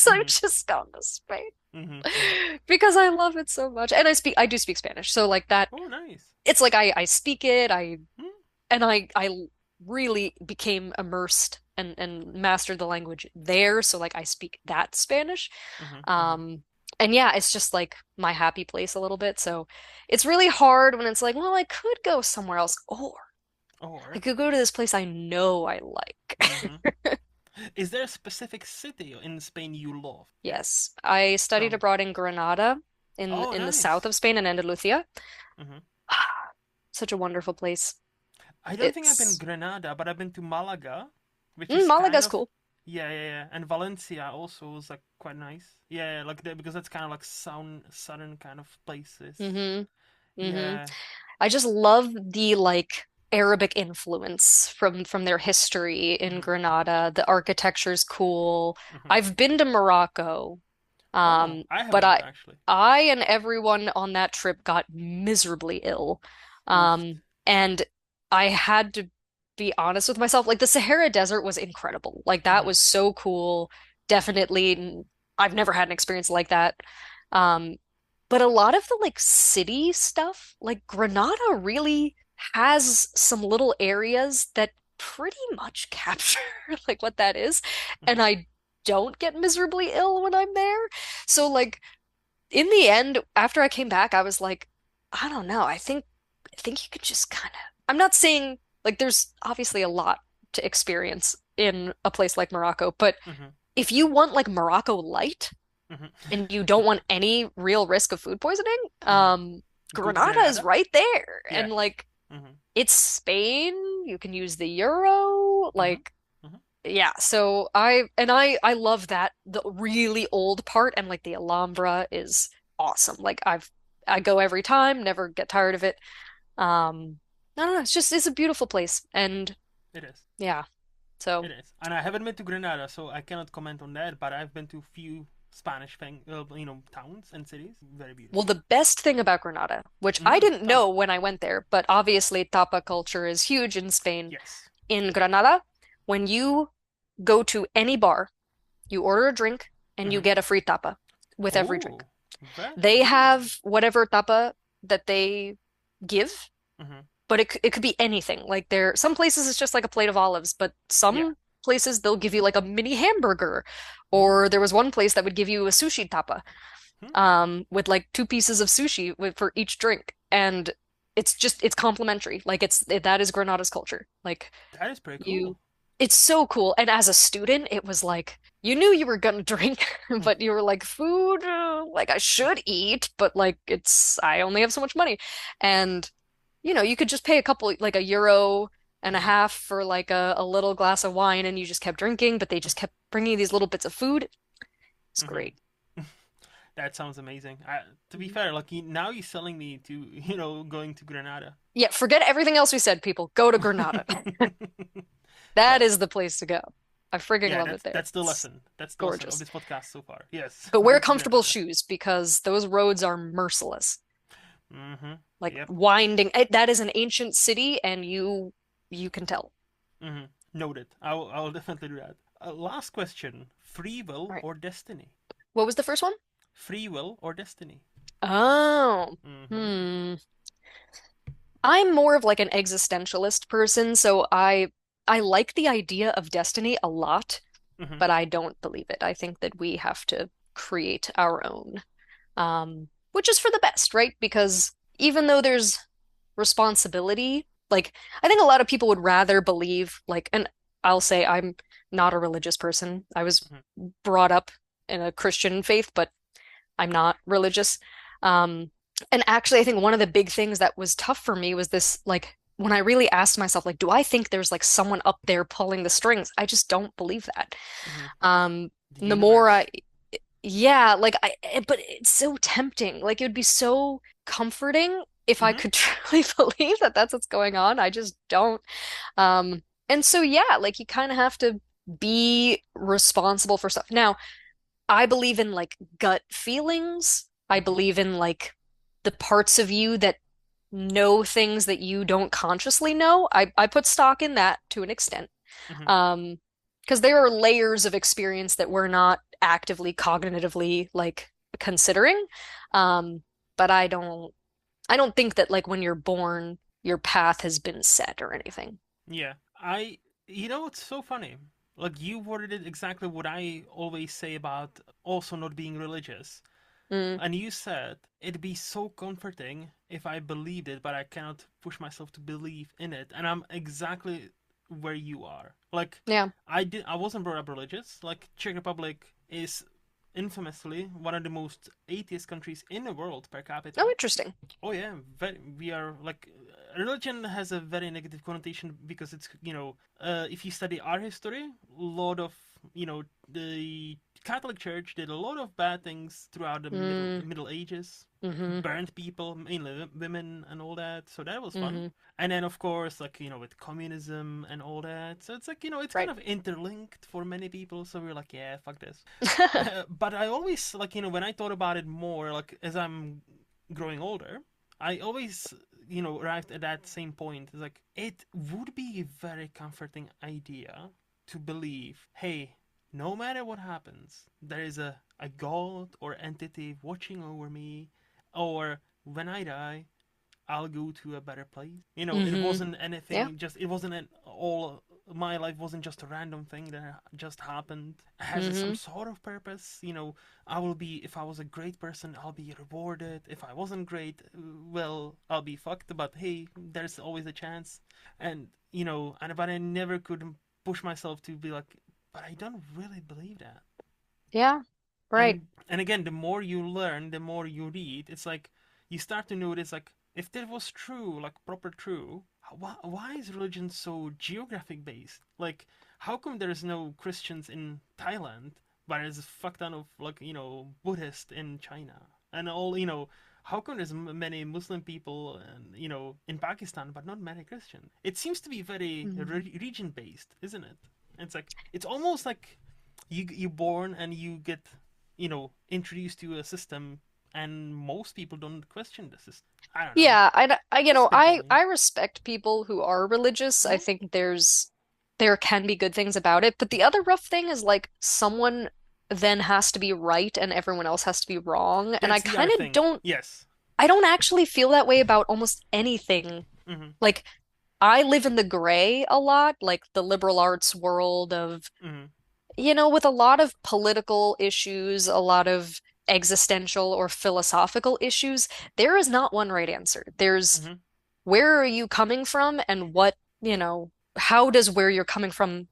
I've Mhm. just gone to Spain Mhm. Mhm. because I love it so much. And I do speak Spanish. So like that, Oh, nice. it's like I speak it, Mm. I really became immersed and mastered the language there. So like I speak that Spanish. Mhm. Mhm. Um, and yeah, it's just like my happy place a little bit. So it's really hard when it's like, well, I could go somewhere else, or I Or. could go to this place I know I like. Mhm. Is there a specific city in Spain you love? Yes, I Tell studied me. abroad in Granada Oh, in the south nice. of Spain in Andalusia. Mhm. Such a wonderful place. I don't think I've been It's Granada, but I've been to Malaga, which is kind Malaga's of. cool. Yeah, yeah, yeah. And Valencia also is like quite nice. Yeah, yeah, like because that's kind of like southern kind of places. hmm hmm Yeah. I just love the like Arabic influence from their history in Mhm. Granada. The architecture's cool. Mhm. I've been to Morocco, Oh, I but haven't actually. I and everyone on that trip got miserably ill. Oof. And I had to be honest with myself. Like the Sahara Desert was incredible. Like that Mhm. was so cool. Definitely, I've never had an experience like that. Um, but a lot of the like city stuff, like Granada really has some little areas that pretty much capture like what that is. And Mhm. I don't get miserably ill when I'm there. So like in the end, after I came back, I was like, I don't know. I think you could just kind of I'm not saying like there's obviously a lot to experience in a place like Morocco, but Mhm. if you want like Morocco light, Mhm. and you don't want any real risk of food poisoning, Mhm. Go to Granada is Granada. right there. Yeah. And like Mhm. it's Spain, you can use the euro, Mhm. like Mhm. yeah, so I love that the really old part and like the Alhambra is awesome. Like I go every time, never get tired of it. I don't know, it's a beautiful place. And It is. yeah. So, It is. And I haven't been to Granada, so I cannot comment on that. But I've been to few towns and cities. Very well, beautiful. the best thing about Granada, which I Mm, didn't tell me. know when I went there, but obviously tapa culture is huge in Spain. Yes. In Granada, when you go to any bar, you order a drink and you Mm-hmm. get a free tapa with every drink. Oh, They very have nice. whatever tapa that they give, Mm-hmm. but it could be anything. Like there, some places it's just like a plate of olives, but Yeah. some places they'll give you like a mini hamburger. Ooh. Or there was one place that would give you a sushi tapa, Hmm. with like two pieces of sushi for each drink, and it's complimentary. Like that is Granada's culture. Like That is pretty you, cool. it's so cool. And as a student, it was like you knew you were gonna drink, Mm, but you were like food, like I should eat, but like I only have so much money, and you could just pay a couple, like a euro and a mhm, half for like a little glass of wine, and you just kept drinking, but they just kept bringing these little bits of food. It's mhm. great. That sounds amazing. To be fair, like now you're selling me to going to Granada. Yeah, forget everything else we said, people. Go to Granada. That Well, is the place to go. I freaking yeah, love it that's there. that's the It's lesson. That's the lesson of gorgeous. this podcast so far. Yes, But go wear to comfortable Granada. shoes because those roads are merciless. Mm-hmm. Like Yep. winding. That is an ancient city, and you can tell. Mm-hmm. Noted. I will definitely do that. Last question: free All will right. or destiny? What was the first one? Free will or destiny? Oh. Mm-hmm. Hmm. I'm more of like an existentialist person, so I like the idea of destiny a lot, Mm-hmm. but I don't believe it. I think that we have to create our own, which is for the best, right? Because even though there's responsibility, like I think a lot of people would rather believe like, and I'll say I'm not a religious person. I was Mm-hmm. brought up in a Christian faith, but I'm not religious. Um, and actually, I think one of the big things that was tough for me was this, like, when I really asked myself, like, do I think there's like someone up there pulling the strings? I just don't believe that. Mm-hmm. Um, The the more universe. I, yeah, like but it's so tempting. Like, it would be so comforting if I Mm-hmm. could truly believe that that's what's going on. I just don't. And so, yeah, like, you kind of have to be responsible for stuff. Now, I believe in like gut feelings. I Mm-hmm. believe in like the parts of you that know things that you don't consciously know. I put stock in that to an extent. Mm-hmm. Um, because there are layers of experience that we're not actively cognitively like considering. Um, but I don't think that like when you're born, your path has been set or anything. Yeah, it's so funny. Like you worded it exactly what I always say about also not being religious. Mm, And you said it'd be so comforting if I believed it, but I cannot push myself to believe in it. And I'm exactly where you are. Like yeah. I wasn't brought up religious. Like Czech Republic is infamously one of the most atheist countries in the world per Oh, capita. interesting. Oh yeah, we are like religion has a very negative connotation because it's if you study our history, a lot of the Catholic Church did a lot of bad things throughout the Mm, Middle Ages, hmm burned people, mainly women and all that. So that was fun. hmm And then of course like with communism and all that. So it's like it's kind Right. of interlinked for many people. So we're like yeah, fuck this. But I always like when I thought about it more like as I'm growing older, I always arrived at that same point. It's like it would be a very comforting idea to believe, hey, no matter what happens, there is a god or entity watching over me, or when I die, I'll go to a better place. It hmm wasn't Yeah. anything. Just it wasn't an all. My life wasn't just a random thing that just happened. It has some hmm sort of purpose. I will be. If I was a great person, I'll be rewarded. If I wasn't great, well, I'll be fucked. But hey, there's always a chance. And but I never could push myself to be like. But I don't really believe that. Yeah. Right. And again, the more you learn, the more you read, it's like you start to notice like if that was true, like proper true, why is religion so geographic based? Like how come there's no Christians in Thailand, but there's a fuck ton of like Buddhist in China? and all, how come there's many Muslim people, and in Pakistan, but not many Christian? It seems to be very Mhm. region based, isn't it? It's like it's almost like you born and you get introduced to a system, and most people don't question the system. I don't know. Yeah, Just spitballing. I respect people who are religious. I Hmm. think there can be good things about it, but the other rough thing is like someone then has to be right and everyone else has to be wrong. And That's the other thing. Yes. I don't actually feel that way about almost anything. Hmm. Like I live in the gray a lot, like the liberal arts world of, Hmm. with a lot of political issues, a lot of existential or philosophical issues, there is not one right answer. There's Hmm. where are you coming from and how does where you're coming from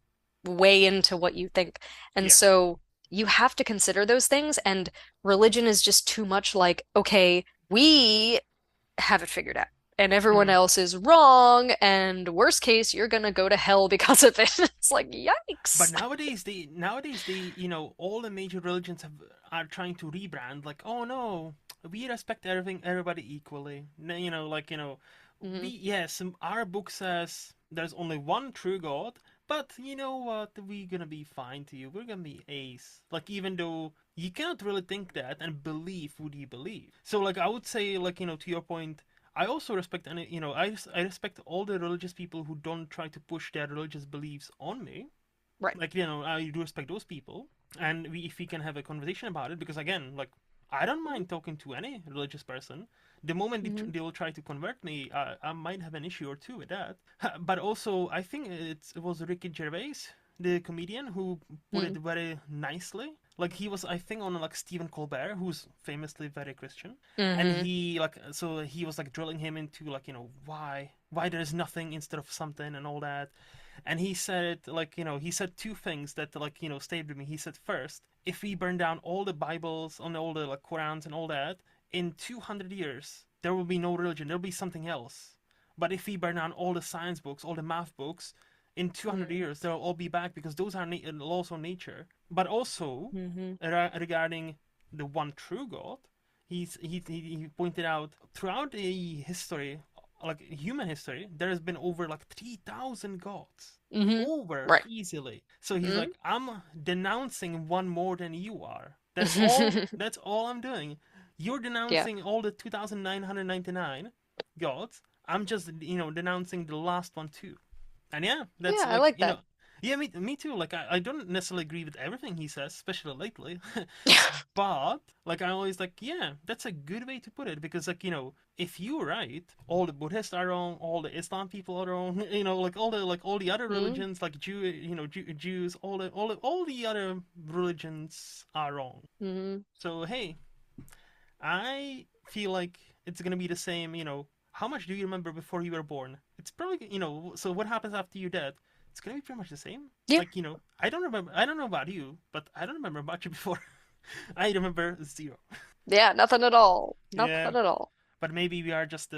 weigh into what you think? And Yeah. so you have to consider those things, and religion is just too much like, okay, we have it figured out. And everyone Hmm. else is wrong, and worst case, you're gonna go to hell because of it. It's like, But yikes. nowadays, all the major religions are trying to rebrand. Like, oh no, we respect everybody equally. We Hmm. yes, our book says there's only one true God, but you know what? We're gonna be fine to you. We're gonna be ace. Like, even though you cannot really think that and believe what you believe. So, like, I would say, like, to your point, I also respect, and I respect all the religious people who don't try to push their religious beliefs on me. Right. Like, I do respect those people, and if we can have a conversation about it, because again, like, I don't mind talking to any religious person. The moment Hmm. they will try to convert me, I might have an issue or two with that. But also, I think it was Ricky Gervais, the comedian, who put it very nicely. Like, he was, I think, on like Stephen Colbert, who's famously very Christian, and Hmm. he was like drilling him into, like, why there's nothing instead of something and all that. And he said, like, he said two things that, like, stayed with me. He said, first, if we burn down all the Bibles and all the, like, Qurans and all that, in 200 years there will be no religion, there'll be something else. But if we burn down all the science books, all the math books, in 200 Hmm. years they'll all be back, because those are laws of nature. But also, Hmm. regarding the one true God, he pointed out, throughout the history, like human history, there has been over like 3,000 gods. Hmm. Over Right. easily. So he's Hmm. like, I'm denouncing one more than you are. That's all I'm doing. You're Yeah. denouncing all the 2,999 gods. I'm just, denouncing the last one too. And yeah, Yeah, that's I like, like that. yeah, me too. Like, I don't necessarily agree with everything he says, especially lately. But, like, I always like, yeah, that's a good way to put it, because, like, if you're right, all the Buddhists are wrong, all the Islam people are wrong, like all the other Hmm. religions, like Jews, all the other religions are wrong. Hmm. So hey, I feel like it's gonna be the same. How much do you remember before you were born? It's probably, so what happens after you're dead? It's gonna be pretty much the same. Yeah. Like, I don't remember. I don't know about you, but I don't remember much before. I remember zero. Yeah, nothing at all. Yeah, Nothing at all. but maybe we are just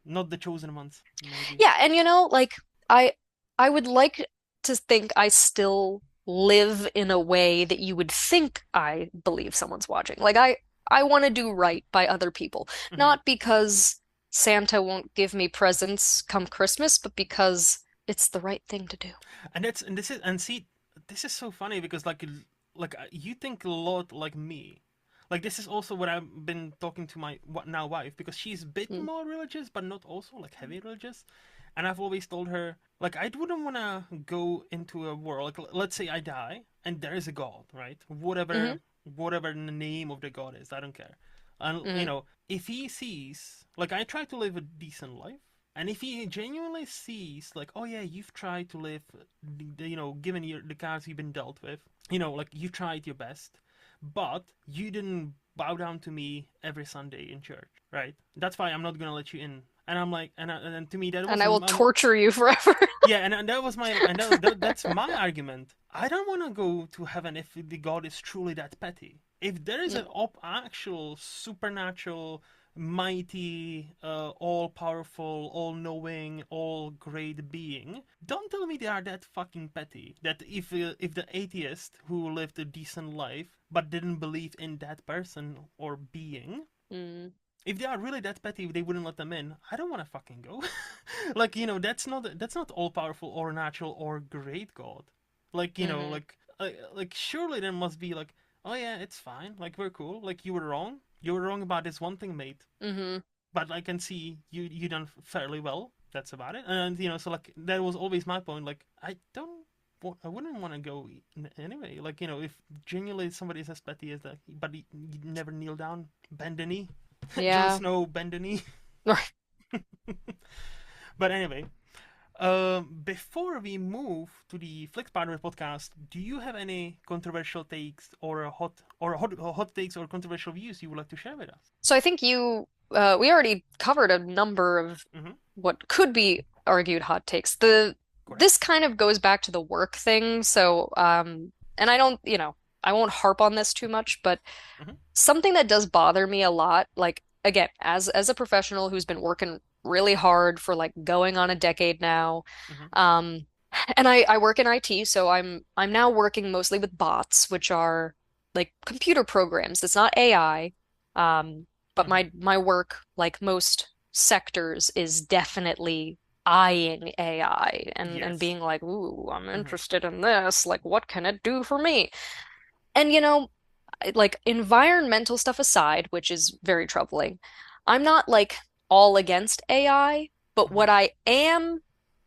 not the chosen ones. Maybe. Yeah, and like I I would like to think I still live in a way that you would think I believe someone's watching. Like I want to do right by other people, Hmm. not because Santa won't give me presents come Christmas, but because it's the right thing to do. And see, this is so funny, because like you think a lot like me. Like, this is also what I've been talking to my now wife, because she's a bit Mm, more religious, but not also like heavy religious. And I've always told her, like, I wouldn't want to go into a world, like, let's say I die and there is a God, right? hmm. Whatever the name of the God is, I don't care. And Hmm. if he sees, like, I try to live a decent life, and if he genuinely sees, like, oh yeah, you've tried to live, given the cards you've been dealt with, like, you tried your best, but you didn't bow down to me every Sunday in church, right? That's why I'm not gonna let you in. And I'm like, and to me that And was I will torture you forever. yeah, and that was my, and that's my argument. I don't want to go to heaven if the God is truly that petty. If there is an No. actual supernatural, mighty, all powerful, all knowing, all great being, don't tell me they are that fucking petty. That if the atheist who lived a decent life but didn't believe in that person or being, Mm. If they are really that petty, if they wouldn't let them in, I don't want to fucking go. Like, that's not all powerful or natural or great God. Like, Mm-hmm. like surely there must be like, oh yeah, it's fine. Like, we're cool. Like, you were wrong. You were wrong about this one thing, mate. Mm-hmm. But I can see you done fairly well. That's about it. And so like that was always my point. Like, I wouldn't want to go anyway. Like, if genuinely somebody is as petty as that, but you never kneel down, bend the knee. Jon Yeah. Snow, bend the knee. Right. But anyway, before we move to the Flick Spider podcast, do you have any controversial takes or hot takes or controversial views you would like to share with us? So I think we already covered a number of Mm-hmm. what could be argued hot takes. This Correct. kind of goes back to the work thing. So, and I don't, I won't harp on this too much, but Mm-hmm. something that does bother me a lot, like again, as a professional who's been working really hard for like going on a decade now, Mm-hmm. um, and I work in IT, so I'm now working mostly with bots, which are like computer programs. It's not AI. But Mm-hmm. my work, like most sectors, is definitely eyeing AI and Yes. being like, ooh, I'm Mm-hmm. interested in this. Like, what can it do for me? And like environmental stuff aside, which is very troubling, I'm not like all against AI, but Mm-hmm. what I am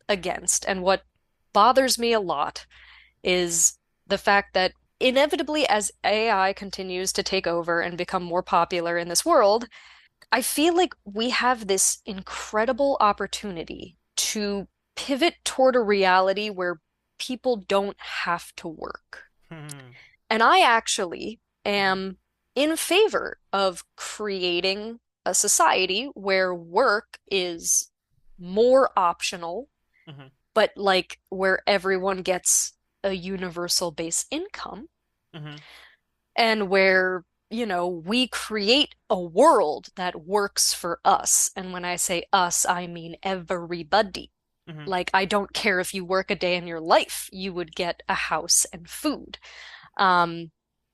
against and what bothers me a lot is the fact that inevitably, as AI continues to take over and become more popular in this world, I feel like we have this incredible opportunity to pivot toward a reality where people don't have to work. Mm-hmm. And I actually Mm-hmm. am in favor of creating a society where work is more optional, Mm-hmm. but like where everyone gets a universal base income Mm-hmm. and where, we create a world that works for us. And when I say us, I mean everybody. Mm-hmm. Like, I don't care if you work a day in your life, you would get a house and food. Um,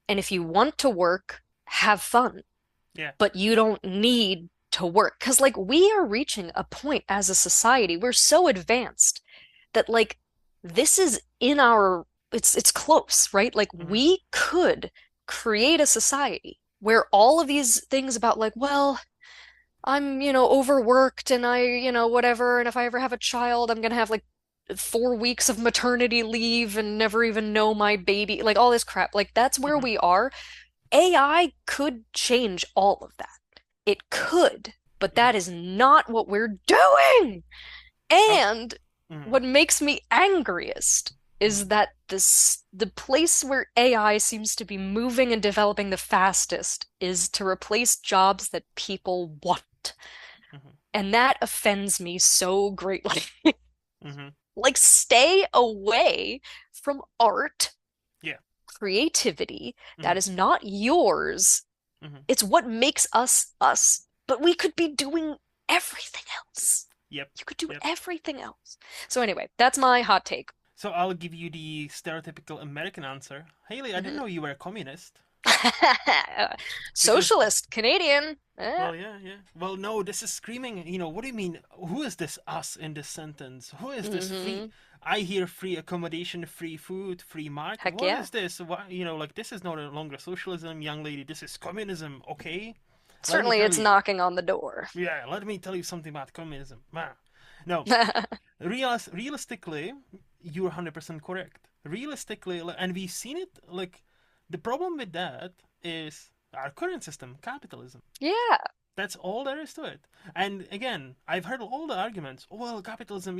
and if you want to work, have fun, Yeah. but you don't need to work. Because, like, we are reaching a point as a society, we're so advanced that, like, this is in our, it's close, right? Like, Mm-hmm. we could create a society where all of these things about, like, well, I'm, overworked and whatever. And if I ever have a child, I'm gonna have like 4 weeks of maternity leave and never even know my baby, like all this crap. Like, that's where Mm-hmm. we are. AI could change all of that. It could, but Mm-hmm. that is not what we're doing. Oh. And Mm-hmm. what makes me angriest Mm-hmm. is that the place where AI seems to be moving and developing the fastest is to replace jobs that people want. Mm-hmm. And that offends me so greatly. Mm-hmm. Like, stay away from art, Yeah. creativity Mm-hmm. that is not yours. Mm-hmm. It's what makes us us. But we could be doing everything else. Yep. You could do Yep. everything else. So anyway, that's my hot take. So I'll give you the stereotypical American answer. Haley, I didn't Mhm. know you were a communist. Because, Socialist, Canadian. well, yeah, yeah. Well, no, this is screaming. What do you mean? Who is this us in this sentence? Who is this free? Hmm. I hear free accommodation, free food, free market. Heck What yeah. is this? Why, like this is no longer socialism, young lady. This is communism. Okay, let me Certainly tell it's you. knocking on the door. Yeah, let me tell you something about communism. No, realistically, you're 100% correct. Realistically, and we've seen it. Like the problem with that is our current system, capitalism. Yeah. That's all there is to it. And again, I've heard all the arguments. Oh, well, capitalism,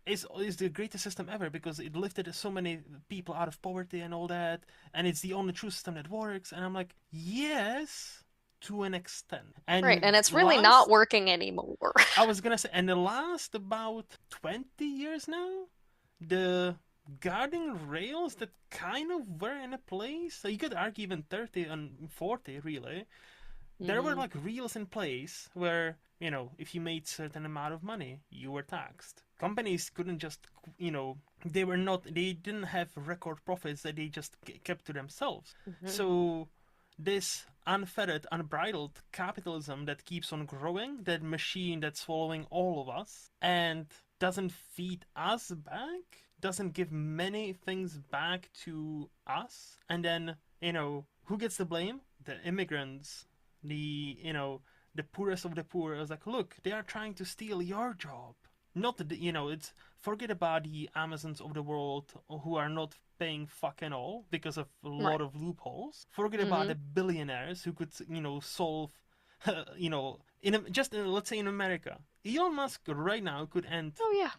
is the greatest system ever because it lifted so many people out of poverty and all that, and it's the only true system that works. And I'm like, yes, to an extent. Right. And And it's really not last, working anymore. I was gonna say, and the last about 20 years now, the guarding rails that kind of were in a place. So you could argue even 30 and 40, really there were Hmm. like rules in place where if you made certain amount of money you were taxed. Companies couldn't just they didn't have record profits that they just kept to themselves. Hmm. So this unfettered, unbridled capitalism that keeps on growing, that machine that's swallowing all of us and doesn't feed us back, doesn't give many things back to us, and then, who gets the blame? The immigrants, the poorest of the poor. I was like, look, they are trying to steal your job. Not the, it's forget about the Amazons of the world who are not paying fucking all because of a lot Right. of loopholes. Forget about Hmm. the billionaires who could, solve, let's say in America, Elon Musk right now could end Oh yeah.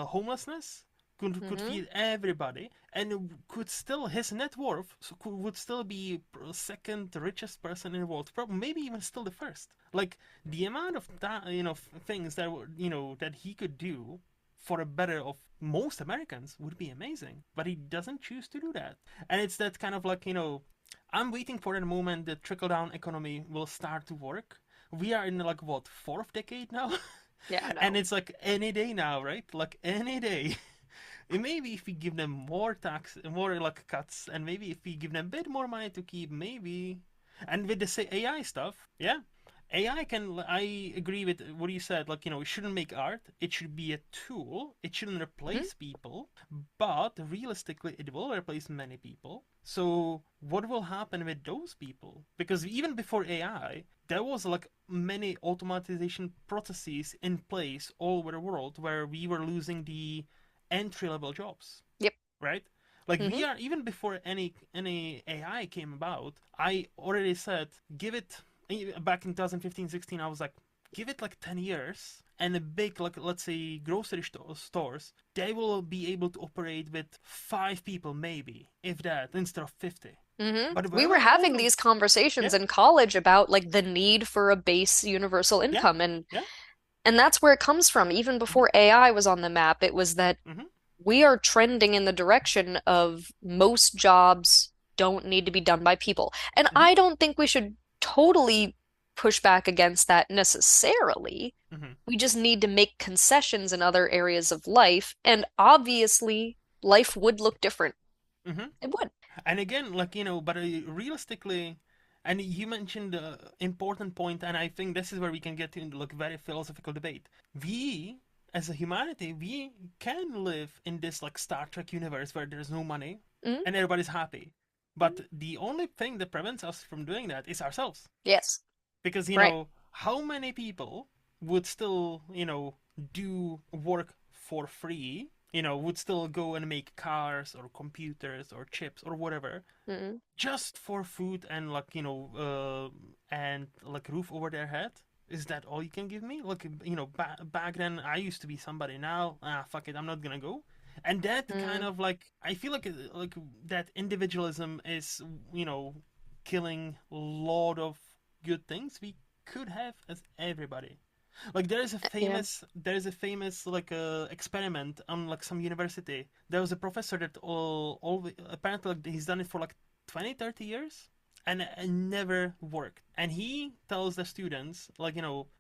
homelessness, could Hmm. feed everybody, and could still his net worth would still be second richest person in the world, probably maybe even still the first. Like the amount of that things that that he could do for a better of most Americans would be amazing, but he doesn't choose to do that. And it's that kind of like I'm waiting for the moment the trickle down economy will start to work. We are in like what, fourth decade now, Yeah, I and know. it's like any day now, right? Like any day. And maybe if we give them more tax, more like cuts, and maybe if we give them a bit more money to keep, maybe. And with the AI stuff, yeah, AI can. I agree with what you said. Like it shouldn't make art. It should be a tool. It shouldn't Hmm. replace people. But realistically, it will replace many people. So what will happen with those people? Because even before AI, there was like many automatization processes in place all over the world where we were losing the entry level jobs, Yep. right? Like Hmm. we are even before any AI came about. I already said give it back in 2015, 16. I was like, give it like 10 years, and a big like let's say grocery stores, they will be able to operate with 5 people maybe, if that, instead of 50. But We were wherever all having the these conversations yeah, in college about like the need for a base universal yeah, income, and yeah, that's where it comes from. Even mm-hmm, before AI was on the map, it was that mm-hmm, we are trending in the direction of most jobs don't need to be done by people. And mm-hmm, I don't think we should totally push back against that necessarily. mm-hmm, We just need to make concessions in other areas of life, and obviously life would look different. mm-hmm. It would. And again, like but realistically, and you mentioned the important point, and I think this is where we can get into like very philosophical debate. We, as a humanity, we can live in this like Star Trek universe where there's no money Mhm. and everybody's happy. But the only thing that prevents us from doing that is ourselves. Yes. Because, Right. how many people would still, do work for free, would still go and make cars or computers or chips or whatever Mhm. just for food and like, and like roof over their head? Is that all you can give me? Look, back then I used to be somebody. Now, fuck it, I'm not gonna go. And that kind Mm. of like, I feel like that individualism is, you know, killing a lot of good things we could have as everybody. Like Yeah. there is a famous like experiment on like some university. There was a professor that all apparently like, he's done it for like 20, 30 years, and it never worked. And he tells the students like,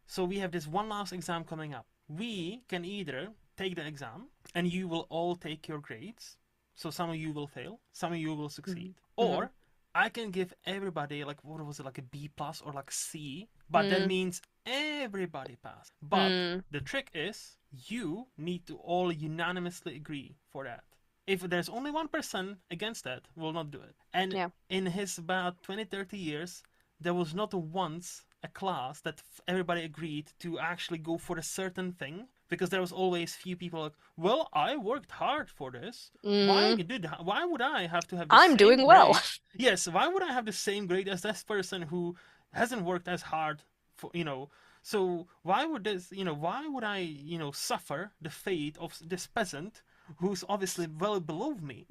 so we have this one last exam coming up. We can either take the exam and you will all take your grades. So some of you will fail, some of you will succeed. Mhm. Mhm. Or I can give everybody like, what was it, like a B plus or like C, but that Mm. means everybody passed. But Mm. the trick is you need to all unanimously agree for that. If there's only one person against that, will not do it. And Yeah. in his about 20, 30 years, there was not once a class that everybody agreed to actually go for a certain thing, because there was always few people like, well, I worked hard for this. Mm. Why would I have to have the I'm same doing well. grade? Yes, why would I have the same grade as this person who hasn't worked as hard for, so why would I, suffer the fate of this peasant who's obviously well below me?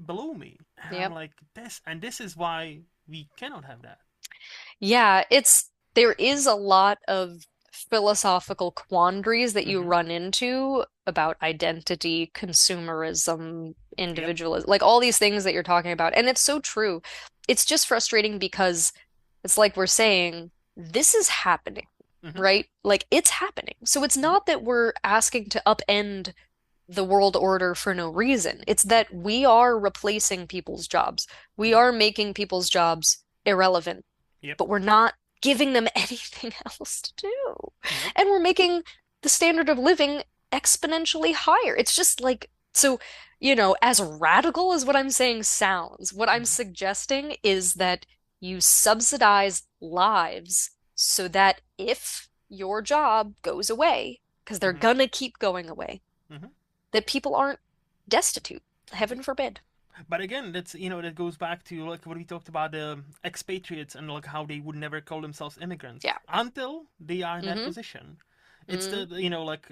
And I'm Yep. like, this is why we cannot have that. Yeah, there is a lot of philosophical quandaries that you Mm-hmm. run into about identity, consumerism, Yep. individualism, like all these things that you're talking about. And it's so true. It's just frustrating because it's like we're saying, this is happening, Mm-hmm. right? Like it's happening. So it's Mm-hmm. not that we're asking to upend the world order for no reason. It's that we are replacing people's jobs. We Mm-hmm. are making people's jobs irrelevant. Yep. but we're not giving them anything else to do. Nope. And we're making the standard of living exponentially higher. It's just like, so, as radical as what I'm saying sounds, what I'm Hmm. suggesting is that you subsidize lives so that if your job goes away, because they're Hmm. gonna keep going away, Hmm. that people aren't destitute. Heaven forbid. But again, that's that goes back to like what we talked about the expatriates and like how they would never call themselves immigrants Yeah. until they are in that Mm-hmm. position. It's Mm-hmm. the like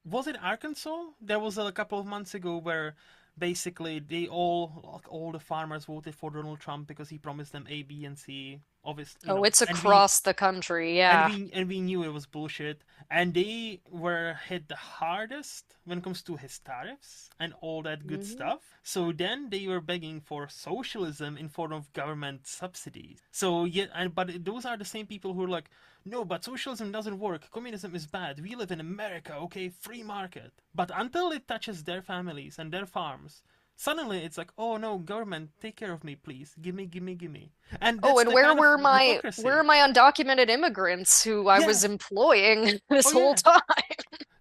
was it Arkansas? There was a couple of months ago where basically they all the farmers voted for Donald Trump because he promised them A, B, and C. Obviously, Oh, it's and we across the country. and Yeah. we knew it was bullshit, and they were hit the hardest when it comes to his tariffs and all that good Hmm. stuff. So then they were begging for socialism in form of government subsidies. So yeah, but those are the same people who are like, no, but socialism doesn't work, communism is bad, we live in America, okay, free market. But until it touches their families and their farms, suddenly it's like, oh no, government, take care of me, please, gimme, gimme, gimme. And Oh, that's and the kind of where are hypocrisy. my undocumented immigrants who I Yeah. was employing this Oh whole yeah. time?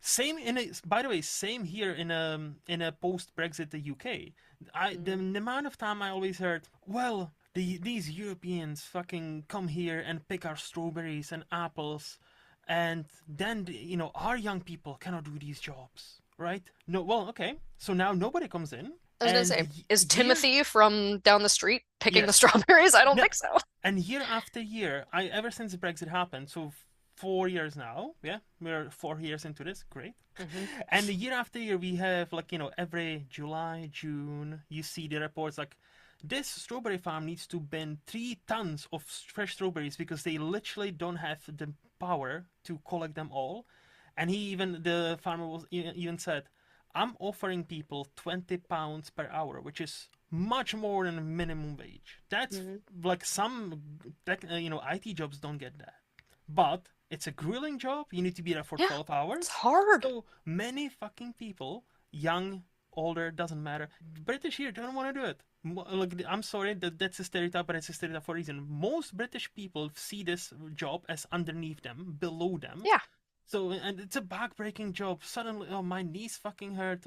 Same in a, by the way, same here in a post Brexit the UK. The amount of time I always heard, well, these Europeans fucking come here and pick our strawberries and apples, and then our young people cannot do these jobs, right? No, well, okay, so now nobody comes in, I was gonna and say, is year Timothy from down the street picking the yes, strawberries? I don't no, think so. and year after year, I ever since Brexit happened, so 4 years now, yeah, we're 4 years into this, great. Hmm. And the year after year, we have like every July, June, you see the reports like this strawberry farm needs to bin 3 tons of fresh strawberries because they literally don't have the power to collect them all. And the farmer was even said, I'm offering people £20 per hour, which is much more than minimum wage. That's Hmm. like some IT jobs don't get that, but it's a grueling job. You need to be there for Yeah, 12 it's hours. hard. So many fucking people, young, older, doesn't matter. British here don't want to do it. Look, I'm sorry that that's a stereotype, but it's a stereotype for a reason. Most British people see this job as underneath them, below them. Yeah. So, and it's a back-breaking job. Suddenly, oh, my knees fucking hurt.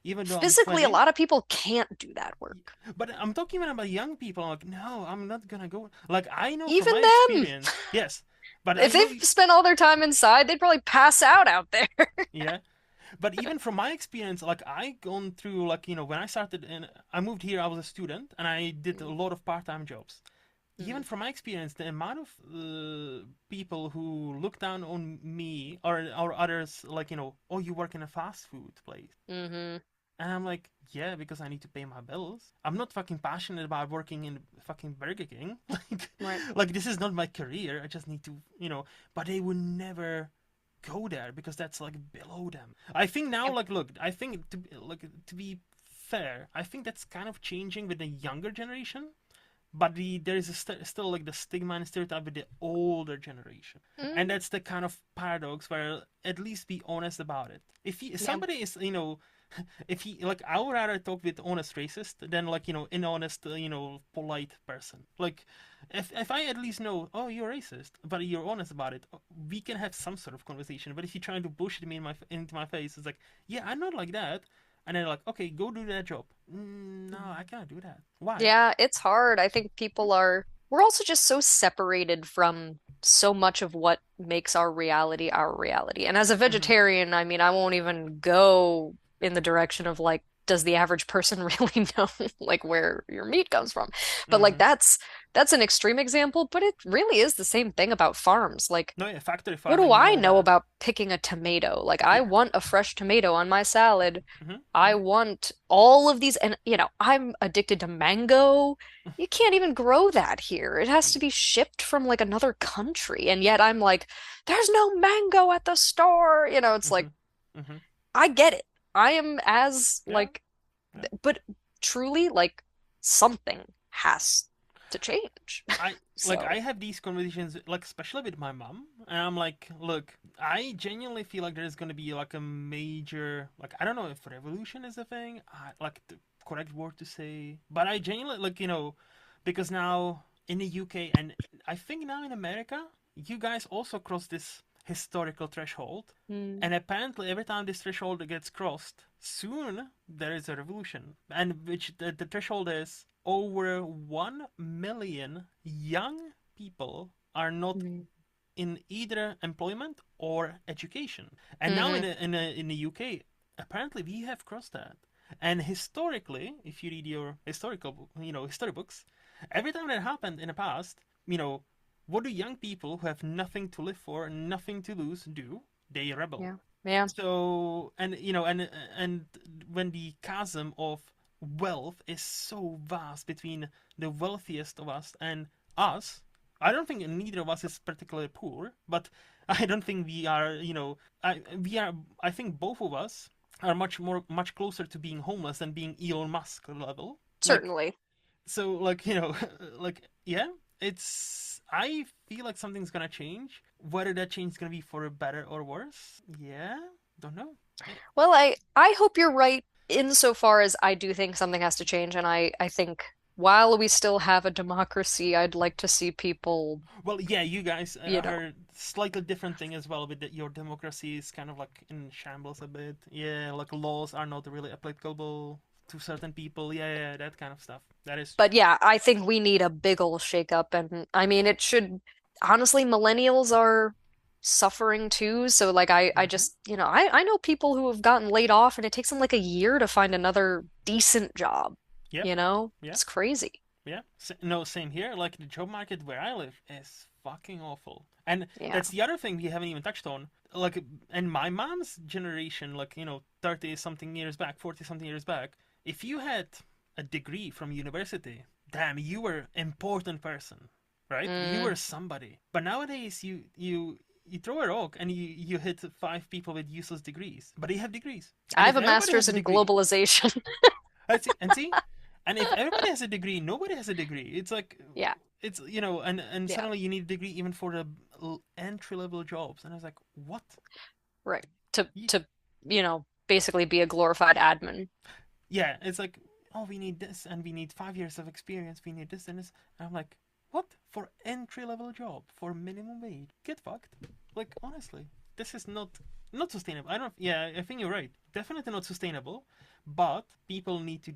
Even though I'm Physically, a 20. lot of people can't do that work. But I'm talking about young people. I'm like, no, I'm not gonna go. Like, I know from Even my them, experience, yes, but I if know, they've spent all their time inside, they'd probably pass out there. yeah. But even from my experience, like I gone through like when I started and I moved here, I was a student and I did a lot of part-time jobs. Even from my experience, the amount of people who look down on me or others, like oh, you work in a fast food place, Hmm. and I'm like, yeah, because I need to pay my bills. I'm not fucking passionate about working in fucking Burger King. Right. Like this is not my career. I just need to. But they would never go there because that's like below them. I think now, Yep. like, look, I think to be fair, I think that's kind of changing with the younger generation. But there is still like the stigma and stereotype with the older generation, and Mm. that's the kind of paradox where at least be honest about it. If Yeah. somebody is if he like I would rather talk with honest racist than like inhonest polite person. Like if I at least know, oh, you're racist but you're honest about it, we can have some sort of conversation. But if you're trying to bullshit me into my face, it's like, yeah, I'm not like that. And then like, okay, go do that job. No, I can't do that. Why? Yeah, it's hard. I think we're also just so separated from so much of what makes our reality our reality. And as a Mm-hmm. vegetarian, I mean, I won't even go in the direction of like, does the average person really know like where your meat comes from? But like Mm-hmm. that's an extreme example, but it really is the same thing about farms. Like, No, yeah, factory what do farming, we I know know that. about picking a tomato? Like, I Yeah. want a fresh tomato on my salad. Mm-hmm. I Mm-hmm. want all of these, and I'm addicted to mango. You can't even grow that here. It has to be shipped from like another country. And yet I'm like, there's no mango at the store. It's Mm-hmm. like, Mm-hmm. I get it. I am as Yeah. like, Yeah. but truly, like, something has to change. I So, have these conversations like especially with my mom, and I'm like, look, I genuinely feel like there's gonna be like a major, like, I don't know if revolution is a thing, like the correct word to say, but I genuinely like because now in the UK, and I think now in America, you guys also cross this historical threshold. Mm. And apparently, every time this threshold gets crossed, soon there is a revolution. And which the threshold is over 1 million young people are not Mm. in either employment or education. And now Hmm. in the UK, apparently we have crossed that. And historically, if you read your historical, history books, every time that happened in the past, what do young people who have nothing to live for, nothing to lose do? They rebel. Yeah. Yeah. So, and when the chasm of wealth is so vast between the wealthiest of us and us, I don't think neither of us is particularly poor, but I don't think we are, we are, I think both of us are much closer to being homeless than being Elon Musk level. Like, Certainly. so, like, like, yeah, I feel like something's gonna change. Whether that change is gonna be for better or worse, yeah, don't know. Well, I hope you're right insofar as I do think something has to change, and I think while we still have a democracy, I'd like to see people, Well, yeah, you guys you know. are slightly different thing as well. With your democracy is kind of like in shambles a bit. Yeah, like laws are not really applicable to certain people. Yeah, yeah, that kind of stuff. That is But true. yeah, I think we need a big ol' shakeup, and I mean it should honestly, millennials are suffering too. So like I Hmm. just, I know people who have gotten laid off and it takes them like a year to find another decent job, Yep. you know? Yeah. It's crazy. Yeah. No, same here. Like the job market where I live is fucking awful. And Yeah. that's the other thing we haven't even touched on. Like, and my mom's generation, like, 30 something years back, 40 something years back, if you had a degree from university, damn, you were important person, right? You were Mm. somebody. But nowadays, you throw a rock and you hit five people with useless degrees, but they have degrees. I And have if a everybody master's has a in degree, globalization. and see, and if everybody has a degree, nobody has a degree. It's like Yeah. and Yeah. suddenly you need a degree even for the entry level jobs. And I was like, what? Right. To You, to basically be a glorified admin. yeah, it's like, oh, we need this and we need 5 years of experience. We need this and this. And I'm like, what? For entry level job for minimum wage? Get fucked. Like, honestly, this is not sustainable. I don't. Yeah, I think you're right. Definitely not sustainable. But people need to,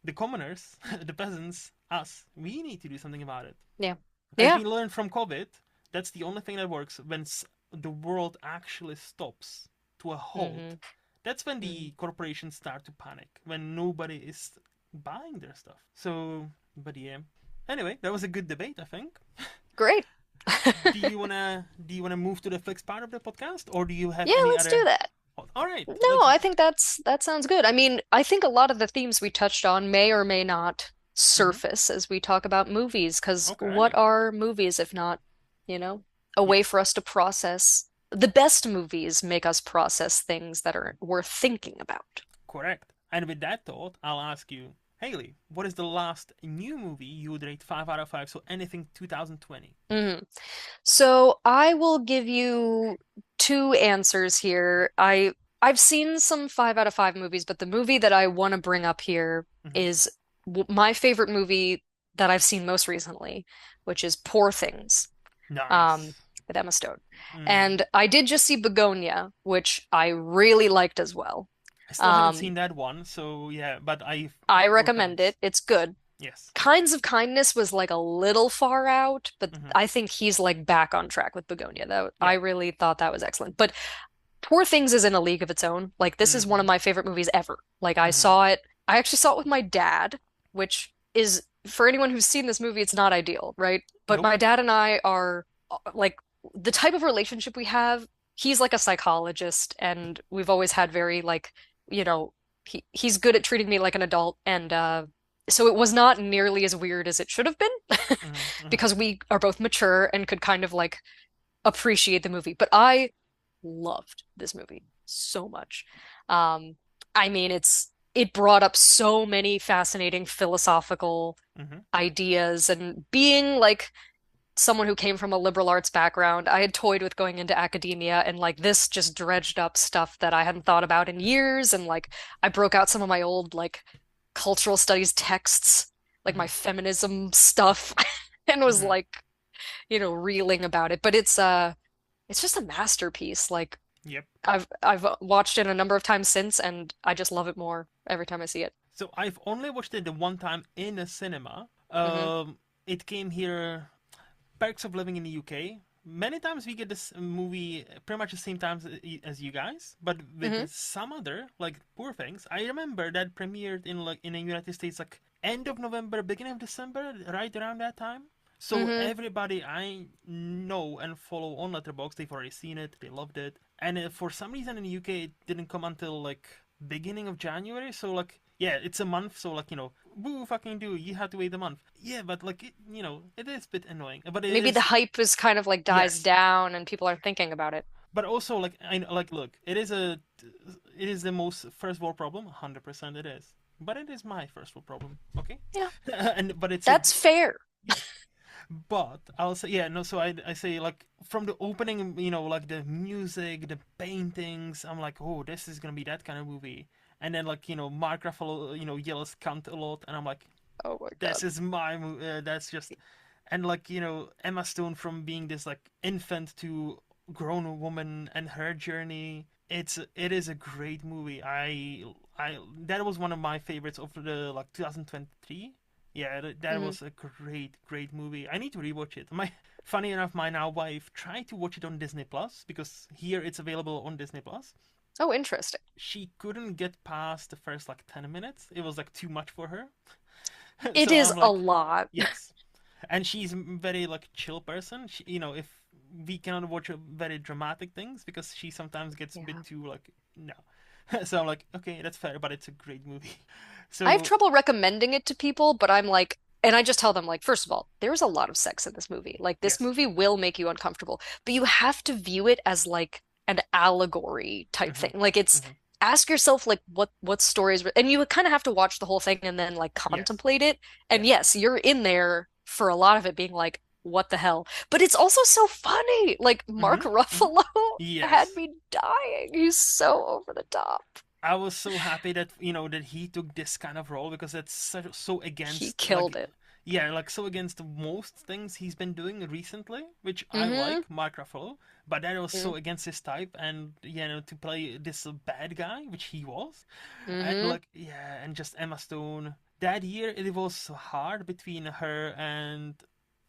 the commoners, the peasants, us, we need to do something about it. Yeah. As Yeah. we learned from COVID, that's the only thing that works when the world actually stops to a halt. Hmm. That's when the corporations start to panic, when nobody is buying their stuff. So, but yeah. Anyway, that was a good debate, I think. Great. Do you wanna move to the fixed part of the podcast, or do you have Yeah, any let's do other? that. All right, No, I think that sounds good. I mean, I think a lot of the themes we touched on may or may not Mm-hmm. surface as we talk about movies, because what Okay. are movies if not, you know, a Yeah. way for us to process the best movies make us process things that are worth thinking about. Correct. And with that thought, I'll ask you, Haley, what is the last new movie you would rate 5 out of 5? So anything 2020. Mhm. So I will give you two answers here. I've seen some 5 out of 5 movies, but the movie that I want to bring up here Mm-hmm. is my favorite movie that I've seen most recently, which is Poor Things, Nice. with Emma Stone. Mm. And I did just see Begonia, which I really liked as well. I still haven't Um, seen that one, so yeah, but I've I Poor recommend it. Things. It's good. Yes. Kinds of Kindness was like a little far out, but Mm-hmm. I think he's like back on track with Begonia. Though I Yeah. really thought that was excellent. But Poor Things is in a league of its own. Like this is one of Mm-hmm. my favorite movies ever. Like Mm-hmm. I actually saw it with my dad, which is for anyone who's seen this movie, it's not ideal, right? But Nope. my dad and I are like the type of relationship we have. He's like a psychologist, and we've always had very like, you know, he's good at treating me like an adult, and so it was not nearly as weird as it should have been Mm-hmm. Mm-hmm. because we are both mature and could kind of like appreciate the movie. But I loved this movie so much. Um, I mean, it brought up so many fascinating philosophical Mm-hmm. ideas, and being like someone who came from a liberal arts background, I had toyed with going into academia, and like this just dredged up stuff that I hadn't thought about in years, and like I broke out some of my old like cultural studies texts, like Mm-hmm. my feminism stuff. and was Hmm. like, reeling about it. But it's just a masterpiece. Like Yep. I've watched it a number of times since, and I just love it more every time I see it. So I've only watched it the one time in a cinema. Hmm. It came here, Perks of Living in the UK. Many times we get this movie pretty much the same time as you guys, but Hmm. with some other like Poor Things. I remember that premiered in the United States like end of November, beginning of December, right around that time. So Hmm. everybody I know and follow on Letterboxd, they've already seen it, they loved it, and for some reason in the UK it didn't come until like beginning of January. So like yeah, it's a month. So like woo fucking do you have to wait a month? Yeah, but like it is a bit annoying, but it Maybe the is hype is kind of like dies yes. down and people are thinking about it. But also like like look, it is the most first world problem. 100% it is. But it is my first world problem, okay? Yeah, And but it's a that's fair. yeah. But I'll say yeah, no. So I say like from the opening, like the music, the paintings. I'm like, oh, this is gonna be that kind of movie. And then like Mark Ruffalo, yells cunt a lot, and I'm like, Oh my this God. is my movie. That's just and like Emma Stone from being this like infant to grown woman and her journey. It is a great movie. I that was one of my favorites of the like 2023. Yeah, that Hmm. was a great movie. I need to rewatch it. My funny enough, my now wife tried to watch it on Disney Plus because here it's available on Disney Plus. Oh, interesting. She couldn't get past the first like 10 minutes. It was like too much for her. It So is I'm a like, lot. yes, and she's a very like chill person. If we cannot watch very dramatic things because she sometimes gets a bit Yeah. too like no. So I'm like, okay, that's fair, but it's a great movie. I have So trouble recommending it to people, but I'm like, and I just tell them, like, first of all, there's a lot of sex in this movie. Like, this yes, movie will make you uncomfortable, but you have to view it as like an allegory type mm-hmm, thing. Like, it's mm-hmm, ask yourself, like, what stories, and you kind of have to watch the whole thing and then like yes, contemplate it. And yes, yes, you're in there for a lot of it being like, what the hell? But it's also so funny. Like, Mark mm-hmm, mm-hmm, Ruffalo had yes. me dying. He's so over the top. I was so happy that that he took this kind of role because it's so He against killed like it. yeah like so against most things he's been doing recently, which I Mm-hmm. like Mark Ruffalo, but that was so against his type, and to play this bad guy, which he was, and Mm-hmm. like yeah, and just Emma Stone. That year it was so hard between her and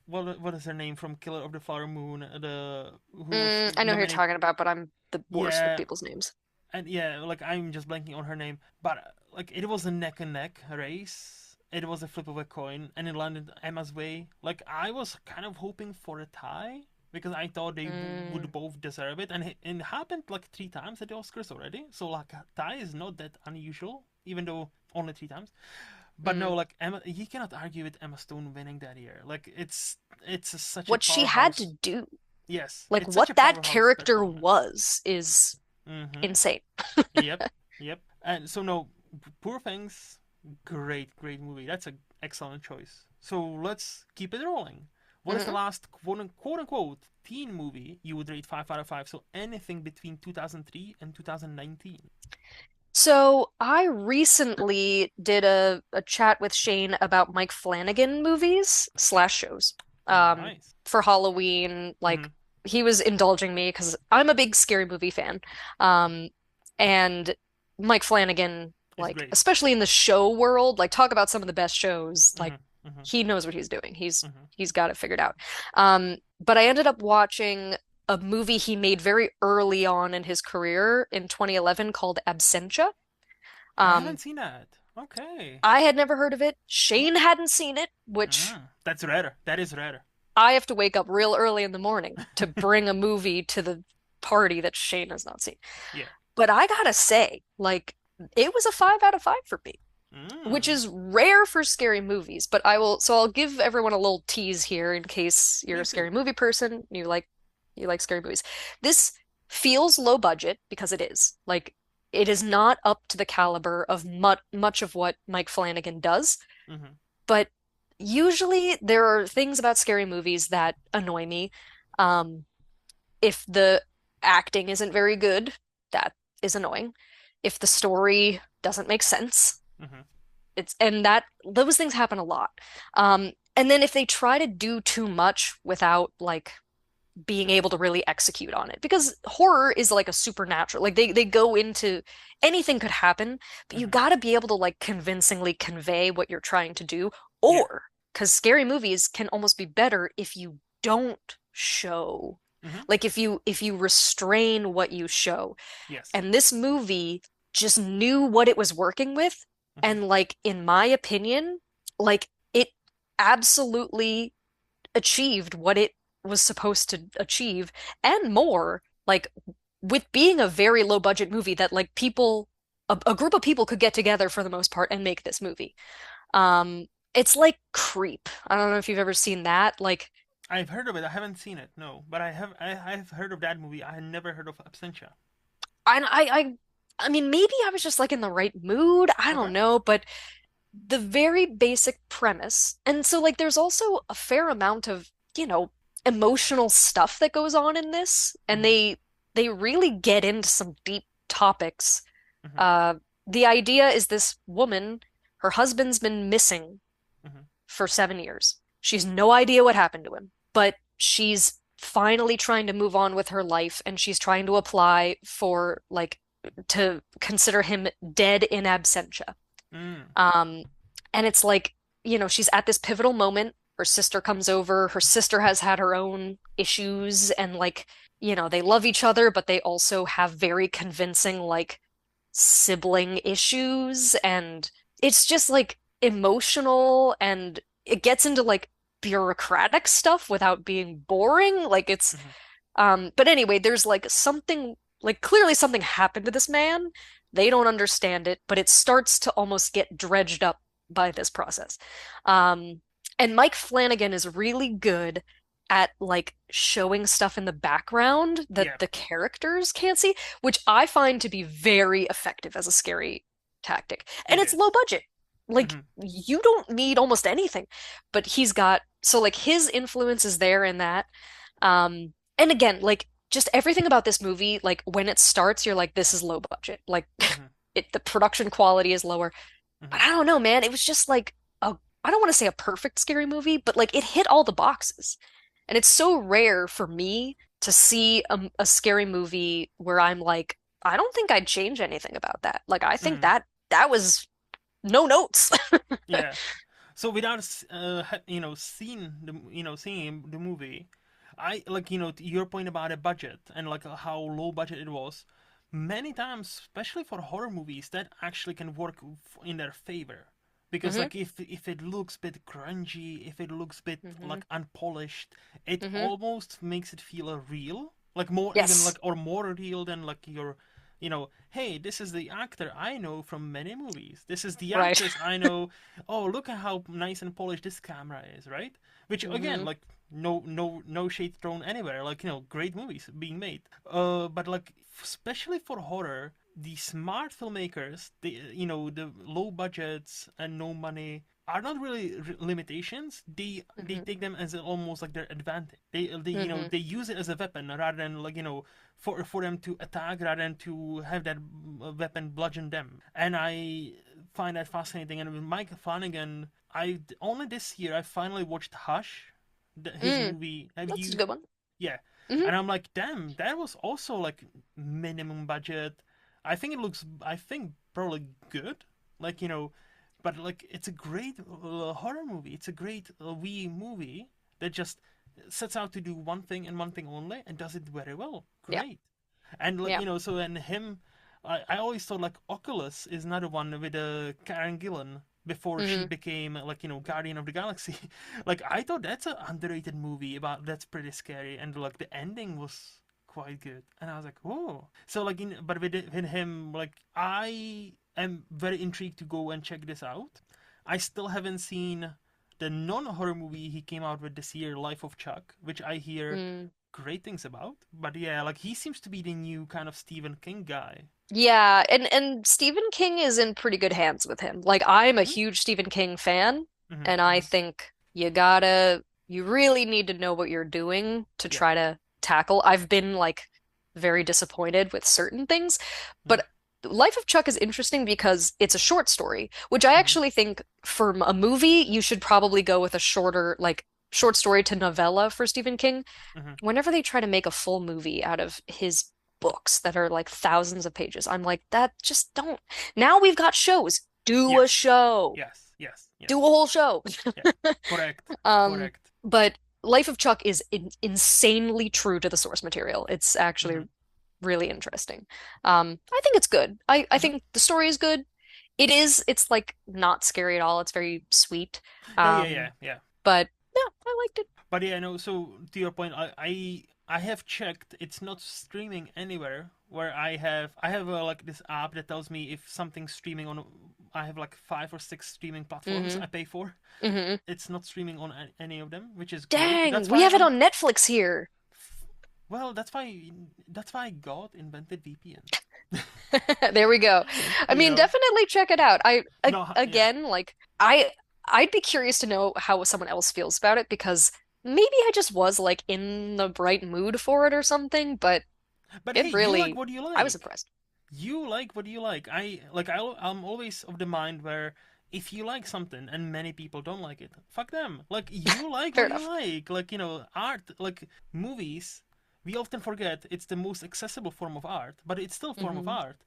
what is her name from Killer of the Flower Moon, the who was I know who you're nominated. talking about, but I'm the worst with Yeah, people's names. and yeah, like I'm just blanking on her name, but like it was a neck and neck race. It was a flip of a coin, and it landed Emma's way. Like I was kind of hoping for a tie because I thought they Mm, would both deserve it, and it happened like 3 times at the Oscars already. So like a tie is not that unusual, even though only 3 times. But no, mm. like Emma, you cannot argue with Emma Stone winning that year. Like such a What she had to powerhouse. do, Yes, like it's such what a that powerhouse character performance. was, is Mm-hmm. insane. Yep, yep. And so no, Poor Things, great movie. That's an excellent choice. So let's keep it rolling. What is the Hmm. last quote unquote teen movie you would rate 5 out of 5? So anything between 2003 and 2019. So I recently did a chat with Shane about Mike Flanagan movies slash shows. Um, Nice. for Halloween, Mm-hmm. like he was indulging me because I'm a big scary movie fan. Um, and Mike Flanagan, It's like great. especially in the show world, like talk about some of the best shows. Like Mm-hmm. Mm-hmm. he knows what he's doing. Mm-hmm. He's got it figured out. But I ended up watching a movie he made very early on in his career in 2011 called Absentia. I Um, haven't seen that. Okay. I had never heard of it. Shane hadn't seen it, which That's rare. That is rare. I have to wake up real early in the morning to bring a movie to the party that Shane has not seen. Yeah. But I gotta say, like, it was a 5 out of 5 for me, which Mm. is rare for scary movies. But so I'll give everyone a little tease here in case you're a Please do. scary movie person, you like scary movies. This feels low budget because it is. Like, it is not up to the caliber of much of what Mike Flanagan does. Mm-hmm. But usually there are things about scary movies that annoy me. Um, if the acting isn't very good, that is annoying. If the story doesn't make sense, Mm-hmm. and that those things happen a lot. Um, And then if they try to do too much without like being able to really execute on it, because horror is like a supernatural, like they go into anything could happen, but you Hmm. got to be able to like convincingly convey what you're trying to do, Yeah. or because scary movies can almost be better if you don't show, Hmm. like if you restrain what you show. Yes. And this movie just knew what it was working with. Hmm. And like, in my opinion, like it absolutely achieved what it was supposed to achieve and more. Like with being a very low budget movie that like people, a group of people could get together for the most part and make this movie. It's like Creep. I don't know if you've ever seen that. Like, I've heard of it. I haven't seen it, no, but I've heard of that movie. I had never heard of Absentia. I mean, maybe I was just like in the right mood. I Okay. don't know, but the very basic premise. And so like there's also a fair amount of, emotional stuff that goes on in this, and Hmm. they really get into some deep topics. Hmm. Uh the idea is this woman, her husband's been missing Hmm. for 7 years. She's no idea what happened to him, but she's finally trying to move on with her life, and she's trying to apply for like to consider him dead in absentia. Mm. Um, and it's like, she's at this pivotal moment. Her sister comes over. Her sister has had her own issues, and like, they love each other, but they also have very convincing like sibling issues. And it's just like emotional, and it gets into like bureaucratic stuff without being boring. Like it's Hmm. but anyway, there's like something, like clearly something happened to this man. They don't understand it, but it starts to almost get dredged up by this process. Um, and Mike Flanagan is really good at like showing stuff in the background that Yeah, the characters can't see, which I find to be very effective as a scary tactic. And it it's low is. budget. Like Hmm. you don't need almost anything, but he's got, so like his influence is there in that. And again, like just everything about this movie, like when it starts, you're like, this is low budget. Like Hmm. the production quality is lower. But Hmm. I don't know, man. It was just like I don't want to say a perfect scary movie, but like it hit all the boxes. And it's so rare for me to see a scary movie where I'm like, I don't think I'd change anything about that. Like I think Hmm. that was no notes. Yeah. So without seeing the movie, I like to your point about a budget and like how low budget it was. Many times, especially for horror movies, that actually can work in their favor because Hmm. like if it looks a bit grungy, if it looks a bit Hmm. like unpolished, it Hmm. almost makes it feel real, like more even Yes. like or more real than like hey, this is the actor I know from many movies. This is the Right. actress I know. Oh, look at how nice and polished this camera is, right? Which again, Hmm. like no shade thrown anywhere. Like great movies being made. But like especially for horror, the smart filmmakers, the low budgets and no money are not really limitations. They Hmm. take them as almost like their advantage. They Hmm. they use it as a weapon rather than like for them to attack rather than to have that weapon bludgeon them. And I find that fascinating. And with Mike Flanagan, I only this year I finally watched Hush, his Mm. movie. Have That's a you? good one. Yeah. Hmm. And I'm like, damn, that was also like minimum budget. I think probably good. Like but like it's a great horror movie. It's a great wee movie that just sets out to do one thing and one thing only and does it very well. Yeah. Great. And like Yeah. so and him, I always thought like Oculus is another one with Karen Gillan before she Hmm. became like Guardian of the Galaxy. Like I thought that's an underrated movie about that's pretty scary, and like the ending was quite good, and I was like, oh. So like but with him, like I am very intrigued to go and check this out. I still haven't seen the non-horror movie he came out with this year, Life of Chuck, which I hear Mm. great things about. But yeah, like he seems to be the new kind of Stephen King guy. Yeah, and Stephen King is in pretty good hands with him. Like I'm a Hmm. huge Stephen King fan, Hmm. and I Hmm. think you really need to know what you're doing to Yeah. try to tackle. I've been like very disappointed with certain things, Hmm. but Life of Chuck is interesting because it's a short story, which I Hmm. actually think for a movie, you should probably go with a shorter, like short story to novella for Stephen King. Hmm. Whenever they try to make a full movie out of his books that are like thousands of pages, I'm like, that just don't. Now we've got shows. Do a Yes. show. Yes. Yes. Do a Yes. whole show. Yeah. Correct. Um, Correct. but Life of Chuck is insanely true to the source material. It's actually Hmm. really interesting. I think it's good. I Hmm. think the story is good. It's like not scary at all. It's very sweet. Yeah. Yeah. Yeah. Yeah. But yeah, I liked it. But yeah, no. So to your point, I have checked. It's not streaming anywhere. Where I have like this app that tells me if something's streaming on. I have like 5 or 6 streaming platforms Hmm I pay for. hmm It's not streaming on any of them, which is great. Dang, That's we why have it I'm. on Netflix here. Well, that's why God invented VPN. There we go. I You mean, know. definitely check it out. No. Yeah. Again, like I'd be curious to know how someone else feels about it because maybe I just was like in the right mood for it or something, but But hey, it you like really, what you I was like. impressed. You like what you like. I'm always of the mind where if you like something and many people don't like it, fuck them. Like you like Fair what you enough. like. Like art, like movies. We often forget it's the most accessible form of art, but it's still a form of Hmm art.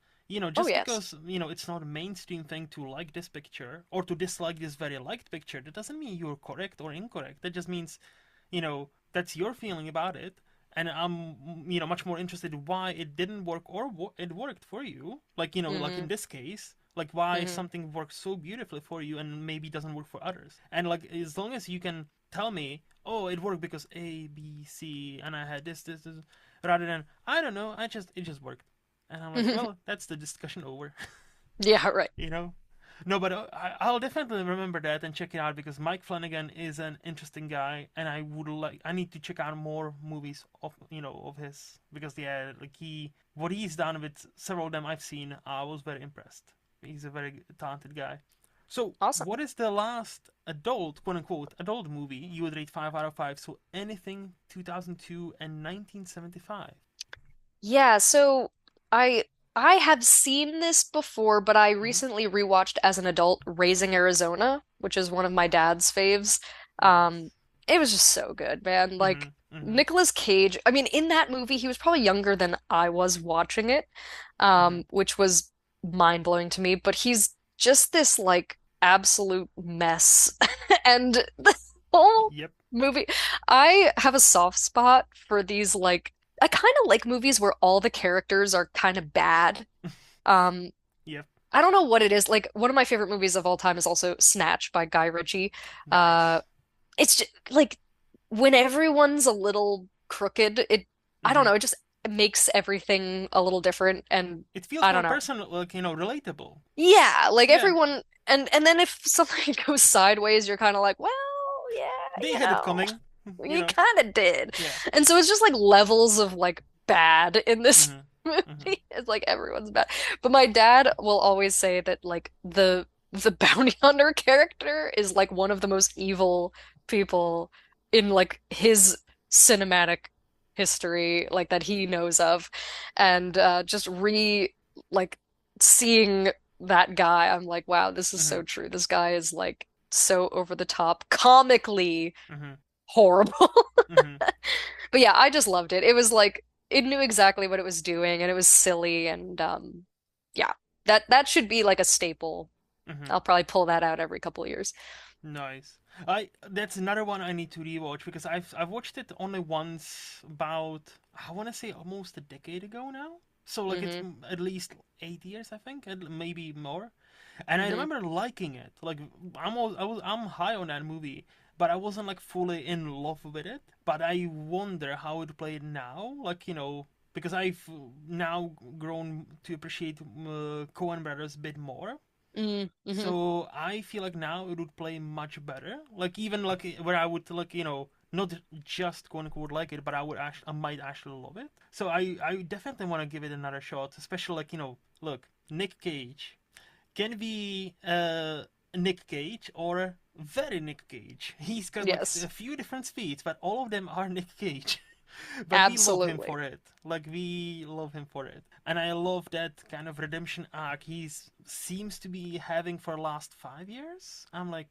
Oh, Just yes. because it's not a mainstream thing to like this picture or to dislike this very liked picture, that doesn't mean you're correct or incorrect. That just means that's your feeling about it, and I'm much more interested why it didn't work or it worked for you, like like in hmm this case, like why hmm something works so beautifully for you and maybe doesn't work for others. And like as long as you can tell me, oh, it worked because A, B, C, and I had this, rather than I don't know, it just worked, and I'm like, well, that's the discussion over. Yeah, right. you know no, but I'll definitely remember that and check it out because Mike Flanagan is an interesting guy, and I need to check out more movies of his because yeah, like what he's done with several of them I've seen, I was very impressed. He's a very talented guy. So, Awesome. what is the last adult, quote unquote, adult movie you would rate 5 out of 5? So anything 2002 and 1975. Yeah, so I I have seen this before, but I Mm-hmm. recently rewatched as an adult Raising Arizona, which is one of my dad's faves. Um, Nice. it was just so good, man. Mm-hmm. Like Mm-hmm. Nicolas Cage, I mean, in that movie, he was probably younger than I was watching it, Mm-hmm. which was mind-blowing to me, but he's just this like absolute mess. And the whole Yep. movie, I have a soft spot for these like I kind of like movies where all the characters are kind of bad. Um, Yep. I don't know what it is. Like one of my favorite movies of all time is also Snatch by Guy Ritchie. Uh, Nice. it's just, like when everyone's a little crooked, I don't Mm-hmm. know, it just makes everything a little different and It feels I more don't know. personal, like relatable. Yeah, like Yeah, everyone and then if something goes sideways, you're kind of like, well, yeah, they had it coming. we kind of did. Yeah. And so it's just like levels of like bad in this Mhm. Mhm. movie. It's like everyone's bad. But my dad will always say that like the bounty hunter character is like one of the most evil people in like his cinematic history like that he knows of. And just like seeing that guy, I'm like, wow, this is so Mhm. true. This guy is like so over the top, comically Mhm. horrible. Mhm. But yeah, I just loved it. It was like it knew exactly what it was doing and it was silly and yeah. That should be like a staple. Mhm. I'll probably pull that out every couple of years. Nice. I That's another one I need to rewatch because I've watched it only once about I want to say almost a decade ago now. So like it's Hmm at least 8 years I think, and maybe more. And I hmm remember liking it. Like I'm high on that movie, but I wasn't like fully in love with it. But I wonder how it played now. Like because I've now grown to appreciate Coen Brothers a bit more. hmm So I feel like now it would play much better. Like even like where I would like not just quote unquote like it, but I might actually love it. So I definitely want to give it another shot, especially like look, Nick Cage can be Nick Cage or very Nick Cage. He's got like a Yes. few different speeds, but all of them are Nick Cage. But we love him Absolutely. for it. Like we love him for it, and I love that kind of redemption arc he's seems to be having for the last 5 years. I'm like,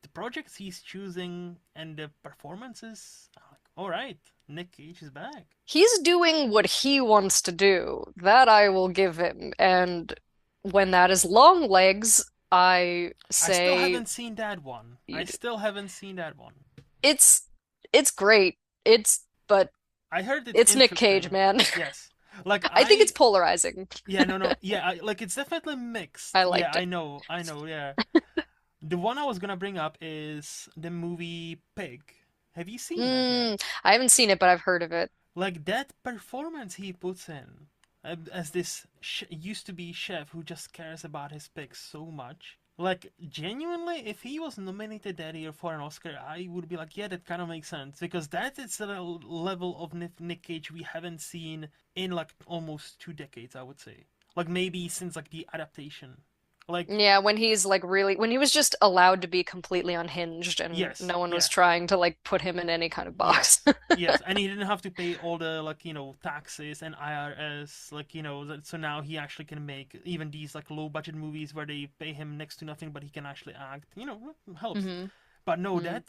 the projects he's choosing and the performances. I'm like, all right, Nick Cage is back. He's doing what he wants to do. That I will give him. And when that is long legs, I I still say haven't seen that one. I you do. still haven't seen that one. It's it's great. But I heard it's it's Nick Cage, interesting. man. Yes. Like I think it's I polarizing. yeah, no no. Yeah, like it's definitely mixed. I Yeah, liked I it. know. I know. Yeah. The one I was going to bring up is the movie Pig. Have you seen that yet? I haven't seen it, but I've heard of it. Like that performance he puts in as this used to be chef who just cares about his pigs so much. Like genuinely, if he was nominated that year for an Oscar, I would be like, yeah, that kind of makes sense because that is the level of Nick Cage we haven't seen in like almost 2 decades, I would say. Like maybe since like the adaptation. Like Yeah, when he's like really, when he was just allowed to be completely unhinged and yes, no one was yeah. trying to like put him in any kind of box. Yes, yes, and he didn't have to pay all the like taxes and IRS like so now he actually can make even these like low budget movies where they pay him next to nothing but he can actually act. Helps. hmm But no, hmm that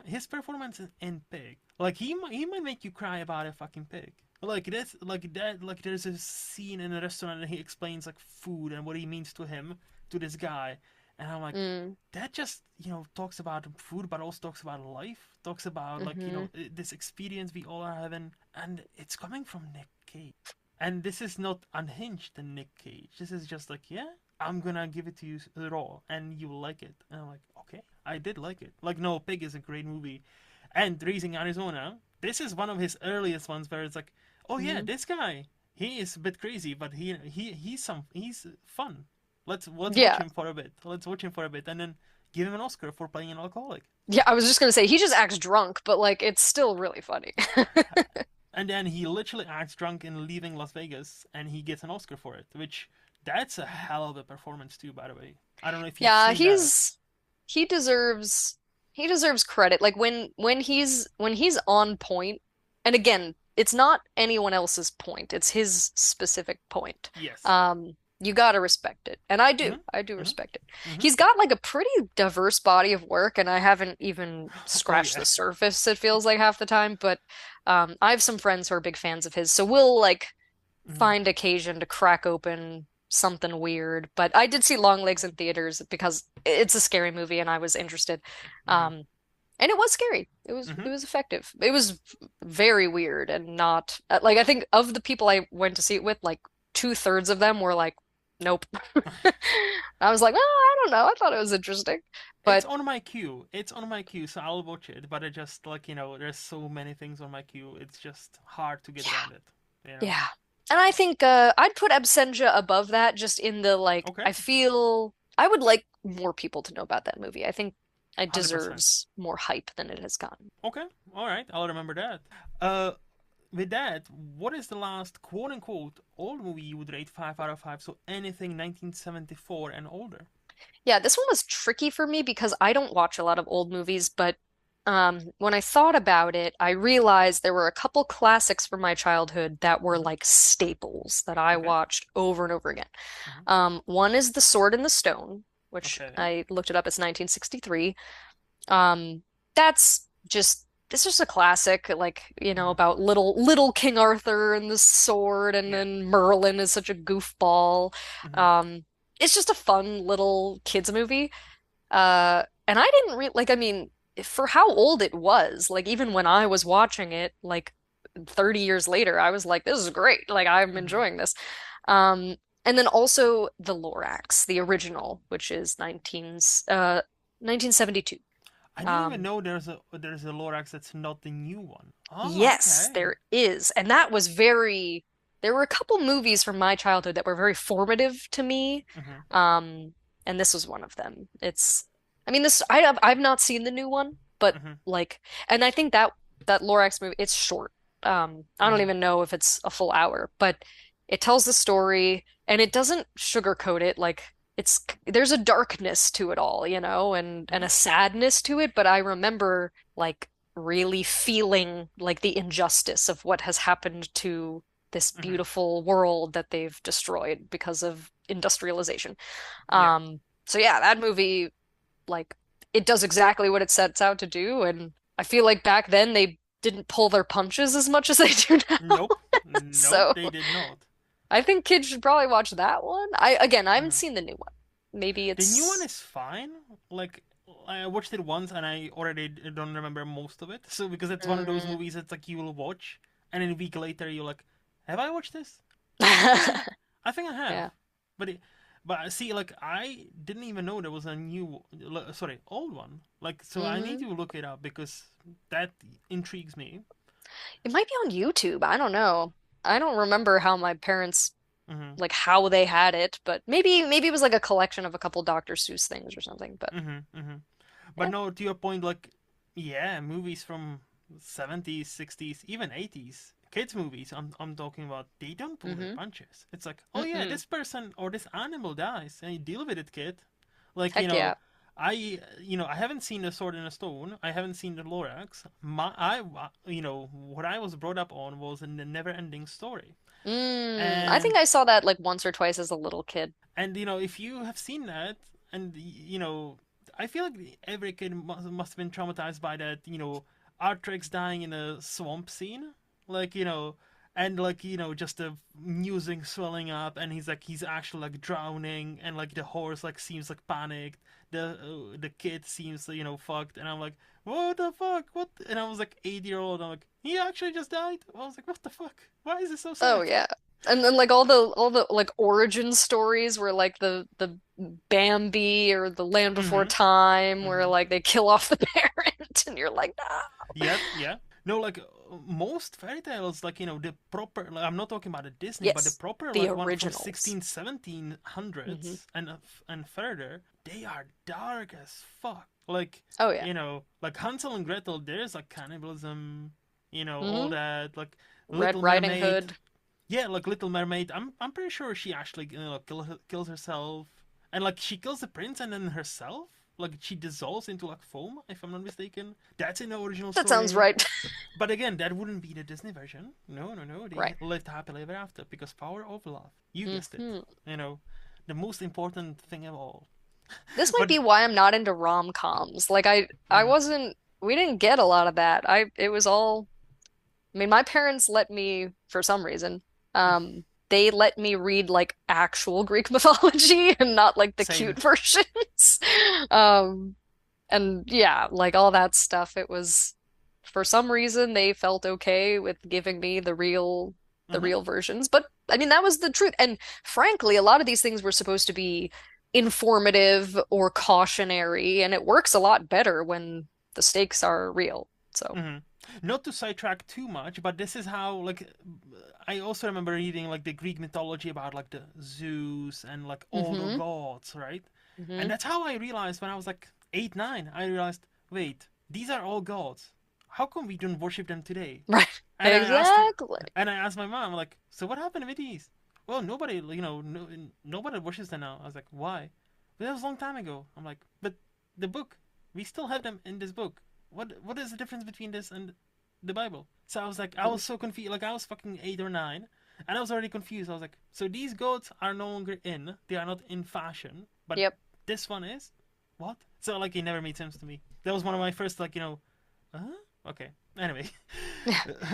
his performance in Pig, like he might make you cry about a fucking pig. Like this, like that, like there's a scene in a restaurant and he explains like food and what he means to him, to this guy, and I'm like, mm that just talks about food, but also talks about life, talks about like hmm this experience we all are having, and it's coming from Nick Cage. And this is not unhinged in Nick Cage. This is just like, yeah, I'm gonna give it to you raw, and you will like it. And I'm like, okay, I did like it. Like, no, Pig is a great movie, and Raising Arizona. This is one of his earliest ones where it's like, oh yeah, hmm this guy, he is a bit crazy, but he's fun. Let's watch Yeah. him for a bit. Let's watch him for a bit, and then give him an Oscar for playing an alcoholic. Yeah, I was just gonna say he just acts drunk, but like it's still really funny. And then he literally acts drunk in Leaving Las Vegas, and he gets an Oscar for it. Which that's a hell of a performance too, by the way. I don't know if you've Yeah, seen that. he deserves he deserves credit. Like when he's on point, and again, it's not anyone else's point. It's his specific point. Yes. You gotta respect it. And I do. Mhm. I do Mhm. respect it. Mhm. He's got like a pretty diverse body of work, and I haven't even Oh scratched yeah. the surface, it feels like half the time, but I have some friends who are big fans of his, so we'll like Mhm. find occasion to crack open something weird. But I did see Longlegs in theaters because it's a scary movie and I was interested. Mhm. Um, and it was scary. It Mhm. was effective. It was very weird and not like I think of the people I went to see it with, like two-thirds of them were like, nope. I was like, oh, I don't know. I thought it was interesting. It's But on my queue. It's on my queue, so I'll watch it. But it just like there's so many things on my queue. It's just hard to get yeah, around it. You know. yeah. And I think I'd put Absentia above that just in the like Okay. I feel I would like more people to know about that movie. I think it 100%. deserves more hype than it has gotten. Okay. All right. I'll remember that. Uh, with that, what is the last quote unquote old movie you would rate 5 out of 5? So anything 1974 and older. Yeah, this one was tricky for me because I don't watch a lot of old movies, but when I thought about it, I realized there were a couple classics from my childhood that were Hmm. like staples that I Okay. watched over and over again. Hmm. One is The Sword and the Stone, which Okay. I looked it up. It's 1963. Um, that's just it's just a classic, like, Hmm. about little King Arthur and the sword, and Yeah. then Merlin is such a goofball. Hmm. Um, it's just a fun little kids movie. And I didn't really like, I mean, for how old it was, like even when I was watching it, like 30 years later, I was like, this is great. Like I'm Hmm. enjoying this. Um, and then also the Lorax, the original, which is 1972. I didn't even Um, know there's a Lorax that's not the new one. Oh, yes, okay. there is. And that was there were a couple movies from my childhood that were very formative to me. Hmm. Um, and this was one of them. I mean, I've not seen the new one, but Hmm. like, and I think that Lorax movie, it's short. I don't Hmm. even know if it's a full hour, but it tells the story and it doesn't sugarcoat it. Like, there's a darkness to it all, and Hmm. a sadness to it. But I remember like really feeling like the injustice of what has happened to this Hmm. beautiful world that they've destroyed because of industrialization. Yeah. So yeah, that movie, like, it does exactly what it sets out to do, and I feel like back then they didn't pull their punches as much as they do now. Nope. Nope, So they did not. I think kids should probably watch that one. I haven't Hmm. seen the new one. Maybe The new one it's is fine. Like, I watched it once and I already don't remember most of it. So because it's one of those mm. movies that's like you will watch, and then a week later you're like, have I watched this? I think I have. Yeah. But see, like I didn't even know there was a new, sorry, old one. Like, so I need hmm to look it up because that intrigues me. It might be on YouTube. I don't know. I don't remember how my parents Hmm. like how they had it, but maybe it was like a collection of a couple Dr. Seuss things or something. But Hmm. Hmm. But yeah. no, to your point, like, yeah, movies from 70s, 60s, even 80s, kids movies, I'm talking about, they don't pull their hmm punches. It's like, oh yeah, Mm-mm. this person or this animal dies, and you deal with it, kid. Like, Heck yeah. I haven't seen The Sword in a Stone. I haven't seen The Lorax. What I was brought up on was in the never-ending story. I And think I saw that like once or twice as a little kid. if you have seen that, and I feel like every kid must have been traumatized by that. Artrex dying in a swamp scene, like and like just the music swelling up, and he's actually like drowning, and like the horse like seems like panicked. The kid seems fucked, and I'm like, what the fuck? What? And I was like 8 year old. I'm like, he actually just died. I was like, what the fuck? Why is this so Oh sad? yeah. And then like all the like origin stories where like the Bambi or the Land Before Mm-hmm. Time where Mm-hmm. like they kill off the parent and you're like, no. Yep, yeah. No, like most fairy tales, like the proper. Like, I'm not talking about a Disney, but the Yes, proper the like one from originals. 16, 1700s hmm and further. They are dark as fuck. Like Oh yeah. like Hansel and Gretel. There's like cannibalism. All hmm that. Like Red Little Riding Mermaid. Hood. Yeah, like Little Mermaid. I'm pretty sure she actually kills herself, and like she kills the prince and then herself. Like she dissolves into like foam, if I'm not mistaken. That's in the original That sounds story. right. But again, that wouldn't be the Disney version. No, no, no. They Right. lived happily ever after because power of love. You guessed it. hmm You know, the most important thing of all. This might But be why I'm not into rom-coms. Like I mm, wasn't we didn't get a lot of that. It was all I mean, my parents let me, for some reason, they let me read like actual Greek mythology and not like the same. cute versions. Um, and yeah, like all that stuff, it was for some reason they felt okay with giving me the Hmm. real versions. But I mean, that was the truth. And frankly, a lot of these things were supposed to be informative or cautionary, and it works a lot better when the stakes are real. So, Hmm. Not to sidetrack too much, but this is how like I also remember reading like the Greek mythology about like the Zeus and like all the hmm gods, right? And hmm that's how I realized when I was like 8, 9. I realized, wait, these are all gods. How come we don't worship them today? Right. And Exactly. I asked my mom, like, so what happened with these? Well, nobody, no, nobody worships them now. I was like, why? But that was a long time ago. I'm like, but the book, we still have them in this book. What is the difference between this and the Bible? So I was like, I was so confused. Like I was fucking 8 or 9, and I was already confused. I was like, so these goats are no longer in. They are not in fashion, but Yep. this one is. What? So like it never made sense to me. That was one of my first like huh? Okay. Anyway,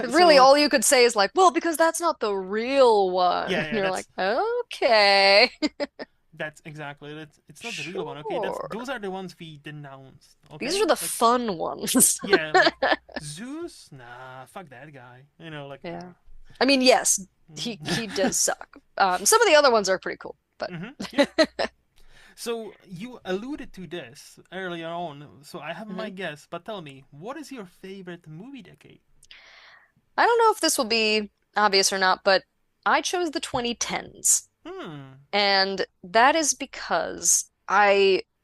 Really, so all you could say is like, well, because that's not the real one. yeah, And yeah, you're like, that's okay. that's exactly it. It's not the real one. Okay, that's Sure. those are the ones we denounced. These Okay, are the like fun ones. yeah, like Zeus. Nah, fuck that guy. Like Yeah. I mean, yes, nah. he does suck. Some of the other ones are pretty cool, but Yeah. So you alluded to this earlier on, so I have my Mhm. guess. But tell me, what is your favorite movie decade? I don't know if this will be obvious or not, but I chose the 2010s. Hmm. And that is because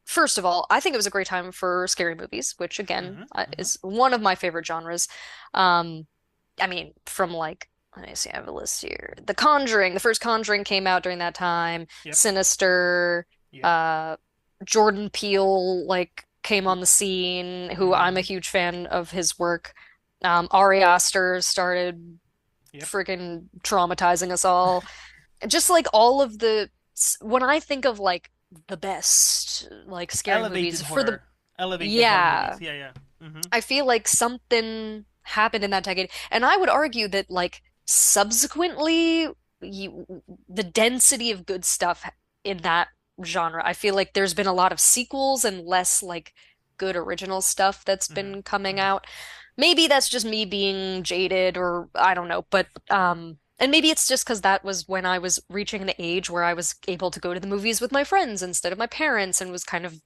first of all, I think it was a great time for scary movies, which again Mm-hmm. Mm-hmm. is one of my favorite genres. Um, I mean, from like, let me see, I have a list here. The Conjuring, the first Conjuring came out during that time. Yep. Sinister, Yep. uh, Jordan Peele, like came on the scene, who I'm a Mm-hmm. huge fan of his work. Ari Aster started Yep. freaking traumatizing us all. Just like all of when I think of like the best like scary Elevated movies for the horror. Elevated horror yeah, movies. Yeah, yeah. Mm-hmm. I feel like something happened in that decade. And I would argue that like subsequently the density of good stuff in that genre. I feel like there's been a lot of sequels and less like good original stuff that's Mm-hmm. been coming Mm-hmm. out. Maybe that's just me being jaded or I don't know, but and maybe it's just because that was when I was reaching the age where I was able to go to the movies with my friends instead of my parents and was kind of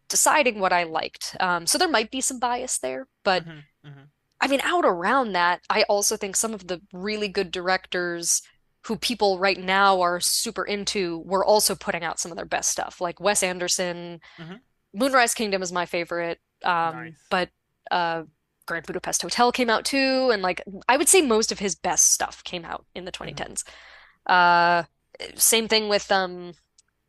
deciding what I liked. So there might be some bias there, but Mm-hmm. Mm-hmm. I mean, out around that, I also think some of the really good directors who people right now are super into were also putting out some of their best stuff. Like Wes Anderson, Mm-hmm. Moonrise Kingdom is my favorite. Nice. But uh, Grand Budapest Hotel came out too, and like I would say most of his best stuff came out in the Mm-hmm. 2010s. Uh, Same thing with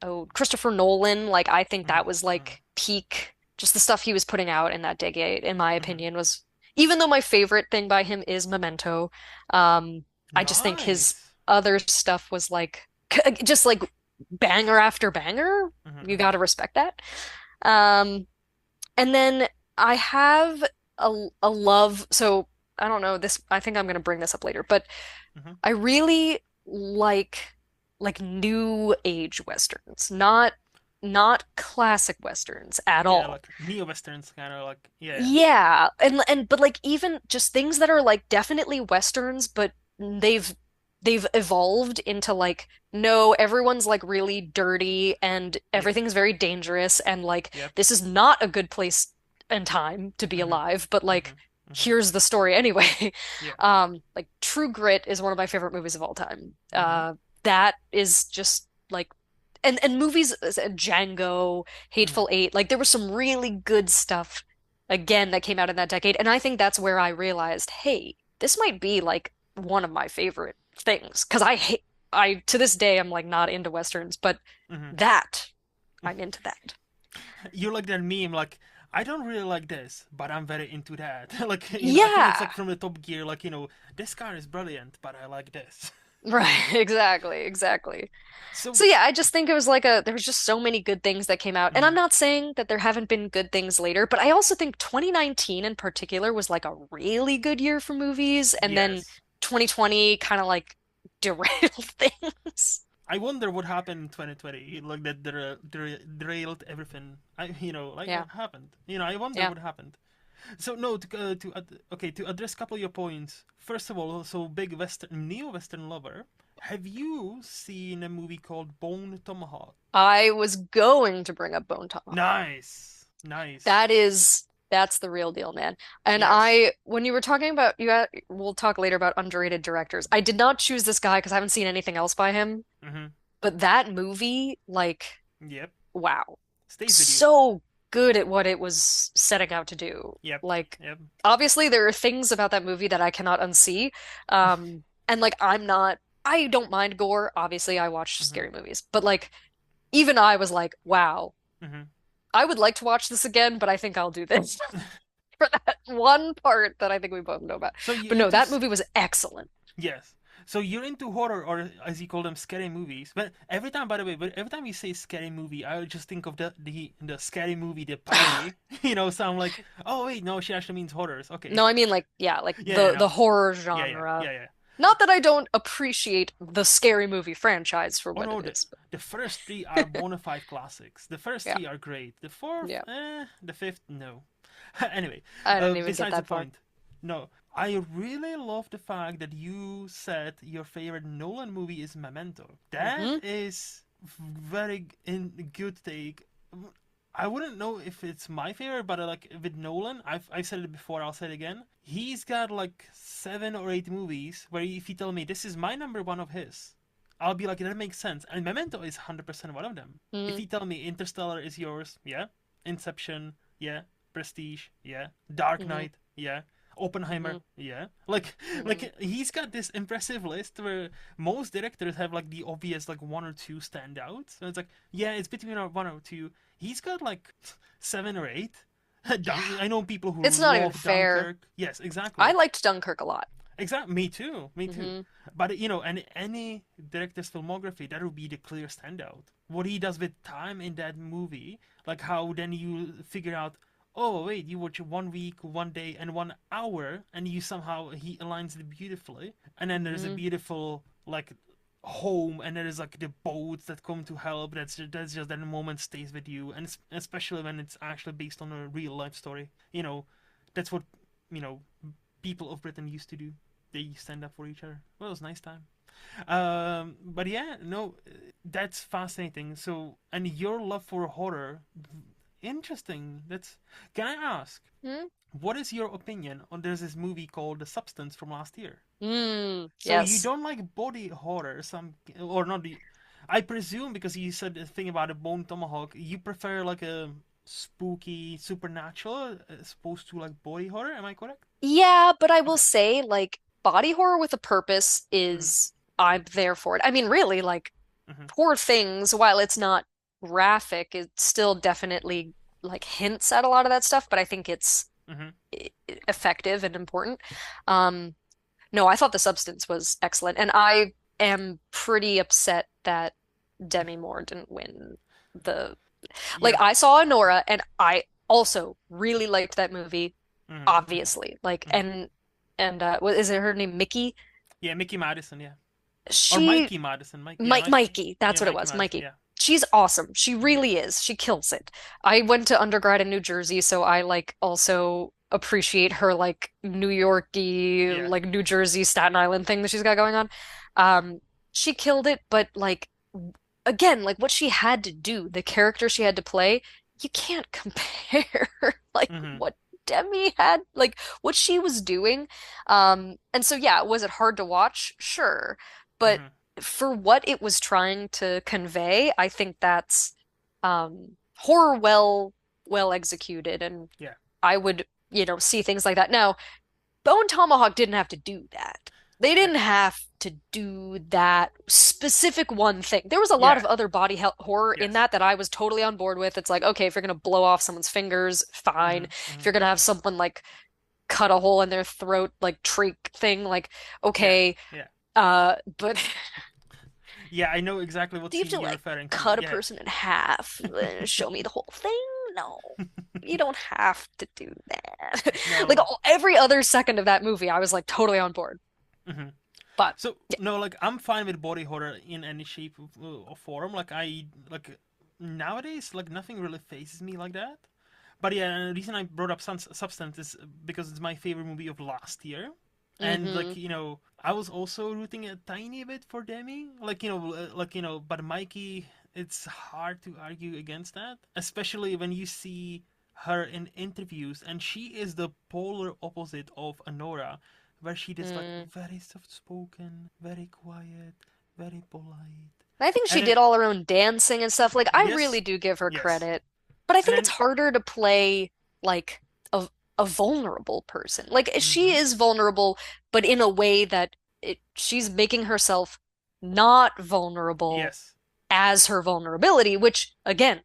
oh, Christopher Nolan, like I think that was Mm-hmm. like peak, just the stuff he was putting out in that decade, in my Mm-hmm. opinion, was even though my favorite thing by him is Memento, I just think his Nice. other stuff was like just like banger after banger. Mm-hmm. You Mm-hmm. got to respect that. Um, and then I have a love, so I don't know this, I think I'm gonna bring this up later, but Mm-hmm. I really like new age westerns, not classic westerns at Yeah, all. like neo-westerns, kind of like yeah. Yeah, and but like even just things that are like definitely westerns, but they've they've evolved into like no, everyone's like really dirty and Yep. everything's very dangerous and like Yep. this is not a good place and time to be Mm-hmm. alive, but Mm-hmm. like Mm-hmm. here's the story anyway. Yeah. Like True Grit is one of my favorite movies of all time. Mm-hmm. That is just like and movies Django, Mm-hmm. Hateful Eight, like there was some really good stuff again that came out in that decade. And I think that's where I realized, hey, this might be like one of my favorite things. Because I to this day I'm like not into Westerns, but Mm-hmm. that I'm into that. You like that meme, like I don't really like this, but I'm very into that. Like I think it's Yeah. like from the Top Gear, like this car is brilliant, but I like this. Right, exactly, exactly. So So, yeah, I just think it was like there was just so many good things that came out. And I'm mm, not saying that there haven't been good things later, but I also think 2019 in particular was like a really good year for movies, and then yes. 2020 kind of like derailed things. I wonder what happened in 2020. Like that derailed everything. Like Yeah. what happened? I wonder Yeah. what happened. So no, okay, to address a couple of your points. First of all, so big Western neo-Western lover. Have you seen a movie called Bone Tomahawk? I was going to bring up Bone Tomahawk. Nice, nice. That's the real deal, man. And Yes. when you were talking about we'll talk later about underrated directors. I did not choose this guy because I haven't seen anything else by him. Mm-hmm. But that movie, like, Yep. wow, Stays with you. so good at what it was setting out to do. Yep. Like, Yep. obviously there are things about that movie that I cannot unsee. And like I don't mind gore. Obviously, I watch Mm-hmm. scary movies, but like even I was like, wow, Mm-hmm. I would like to watch this again, but I think I'll do this for that one part that I think we both know about. So you But no, into that movie was excellent. yes. So you're into horror, or as you call them, scary movies. But every time, by the way, but every time you say scary movie, I just think of the scary movie, the parody. So I'm like, oh wait, no, she actually means horrors. Okay. No, I mean like yeah, like Yeah, yeah, no. the horror Yeah, yeah, genre. yeah, yeah. Not that I don't appreciate the scary movie franchise for Oh what no, it the is. the first three are bona fide classics. The first Yeah, three are great. The fourth, yeah. the fifth, no. Anyway, I didn't even get besides the that far. point. No, I really love the fact that you said your favorite Nolan movie is Memento. That Hmm. is very good take. I wouldn't know if it's my favorite, but like with Nolan, I've said it before. I'll say it again. He's got like 7 or 8 movies where if you tell me this is my number one of his, I'll be like that makes sense. And Memento is 100% one of them. If Hmm. you tell me Interstellar is yours, yeah. Inception, yeah. Prestige, yeah. Dark Hmm. Knight, yeah. Oppenheimer, Hmm. yeah. Hmm. Like he's got this impressive list where most directors have like the obvious like one or two standouts. And it's like, yeah, it's between our one or two. He's got like seven or eight. Yeah. I know people who It's not even love fair. Dunkirk. Yes, I exactly. liked Dunkirk a lot. Exactly. Me too. Me too. Hmm. But you know, and any director's filmography, that would be the clear standout. What he does with time in that movie, like how then you figure out, oh wait, you watch 1 week, 1 day, and 1 hour, and you somehow he aligns it beautifully, and then there's a Hmm. beautiful like home, and there is like the boats that come to help. That's just that moment stays with you, and especially when it's actually based on a real life story. You know, that's what you know people of Britain used to do. They stand up for each other. Well, it was a nice time. But yeah, no, that's fascinating. So, and your love for horror, interesting. That's. Can I ask, Hmm. what is your opinion on? There's this movie called The Substance from last year. Mm, So you yes. don't like body horror, some or not? I presume because you said the thing about a bone tomahawk, you prefer like a spooky supernatural as opposed to like body horror. Am I correct? Yeah, but I will Okay. say, like, body horror with a purpose Mm-hmm. is, I'm there for it. I mean, really, like, Mm-hmm. Poor Things, while it's not graphic, it still definitely, like, hints at a lot of that stuff, but I think it's Mm-hmm. effective and important. Um, no, I thought The Substance was excellent, and I am pretty upset that Demi Moore didn't win the like Yeah. I saw Nora and I also really liked that movie, Mm-hmm. obviously. Like Mm-hmm. and what is it her name Mickey? Yeah, Mickey Madison. Yeah, or She Mikey Madison. Mike. Yeah, Mike Mike. Mikey, Yeah, that's what it Mikey was, Madison. Mikey. Yeah. She's awesome. She Mm-hmm. really is. She kills it. I went to undergrad in New Jersey, so I like also appreciate her like New Yorky, Yeah. like New Jersey, Staten Island thing that she's got going on. Um, she killed it, but like again, like what she had to do, the character she had to play, you can't compare like Mm-hmm. what Demi had, like what she was doing. And so yeah, was it hard to watch? Sure. But Mm-hmm. for what it was trying to convey, I think that's horror well executed and Yeah. I would, see things like that. Now, Bone Tomahawk didn't have to do that. They Yeah. didn't have to do that specific one thing. There was a lot Yeah. of other body horror in Yes. that I was totally on board with. It's like, okay, if you're gonna blow off someone's fingers, fine. Mm-hmm. If Mm-hmm. you're gonna have someone like cut a hole in their throat, like trach thing, like Yeah. okay. Yeah. But Yeah. I know exactly what do you have to scene you're like referring to. cut a Yeah. person in half and show me the whole thing? No. You don't have to do that. Like No. every other second of that movie, I was like totally on board. Mm-hmm. But So no, like I'm fine with body horror in any shape or form. Like I like nowadays, like nothing really phases me like that. But yeah, the reason I brought up Substance is because it's my favorite movie of last year, and like hmm. I was also rooting a tiny bit for Demi. But Mikey, it's hard to argue against that, especially when you see her in interviews, and she is the polar opposite of Honora, where she is like Mm. very soft spoken, very quiet, very polite, I think she and then did all her own dancing and stuff. Like, I really yes, do give her yes, credit. But I and think it's then harder to play like a vulnerable person. Like she mm-hmm, is vulnerable, but in a way that she's making herself not vulnerable yes. as her vulnerability, which again,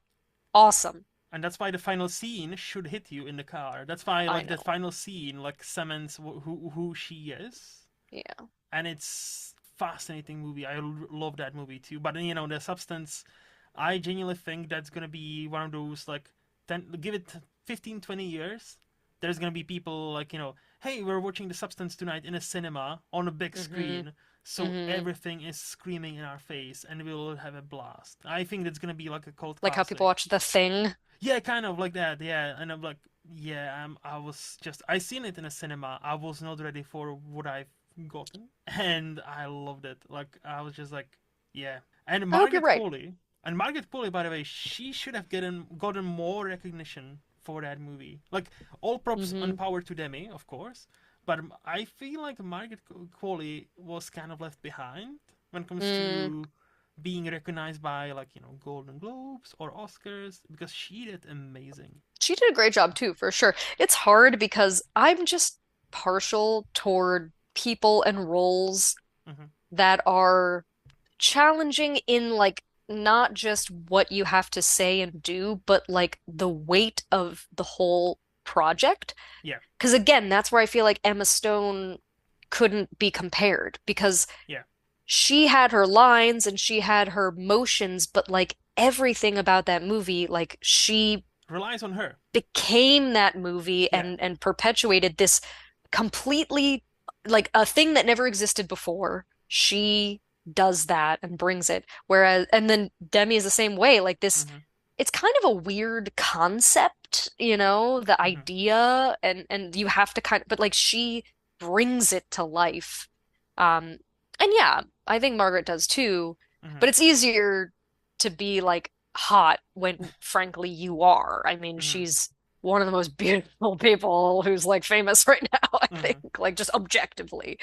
awesome. And that's why the final scene should hit you in the car. That's why I like that know. final scene like cements who she is, Yeah. and it's fascinating movie. I love that movie too. But the Substance, I genuinely think that's gonna be one of those like give it 15, 20 years. There's gonna be people like hey, we're watching The Substance tonight in a cinema on a big Hmm. screen. So Hmm. everything is screaming in our face, and we'll have a blast. I think that's gonna be like a cult Like how people classic. watch The Thing. Yeah, kind of like that. Yeah, and I'm like, yeah, I was just I seen it in a cinema. I was not ready for what I've gotten, and I loved it. Like I was just like, yeah. And I hope you're Margaret right. Qualley, and Margaret Qualley, by the way, she should have gotten more recognition for that movie. Like all props Hmm. and power to Demi, of course, but I feel like Margaret Qualley was kind of left behind when it comes Mm. to being recognized by like Golden Globes or Oscars because she did amazing. She did a great job too, for sure. It's hard because I'm just partial toward people and roles Hmm. that are challenging in like not just what you have to say and do, but like the weight of the whole project. Yeah, Because again, that's where I feel like Emma Stone couldn't be compared because yeah. she had her lines and she had her motions, but like everything about that movie, like she Relies on her. became that movie Yeah. and perpetuated this completely like a thing that never existed before. She does that and brings it. Whereas, and then Demi is the same way. Like this, Hmm. it's kind of a weird concept, you know, the Hmm. idea and you have to kind of, but like she brings it to life. Um, and yeah, I think Margaret does too, Hmm. but it's easier to be like hot when frankly you are. I mean, Hmm. she's one of the most beautiful people who's like famous right now, I Hmm. think, like just objectively.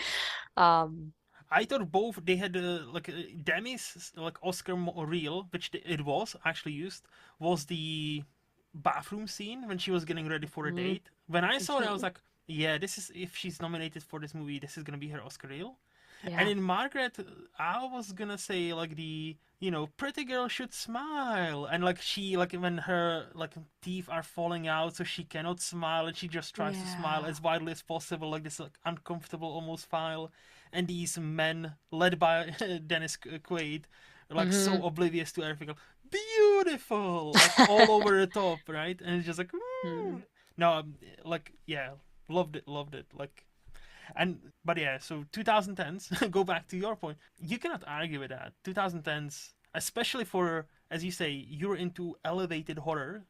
Um, I thought both they had Demi's like Oscar reel, which it was actually used, was the bathroom scene when she was getting ready for a mhm, date. When I saw it, I was mhm. like, yeah, this is if she's nominated for this movie, this is gonna be her Oscar reel. And Yeah. in Margaret, I was gonna say like the pretty girl should smile, and like she like when her like teeth are falling out, so she cannot smile, and she just tries to smile Yeah. as widely as possible, like this like uncomfortable almost smile. And these men led by Dennis Quaid, are, like Hmm. so oblivious to everything, beautiful, like all over the top, right? And it's just like, Hmm. no, like yeah, loved it, like and but yeah, so 2010s. Go back to your point. You cannot argue with that. 2010s, especially for as you say, you're into elevated horror.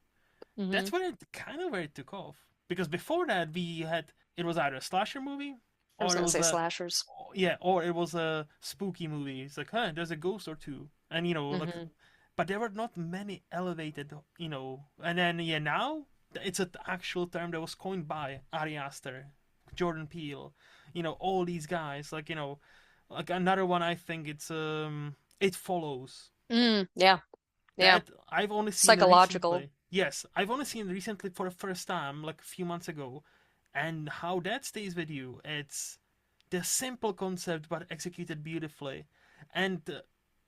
Hmm. That's where it kind of where it took off. Because before that, we had it was either a slasher movie, I was or it gonna was say a slashers. yeah, or it was a spooky movie. It's like, huh, there's a ghost or two, and like, Hmm. but there were not many elevated, and then yeah, now it's an actual term that was coined by Ari Aster, Jordan Peele, all these guys, like like another one. I think it follows Mm, yeah. Yeah. that I've only seen Psychological. recently. Yes, I've only seen recently for the first time, like a few months ago, and how that stays with you. It's the simple concept but executed beautifully, and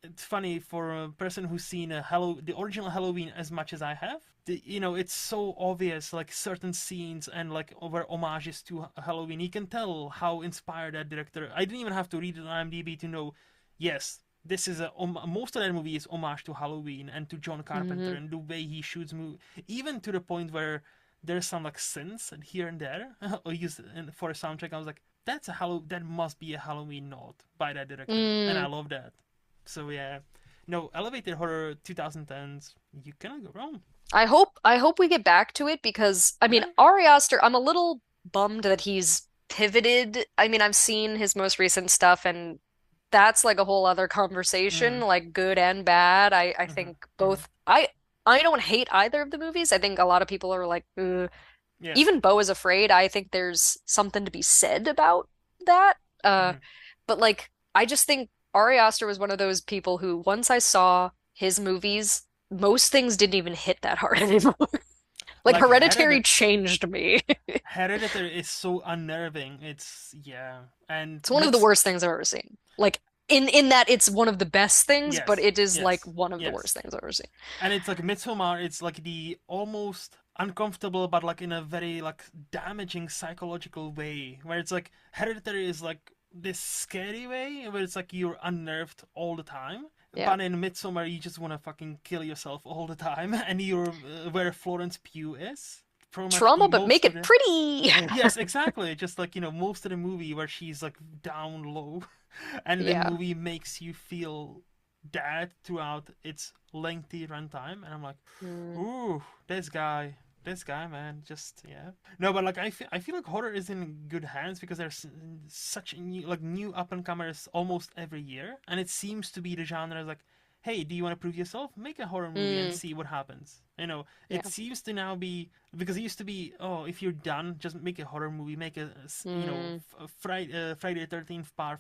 it's funny for a person who's seen the original Halloween as much as I have. It's so obvious, like certain scenes and like over homages to Halloween. You can tell how inspired that director. I didn't even have to read it on IMDb to know. Yes, this is most of that movie is homage to Halloween and to John Carpenter Hmm. and the way he shoots movie, even to the point where there's some like synths here and there or used for a soundtrack. I was like, that must be a Halloween nod by that director, and I Mm. love that. So yeah, no elevated horror 2010s. You cannot go wrong. I hope we get back to it because I mean Yeah. Ari Aster, I'm a little bummed that he's pivoted. I mean, I've seen his most recent stuff and that's like a whole other conversation, Mm-hmm. like good and bad. I Mm-hmm. think Mm-hmm. both I don't hate either of the movies. I think a lot of people are like, "Ugh." Yeah. Even Beau is Afraid, I think there's something to be said about that. Uh, Mm-hmm. but like, I just think Ari Aster was one of those people who, once I saw his movies, most things didn't even hit that hard anymore. Like Like Hereditary changed me. Hereditary is so unnerving. It's yeah, and It's one of the worst things I've ever seen. Like in that it's one of the best things, but yes, it is like yes, one of the yes. worst things I've ever seen. And it's like Midsommar. It's like the almost uncomfortable, but like in a very like damaging psychological way, where it's like Hereditary is like this scary way, where it's like you're unnerved all the time. Yeah. But in Midsommar, you just want to fucking kill yourself all the time, and you're where Florence Pugh is. Pretty much the Trauma, but make most of it the pretty. yes, exactly. Just like most of the movie where she's like down low, and the Yeah. movie makes you feel that throughout its lengthy runtime, and I'm like, Mm. ooh, this guy, man, just yeah. No, but like I feel like horror is in good hands because there's such new up and comers almost every year, and it seems to be the genre is like, hey, do you want to prove yourself? Make a horror movie and Mm. see what happens. It Yeah. seems to now be because it used to be, oh, if you're done, just make a horror movie, make a Mm. Friday the 13th part,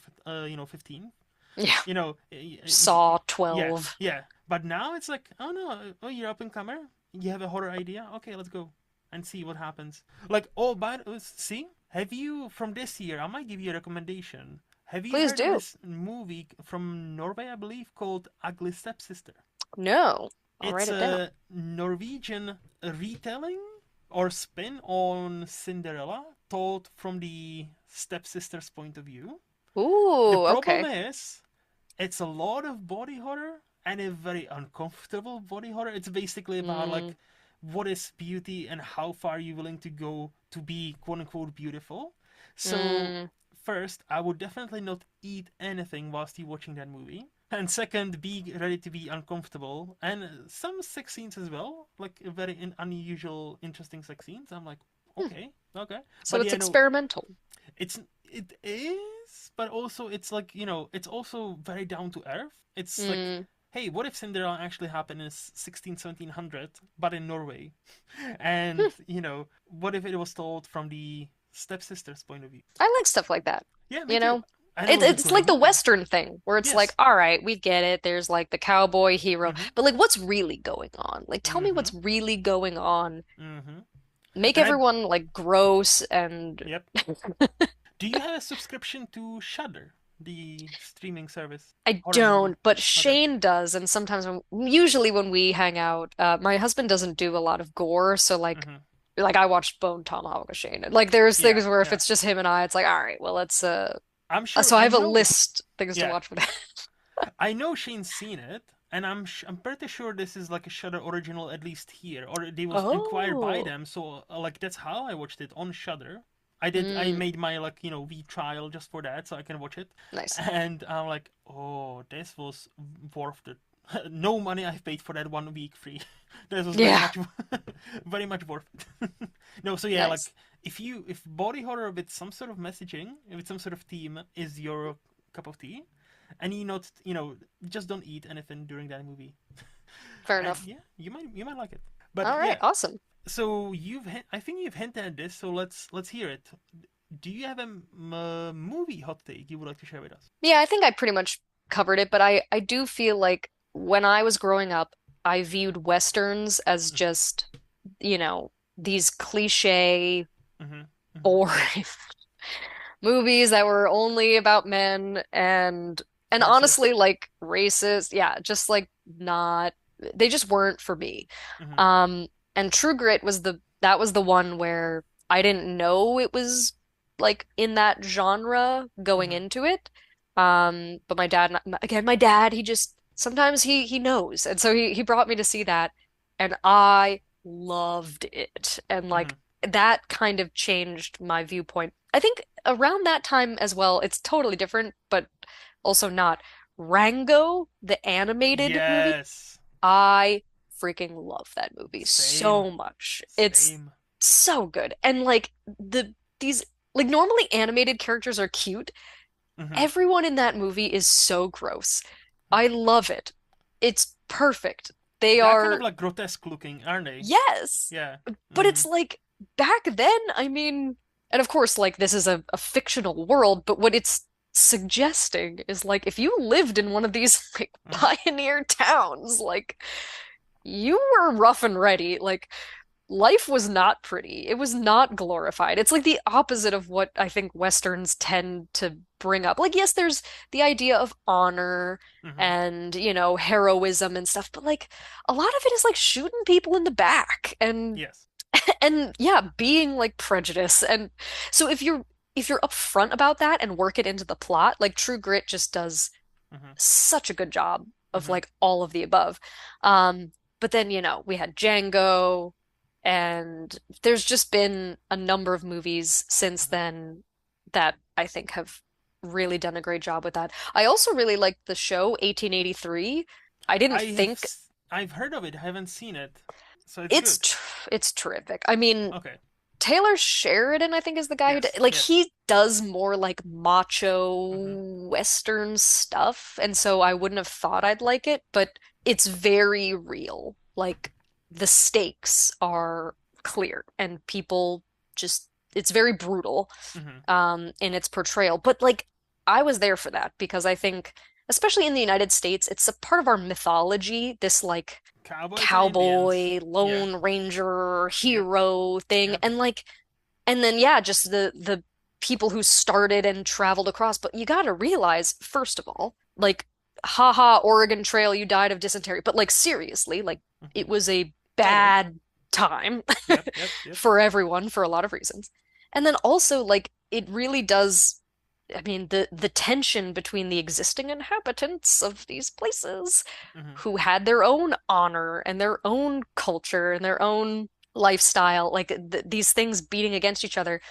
15. Yeah. You know, Saw yeah, 12. yeah. But now it's like, oh no, oh you're up and comer, you have a horror idea, okay, let's go and see what happens. Like, oh, but see, Have you from this year? I might give you a recommendation. Have you Please heard of do. this movie from Norway, I believe, called Ugly Stepsister? No. I'll It's write it down. a Norwegian retelling or spin on Cinderella, told from the stepsister's point of view. The Ooh, problem okay. is, it's a lot of body horror and a very uncomfortable body horror. It's basically about Mm, like what is beauty and how far you're willing to go to be quote unquote beautiful. So mm, first, I would definitely not eat anything whilst you're watching that movie. And second, be ready to be uncomfortable. And some sex scenes as well, like very unusual, interesting sex scenes. I'm like, hmm. okay, okay. So But it's yeah, no, experimental. it is, but also it's like it's also very down to earth. It's like, Mm, hey, what if Cinderella actually happened in 16 1700, but in Norway? And hmm. what if it was told from the stepsister's point of view? I like stuff like that. Yeah, me You too. know? And it was a It's great like the movie. Western thing where it's like, Yes. all right, we get it. There's like the cowboy hero, Mm-hmm. but like what's really going on? Like tell me Mm-hmm. what's really going on. Mm-hmm. Make And I everyone like gross and Yep. Do you have a subscription to Shudder, the streaming service, I horror movie? don't, but Okay. Shane does, and sometimes usually when we hang out, my husband doesn't do a lot of gore, so Mm-hmm. like I watched Bone Tomahawk with Shane. And like there's Yeah. things where if Yeah. it's just him and I, it's like, all right, well let's I'm sure. so I I have a know. list things to Yeah. watch for that. I know Shane's seen it, and I'm pretty sure this is like a Shudder original, at least here, or they was inquired by Oh, them. So like that's how I watched it on Shudder. I mm, made my like V trial just for that, so I can watch it, nice. and I'm like, oh, this was worth it. No money I've paid for that 1 week free. This was very Yeah, much, very much worth it. No, so yeah, nice. like if body horror with some sort of messaging, with some sort of theme is your cup of tea, and you not just don't eat anything during that movie, Fair and enough. yeah, you might like it. But All right, yeah, awesome. so I think you've hinted at this, so let's hear it. Do you have a movie hot take you would like to share with us? Yeah, I think I pretty much covered it, but I do feel like when I was growing up, I viewed Westerns as just, these cliche, Mm-hmm. Mm-hmm. boring movies that were only about men and Racist. honestly like racist. Yeah, just like not they just weren't for me. Mm-hmm. Um and True Grit was the one where I didn't know it was like in that genre going Mm-hmm. into it. But my dad, again, my dad, he just sometimes he knows. And so he brought me to see that and I loved it. And Mm-hmm. like that kind of changed my viewpoint. I think around that time as well, it's totally different, but also not. Rango, the animated movie, Yes. I freaking love that movie Same. so much. It's Same. so good. And like these like normally animated characters are cute. Mm-hmm. Everyone in that movie is so gross. I love it. It's perfect. They They're kind of are, like grotesque looking, aren't they? yes. Yeah. But Mm-hmm. it's like back then, I mean, and of course, like this is a fictional world, but what it's suggesting is like if you lived in one of these like Mm-hmm. pioneer towns, like you were rough and ready. Like life was not pretty. It was not glorified. It's like the opposite of what I think Westerns tend to bring up. Like, yes, there's the idea of honor Mm-hmm. and, heroism and stuff, but like a lot of it is like shooting people in the back and Yes. and yeah, being like prejudice. And so if you're upfront about that and work it into the plot, like True Grit just does Mm-hmm. such a good job of Mm-hmm. like all of the above. Um, but then, we had Django, and there's just been a number of movies since Mm-hmm. then that I think have really done a great job with that. I also really liked the show 1883. I didn't I have think I've heard of it. I haven't seen it, so it's it's good. tr it's terrific. I mean, Okay. Taylor Sheridan, I think, is the guy who Yes. like Yes. he does more like Mm-hmm. macho Western stuff, and so I wouldn't have thought I'd like it, but it's very real. Like the stakes are clear, and people just it's very brutal Mm-hmm. in its portrayal. But like I was there for that because I think, especially in the United States, it's a part of our mythology, this like Cowboys and Indians. cowboy, Yeah. lone ranger, Yep. hero thing. Yep. And like And then yeah, just the people who started and traveled across. But you got to realize, first of all, like, haha, Oregon Trail, you died of dysentery. But like seriously, like Hmm. it was a I know. bad time Yep, yep, yep. for everyone for a lot of reasons. And then also like it really does, I mean, the tension between the existing inhabitants of these places Hmm. who had their own honor and their own culture and their own lifestyle, like these things beating against each other.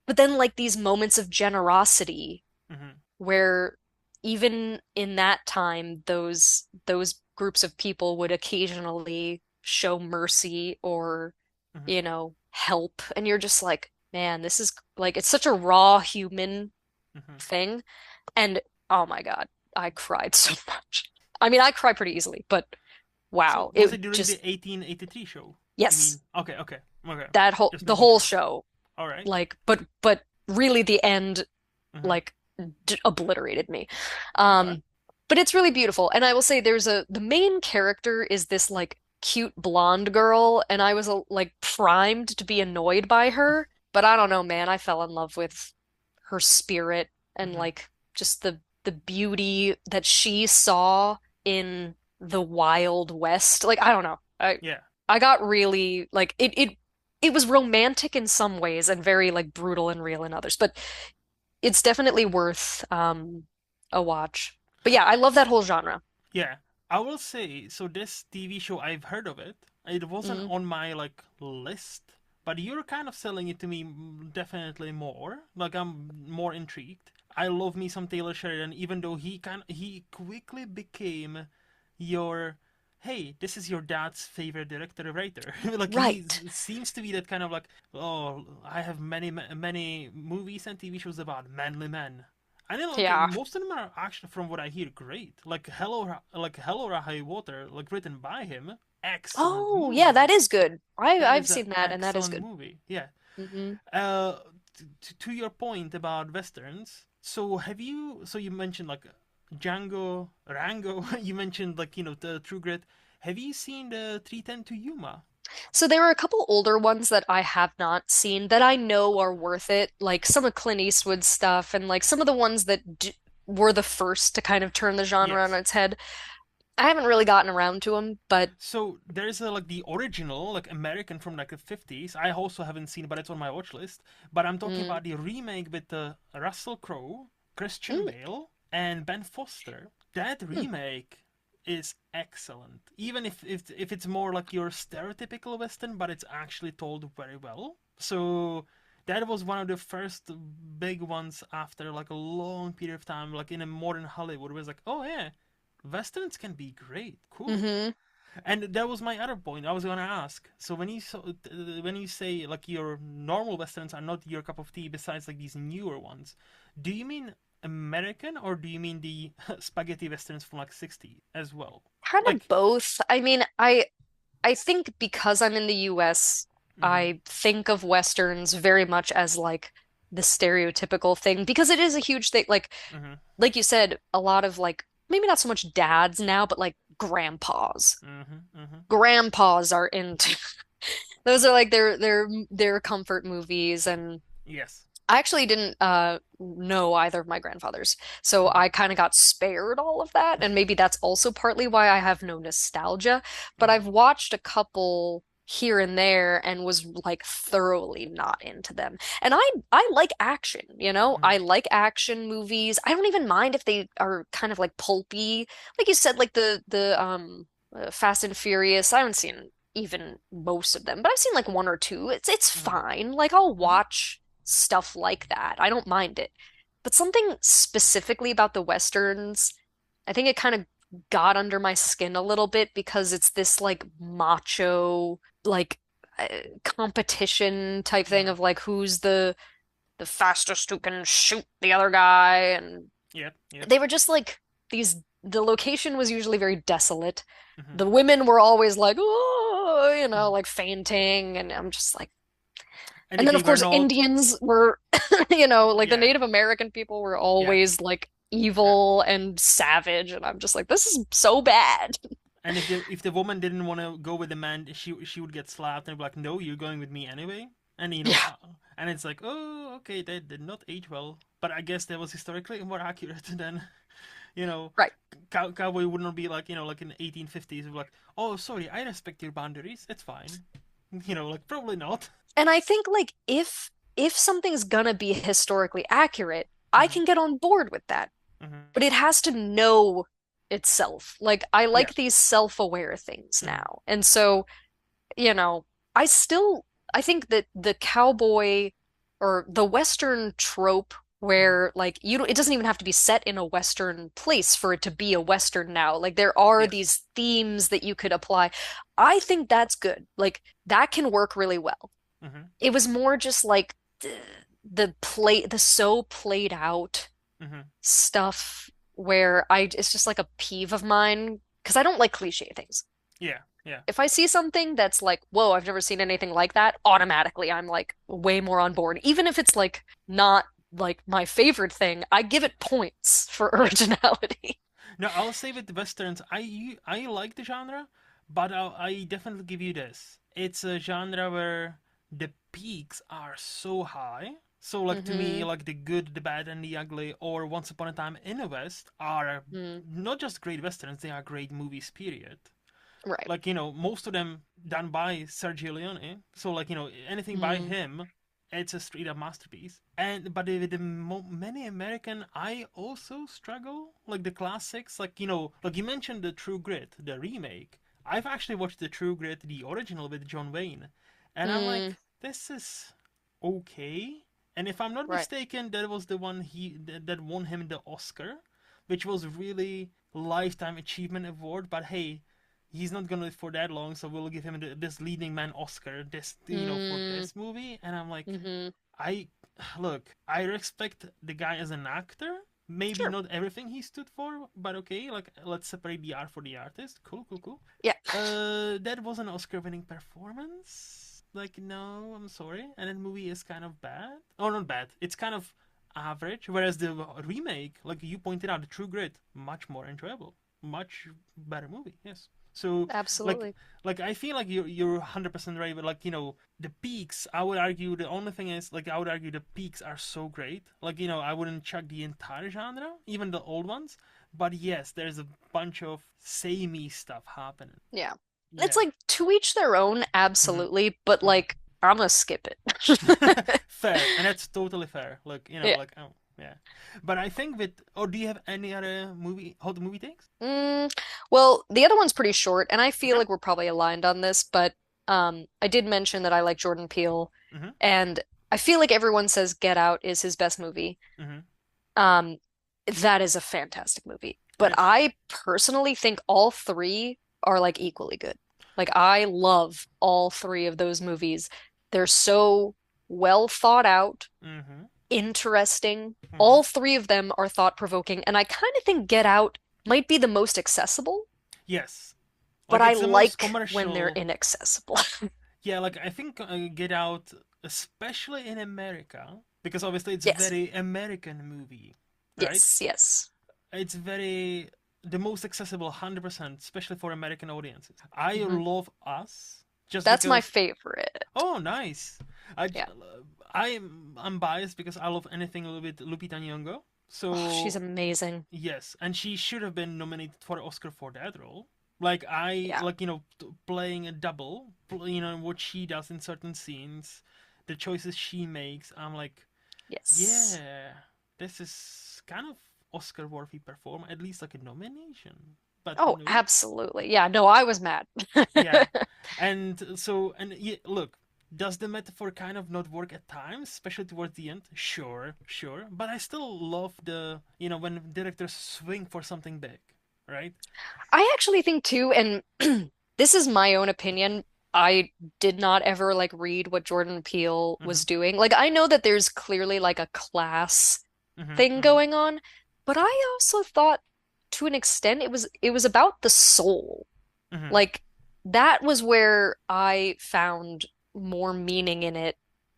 But then like these moments of generosity Hmm. where even in that time, those groups of people would occasionally show mercy or, Hmm. you know, help. And you're just like, man, this is like it's such a raw human Hmm. thing. And oh my God, I cried so much. I mean, I cry pretty easily, but So wow, was it it during the just 1883 show? You yes, mean? Okay, okay, okay. that whole Just the making whole sure. show, All right. like, but really the end, Mm-hmm. like, d obliterated me. Okay. Um, but it's really beautiful, and I will say the main character is this like cute blonde girl, and I was like primed to be annoyed by her, but I don't know, man, I fell in love with her spirit and Mm-hmm. like just the beauty that she saw in the Wild West. Like I don't know. Yeah. I got really like it was romantic in some ways and very like brutal and real in others, but it's definitely worth a watch. But yeah, I love that whole genre. Yeah. I will say, so this TV show, I've heard of it. It wasn't Mm, on my like list, but you're kind of selling it to me definitely more. Like I'm more intrigued. I love me some Taylor Sheridan, even though he quickly became your hey, this is your dad's favorite director writer. Like he right. seems to be that kind of like, oh, I have many movies and TV shows about manly men. I know, like Yeah. most of them are actually, from what I hear, great. Like Hello High Water, like written by him, excellent Oh, yeah, that movie. is good. That I've is an seen that and that is excellent good. movie. Yeah. Hmm. Uh, to your point about westerns, so have you? So you mentioned like Django, Rango. You mentioned like the True Grit. Have you seen the 310 to Yuma? So there are a couple older ones that I have not seen that I know are worth it, like some of Clint Eastwood's stuff and like some of the ones that d were the first to kind of turn the genre on Yes. its head. I haven't really gotten around to them, but So there's like the original, like American from like the 50s. I also haven't seen, but it's on my watch list. But I'm talking mm, about the remake with Russell Crowe, Christian mm, Bale, and Ben Foster. That mm, remake is excellent. Even if it's more like your stereotypical Western, but it's actually told very well. So that was one of the first big ones after like a long period of time, like in a modern Hollywood, where it's like, oh yeah, Westerns can be great, cool. hmm. And that was my other point. I was gonna ask. So when you say like your normal westerns are not your cup of tea, besides like these newer ones, do you mean American or do you mean the spaghetti westerns from like 60 as well? Kind of Like, both. I mean, I think because I'm in the US, mm-hmm, I think of Westerns very much as like the stereotypical thing because it is a huge thing. mm-hmm, Like you said, a lot of like maybe not so much dads now, but like grandpas. mm-hmm, mm-hmm, Grandpas are into those are like their comfort movies and yes, I actually didn't know either of my grandfathers. So mm-hmm, I kind of got spared all of that and maybe that's also partly why I have no nostalgia, but mm-hmm, I've watched a couple here and there and was like thoroughly not into them. And I like action, you know? mm-hmm, I like action movies. I don't even mind if they are kind of like pulpy. Like you said like the Fast and Furious. I haven't seen even most of them, but I've seen like one or two. It's mm-hmm, fine. Like I'll mm-hmm. watch stuff like that. I don't mind it. But something specifically about the Westerns, I think it kind of got under my skin a little bit because it's this like macho, like uh, competition type thing Mm-hmm. of like who's the fastest who can shoot the other guy and Yep, yep, they were just like these the location was usually very desolate. mm-hmm, The women were always like, oh, mm-hmm. like fainting and I'm just like And and if then, they of were course, not, Indians were, like the yeah, Native American people were yeah, always like yeah. evil and savage. And I'm just like, this is so bad. And if the woman didn't want to go with the man, she would get slapped and be like, "No, you're going with me anyway." and Yeah, and it's like, oh, okay, that did not age well, but I guess that was historically more accurate than you know, right. cowboy would not be like like in the 1850s, like, oh, sorry, I respect your boundaries, it's fine, like probably not. And I think like if something's gonna be historically accurate, I Hmm. can get on board with that. Hmm. But it has to know itself. Like I Yeah. like these self-aware things Hmm. now. And so, you know, I still I think that the cowboy or the Western trope Hmm. where like you don't it doesn't even have to be set in a Western place for it to be a Western now. Like there are Yes. these themes that you could apply. I think that's good. Like that can work really well. Hmm. It was more just like the so played out Hmm. stuff where I it's just like a peeve of mine because I don't like cliche things. Yeah. Yeah. If I see something that's like, whoa, I've never seen anything like that, automatically I'm like way more on board. Even if it's like not like my favorite thing, I give it points for Yes. originality. No, I'll say with the westerns, I like the genre, but I definitely give you this. It's a genre where the peaks are so high. So like to me, Hmm. like the good, the bad, and the ugly, or Once Upon a Time in the West are Mm, not just great westerns; they are great movies. Period. right. Like most of them done by Sergio Leone. So like anything by Mm, him, it's a straight up masterpiece. And but with the many American, I also struggle. Like the classics, like like you mentioned the True Grit, the remake. I've actually watched the True Grit, the original with John Wayne, and I'm mm, like, this is okay. And if I'm not right. mistaken, that was the one that won him the Oscar, which was really lifetime achievement award. But hey, he's not gonna live for that long, so we'll give him this leading man Oscar, this for Mm, this movie. And I'm like, hmm. I look, I respect the guy as an actor. Maybe Sure. not everything he stood for, but okay, like let's separate the art for the artist. Cool, cool, cool. Yeah. That was an Oscar-winning performance. Like, no, I'm sorry. And the movie is kind of bad. Oh, not bad. It's kind of average. Whereas the remake, like you pointed out, the True Grit, much more enjoyable, much better movie. Yes. So, like, Absolutely. I feel like you're 100% right. But like, the peaks. I would argue the only thing is like I would argue the peaks are so great. Like, I wouldn't chuck the entire genre, even the old ones. But yes, there's a bunch of samey stuff happening. Yeah. It's Yeah. like to each their own, Hmm. absolutely, but Hmm. like I'm gonna skip it. Fair, and that's totally fair. Like Yeah. like oh yeah. But I think with or do you have any other hot movie takes? Mm, well, the other one's pretty short, and I feel Okay. like we're probably aligned on this, but I did mention that I like Jordan Peele, Mhm. and I feel like everyone says Get Out is his best movie. Mhm. Um, that is a fantastic movie. It But is. I personally think all three are like equally good. Like I love all three of those movies. They're so well thought out, Mhm. interesting. Mhm. All three of them are thought-provoking, and I kind of think Get Out might be the most accessible, Yes. but Like I it's the most like when they're commercial. inaccessible. Yeah, like I think Get Out, especially in America, because obviously it's a Yes. very American movie, right? Yes, yes. It's very the most accessible 100%, especially for American audiences. I Hmm. love Us just That's my because. favorite. Oh, nice. I Yeah. I'm biased because I love anything a little bit Lupita Nyong'o. Oh, she's So amazing. yes, and she should have been nominated for an Oscar for that role. Like I Yeah. like playing a double, what she does in certain scenes, the choices she makes. I'm like, Yes. yeah, this is kind of Oscar worthy performance, at least like a nomination. But Oh, no, absolutely. Yeah, no, I was mad. yeah, and yeah, look, does the metaphor kind of not work at times, especially towards the end? Sure, sure, but I still love the when directors swing for something big, right? I actually think too, and this is my own opinion. I did not ever like read what Jordan Peele Mm-hmm. was doing. Like I know that there's clearly like a class Mm-hmm. thing Mm-hmm. going on, but I also thought to an extent it was about the soul. Mm-hmm. Like that was where I found more meaning in it.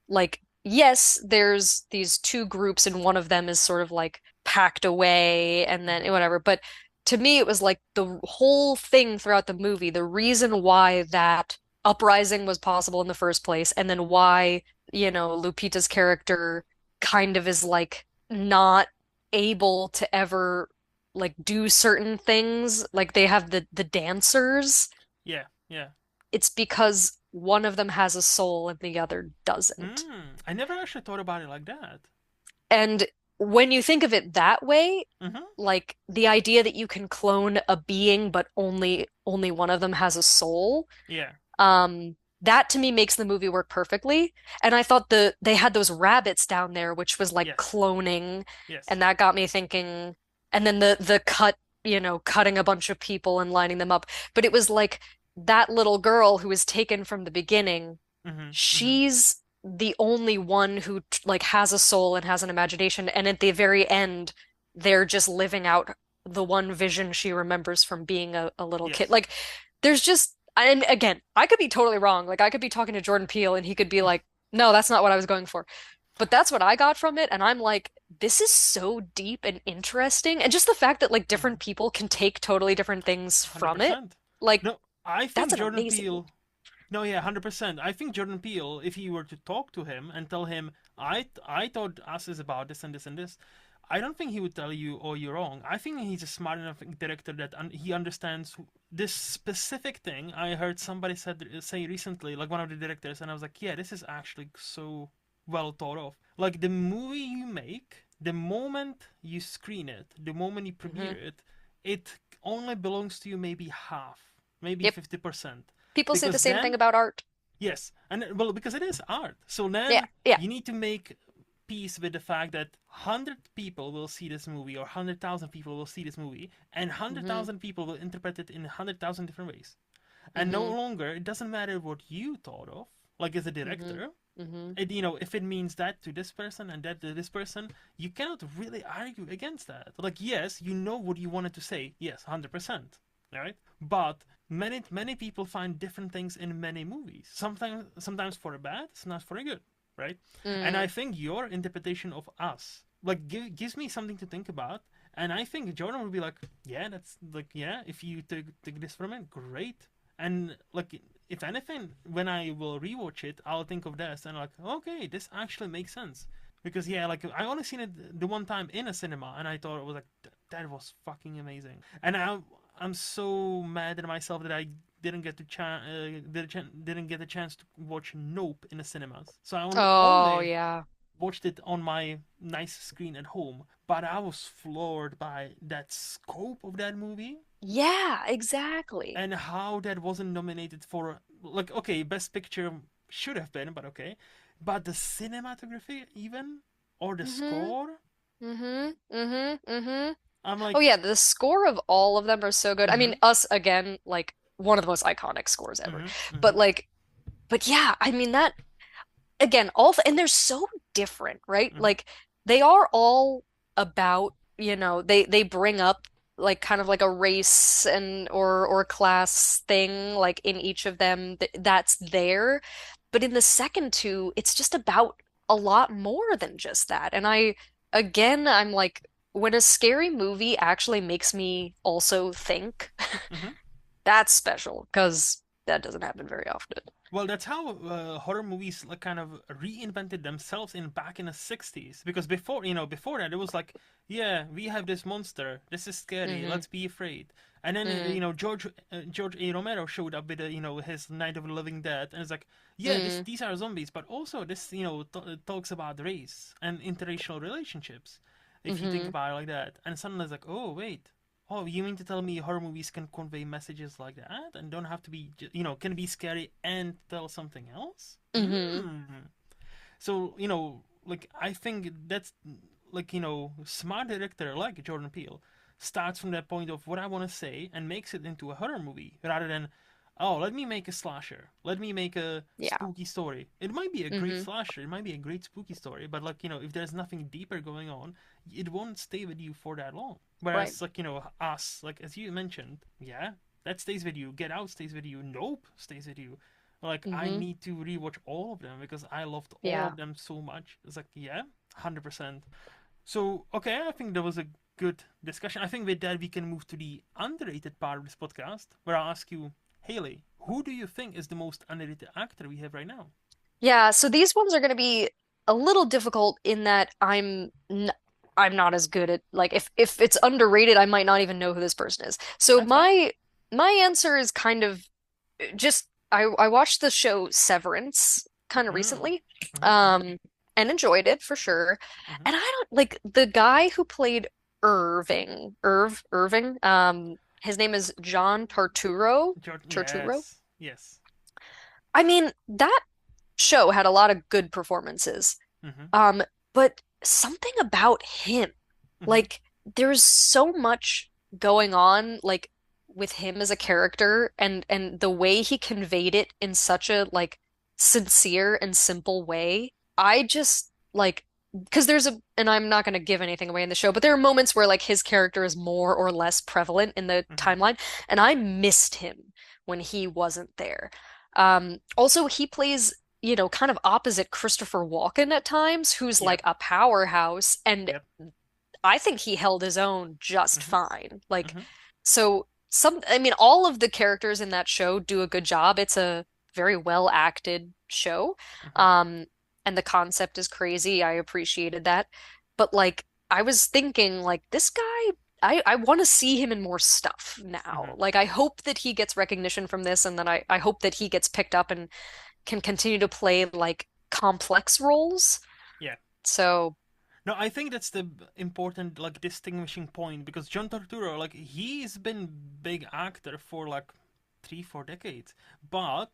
Like, yes, there's these two groups and one of them is sort of like packed away and then Mm-hmm. whatever. But to me, it was like the whole thing throughout the movie, the reason why that uprising was possible in the first place, and then why Lupita's character kind of is like not able to ever like do certain things. Like they have the dancers. Yeah, yeah. It's because one of them has a soul and the other doesn't. I never actually thought about it like that. And when you think of it that way, Mm-hmm. like the idea that you can clone a being but only one of them has a soul, Yeah. that to me makes the movie work perfectly. And I thought they had those rabbits down there, which was like Yes. cloning, Yes. and that got me thinking. And then the cut, cutting a bunch of people and lining them up. But it was like that little girl who was taken from the beginning, Mm-hmm. Mm-hmm. she's the only one who like has a soul and has an imagination. And at the very end, they're just living out the one vision she remembers from being a little kid. Yes. Like there's just, and again, I could be totally wrong. Like I could be talking to Jordan Peele and he could be like, no, that's not what I was going for. But that's what I got from it. And I'm like, this is so deep and interesting. And just the fact that like Mm-hmm. different people can take totally different things from it, 100%. like No, I that's think an Jordan amazing movie. Peele. No, yeah, 100%. I think Jordan Peele, if you were to talk to him and tell him, I thought Us is about this and this and this, I don't think he would tell you, oh, you're wrong. I think he's a smart enough director that he understands this specific thing. I heard somebody say recently, like one of the directors, and I was like, yeah, this is actually so well thought of. Like the movie you make, the moment you screen it, the moment you Hmm. premiere it, it only belongs to you maybe half, maybe Yep. 50%. People say the Because same thing then, about art. yes, and well, because it is art. So Yeah. then Yeah. you need to make peace with the fact that 100 people will see this movie or 100,000 people will see this movie and Hmm. 100,000 people will interpret it in 100,000 different ways. And no Hmm. longer, it doesn't matter what you thought of, like as a Hmm. director. Hmm. If it means that to this person and that to this person, you cannot really argue against that. Like, yes, you know what you wanted to say. Yes, 100%. Right? But many people find different things in many movies. Sometimes for a bad, sometimes for a good, right? And I Mm. think your interpretation of Us like gives me something to think about. And I think Jordan would be like, yeah, that's like, yeah, if you take this from it, great. And like, if anything, when I will rewatch it, I'll think of this and like, okay, this actually makes sense. Because yeah, like I only seen it the one time in a cinema, and I thought it was like that was fucking amazing. And I'm so mad at myself that I didn't get a chance to watch Nope in the cinemas. So I Oh, only yeah. watched it on my nice screen at home. But I was floored by that scope of that movie Yeah, exactly. and how that wasn't nominated for like okay, best picture should have been, but okay. But the cinematography even or the Hmm. score, Hmm. Hmm. Hmm. I'm Oh like, yeah, the score of all of them are so good. I mean, mhm, Us again, like one of the most iconic scores ever. mhm, But mhm, like, but yeah, I mean that again, and they're so different, right? mhm, Like they are all about, they bring up like kind of like a race and or class thing like in each of them that's there. But in the second two, it's just about a lot more than just that. And I'm like, when a scary movie actually makes me also think, mhm. that's special because that doesn't happen very often. Well, that's how horror movies like kind of reinvented themselves in back in the 60s. Because before that, it was like, yeah, we have this monster. This is scary. Hmm. Let's be afraid. And then Hmm. George A. Romero showed up with his Night of the Living Dead, and it's like, yeah, Hmm. these are zombies, but also this talks about race and interracial relationships. If you think Hmm. about it like that, and suddenly it's like, oh wait, oh, you mean to tell me horror movies can convey messages like that and don't have to be, can be scary and tell something else? Hmm. So, like, I think that's, like, smart director like Jordan Peele starts from that point of what I want to say and makes it into a horror movie rather than, oh, let me make a slasher. Let me make a Yeah. spooky story. It might be a great Hmm. slasher. It might be a great spooky story, but, like, if there's nothing deeper going on, it won't stay with you for that long. Right. Whereas, like, Us, like, as you mentioned, yeah, that stays with you. Get Out stays with you. Nope stays with you. Like, I Hmm. need to rewatch all of them because I loved all Yeah. of them so much. It's like, yeah, 100%. So, okay, I think that was a good discussion. I think with that we can move to the underrated part of this podcast, where I'll ask you, Haley, who do you think is the most underrated actor we have right now? Yeah, so these ones are going to be a little difficult in that I'm not as good at like if it's underrated, I might not even know who this person is. So That's fine. my answer is kind of just I watched the show Severance kind of Mm. recently, Mm-hmm, mm-hmm, um, and enjoyed it for sure. mm-hmm. And I don't like the guy who played Irving. His name is John Turturro. Jordan, Turturro. yes, yes. I mean, that show had a lot of good performances. Mm-hmm, Um, but something about him, mm-hmm, like there's so much going on, like with him as a character and the way he conveyed it in such a like sincere and simple way. I just like because there's a and I'm not going to give anything away in the show, but there are moments where like his character is more or less prevalent in the mm-hmm. timeline, and I missed him when he wasn't there. Also, he plays kind of opposite Christopher Walken at times, who's like Yep, a powerhouse. And yep. I think he held his own just Mm-hmm, fine. Like, mm-hmm, I mean, all of the characters in that show do a good job. It's a very well acted show. mm-hmm, Um, and the concept is crazy. I appreciated that. But like, I was thinking, like, this guy, I want to see him in more stuff mm-hmm. now. Like, I hope that he gets recognition from this, and then I hope that he gets picked up and can continue to play like complex roles. Yeah. So, No, I think that's the important like distinguishing point because John Turturro, like he's been big actor for like 3, 4 decades, but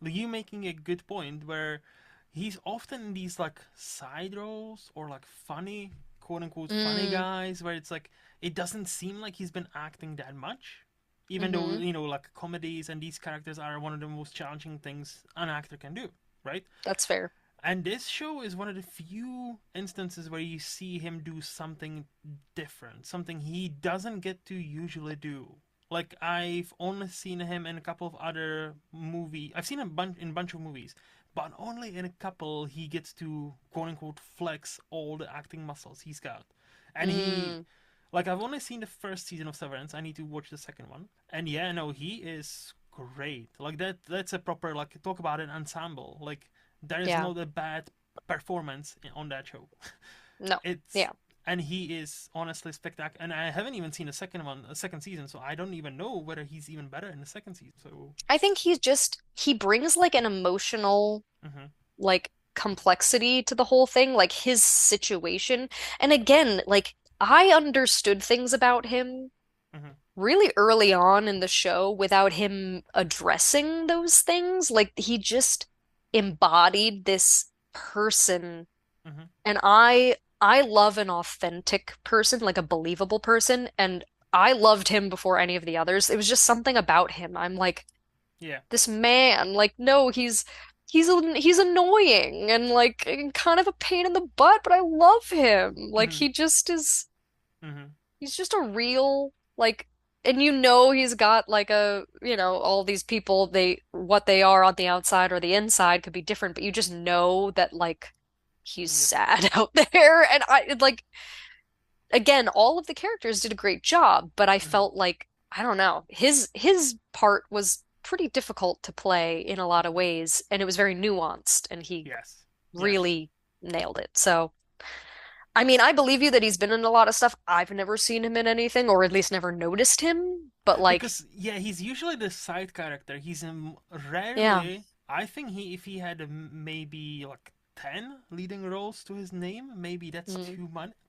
you making a good point where he's often in these like side roles or like funny, quote unquote, funny mm, guys where it's like it doesn't seem like he's been acting that much. Even though, hmm like comedies and these characters are one of the most challenging things an actor can do, right? that's fair. And this show is one of the few instances where you see him do something different, something he doesn't get to usually do. Like I've only seen him in a couple of other movie. I've seen him in a bunch of movies, but only in a couple he gets to quote unquote flex all the acting muscles he's got. And he Mm, like I've only seen the first season of Severance. I need to watch the second one. And yeah, no, he is great. Like that's a proper like talk about an ensemble. Like there is yeah. not a bad performance on that show. No. It's Yeah. and he is honestly spectacular. And I haven't even seen a second season, so I don't even know whether he's even better in the second season. So, I think he brings like an emotional mm-hmm, like complexity to the whole thing, like his situation. And again, like I understood things about him mm-hmm, really early on in the show without him addressing those things. Like he just embodied this person, mm-hmm, and I love an authentic person, like a believable person, and I loved him before any of the others. It was just something about him. I'm like, yeah, this man, like no, he's annoying and like kind of a pain in the butt, but I love him. Like mm-hmm, he just is mm-hmm, he's just a real like and he's got like all these people what they are on the outside or the inside could be different, but you just know that like he's yep, sad out there. And I like again, all of the characters did a great job, but I mm-hmm, felt like I don't know, his part was pretty difficult to play in a lot of ways, and it was very nuanced, and he yes, yes. really nailed it. So I mean, I believe you that he's been in a lot of stuff. I've never seen him in anything, or at least never noticed him. But like, Because yeah, he's usually the side character. He's yeah, rarely. I think if he had maybe like 10 leading roles to his name, maybe that's mm,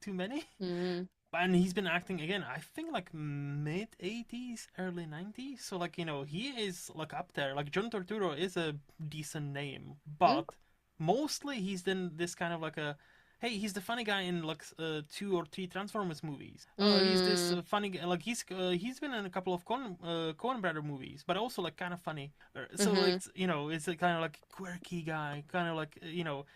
too many. mm, And he's been acting again. I think like mid 80s, early 90s. So like he is like up there. Like John Torturo is a decent name, mm, but mostly he's in this kind of like a hey, he's the funny guy in like 2 or 3 Transformers movies. Oh, he's this mm, funny guy. Like he's been in a couple of Coen Brother movies, but also like kind of funny. So like hmm it's a kind of like quirky guy, kind of like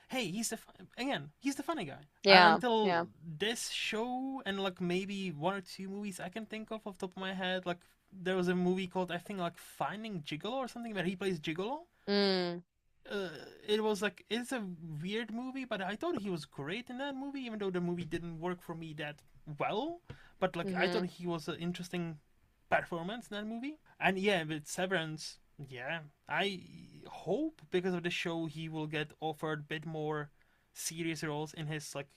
hey, he's the funny guy. yeah, Until yeah, this show and like maybe 1 or 2 movies I can think of off the top of my head. Like there was a movie called I think like Finding Gigolo or something where he plays Gigolo. mm, uh, it was like it's a weird movie, but I thought he was great in that movie, even though the movie didn't work for me that well. But like I thought hmm he was an interesting performance in that movie. And yeah, with Severance, yeah, I hope because of the show he will get offered a bit more serious roles in his like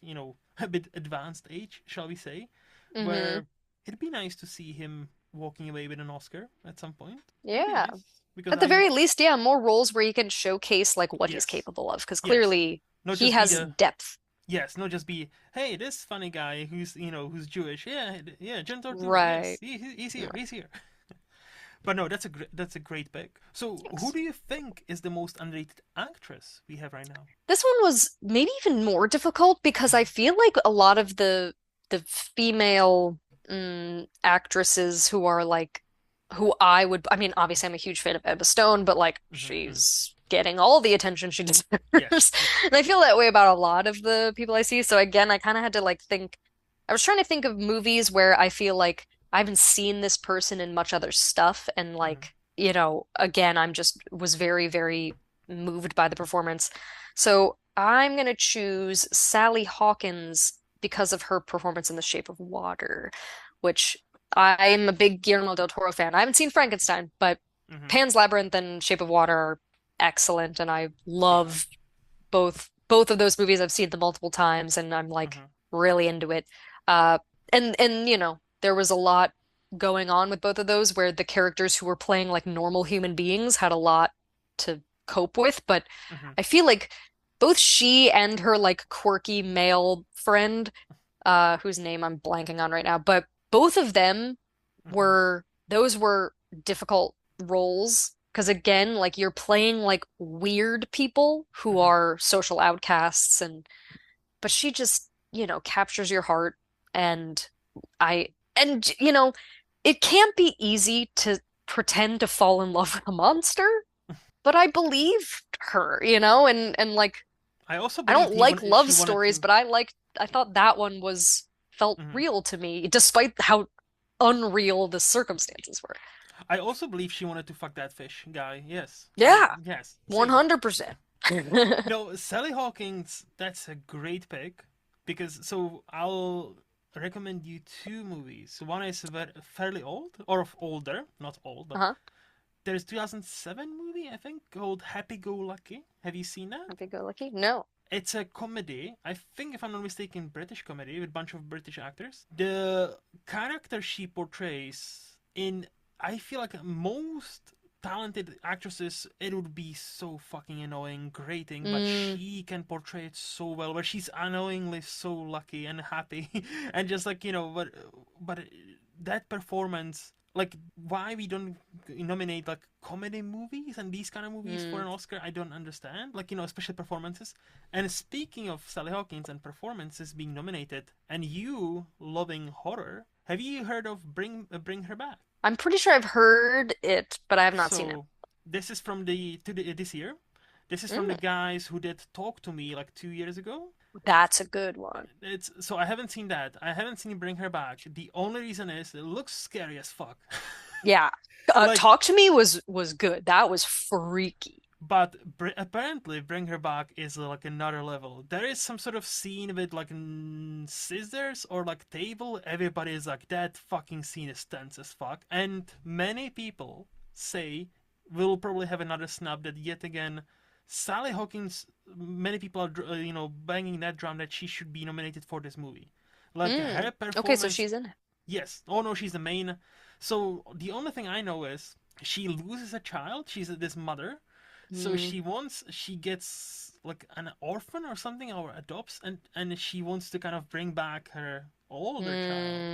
a bit advanced age, shall we say, Hmm. where it'd be nice to see him walking away with an Oscar at some point. It'd be Yeah. nice because At the I very least, yeah, more roles where he can showcase like what he's yes capable of, because yes clearly not he just be has the depth. yes not just be hey this funny guy who's who's Jewish yeah John Torturo yes Right. he's here Right. he's here. But no, that's a great pick. So, who Yes. do you think is the most underrated actress we have right now? This one was maybe even more difficult because I Mm-hmm. feel like a lot of the female actresses who are like who I would I mean obviously I'm a huge fan of Emma Stone, but like Mm-hmm. she's getting all the attention she Yes, deserves. yes. And I feel that way about a lot of the people I see. So again, I kind of had to like think I was trying to think of movies where I feel like I haven't seen this person in much other stuff and Mm-hmm. like, again, I'm just was very, very moved by the performance. So I'm gonna choose Sally Hawkins because of her performance in The Shape of Water, which I'm a big Guillermo del Toro fan. I haven't seen Frankenstein, but Mm-hmm. Pan's Labyrinth and Shape of Water are excellent, and I Yeah. love both of those movies. I've seen them multiple times, and I'm like Mm-hmm. really into it. Uh, and there was a lot going on with both of those where the characters who were playing like normal human beings had a lot to cope with, but Mm-hmm. I feel like both she and her like quirky male friend, whose name I'm blanking on right now, but both of them Mm-hmm. those were difficult roles because again, like you're playing like weird people who Mm-hmm. are social outcasts and but she just, captures your heart and I and it can't be easy to pretend to fall in love with a monster, but I believed her, and like I also I don't believed like love she wanted stories, to. but I thought that one was felt Mhm. real to me despite how unreal the circumstances were. I also believe she wanted to fuck that fish guy. Yes, Yeah, yes, same. 100%. No, Sally Hawkins. That's a great pick because so I'll recommend you two movies. One is fairly old or older, not old, but Uh-huh. there's 2007 movie I think called Happy Go Lucky. Have you seen that? Happy-go-lucky? No. It's a comedy. I think, if I'm not mistaken, British comedy with a bunch of British actors. The character she portrays in, I feel like most talented actresses, it would be so fucking annoying, grating, but Mm, she can portray it so well. Where she's annoyingly so lucky and happy, and just like but that performance, like why we don't nominate like comedy movies and these kind of movies for mm. an Oscar, I don't understand. Like especially performances. And speaking of Sally Hawkins and performances being nominated, and you loving horror, have you heard of Bring Her Back? I'm pretty sure I've heard it, but I have not seen it. So this is from this year. This is from the Mm, guys who did Talk to Me like 2 years ago. that's a good one. It's so I haven't seen that. I haven't seen Bring Her Back. The only reason is it looks scary as fuck. Yeah. Like, Talk to Me was good. That was freaky. but apparently, Bring Her Back is like another level. There is some sort of scene with like scissors or like table. Everybody is like, that fucking scene is tense as fuck. And many people say we'll probably have another snub that yet again, Sally Hawkins. Many people are banging that drum that she should be nominated for this movie. Like her Mm. Okay, so performance. she's in it. Yes. Oh no, she's the main. So the only thing I know is she loses a child. She's this mother, so Mm, she gets like an orphan or something or adopts, and she wants to kind of bring back her older child.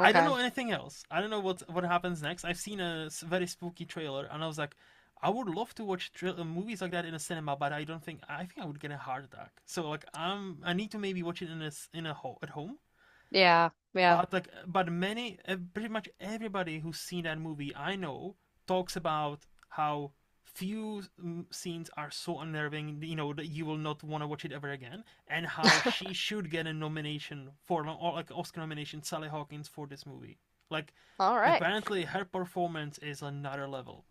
I don't okay. know anything else. I don't know what happens next. I've seen a very spooky trailer, and I was like, I would love to watch movies like that in a cinema, but I don't think I think I would get a heart attack. So like I need to maybe watch it at home. Yeah, yeah. Pretty much everybody who's seen that movie I know talks about how few scenes are so unnerving, that you will not want to watch it ever again, and how she should get a nomination or like Oscar nomination, Sally Hawkins, for this movie. Like, All right. apparently her performance is another level.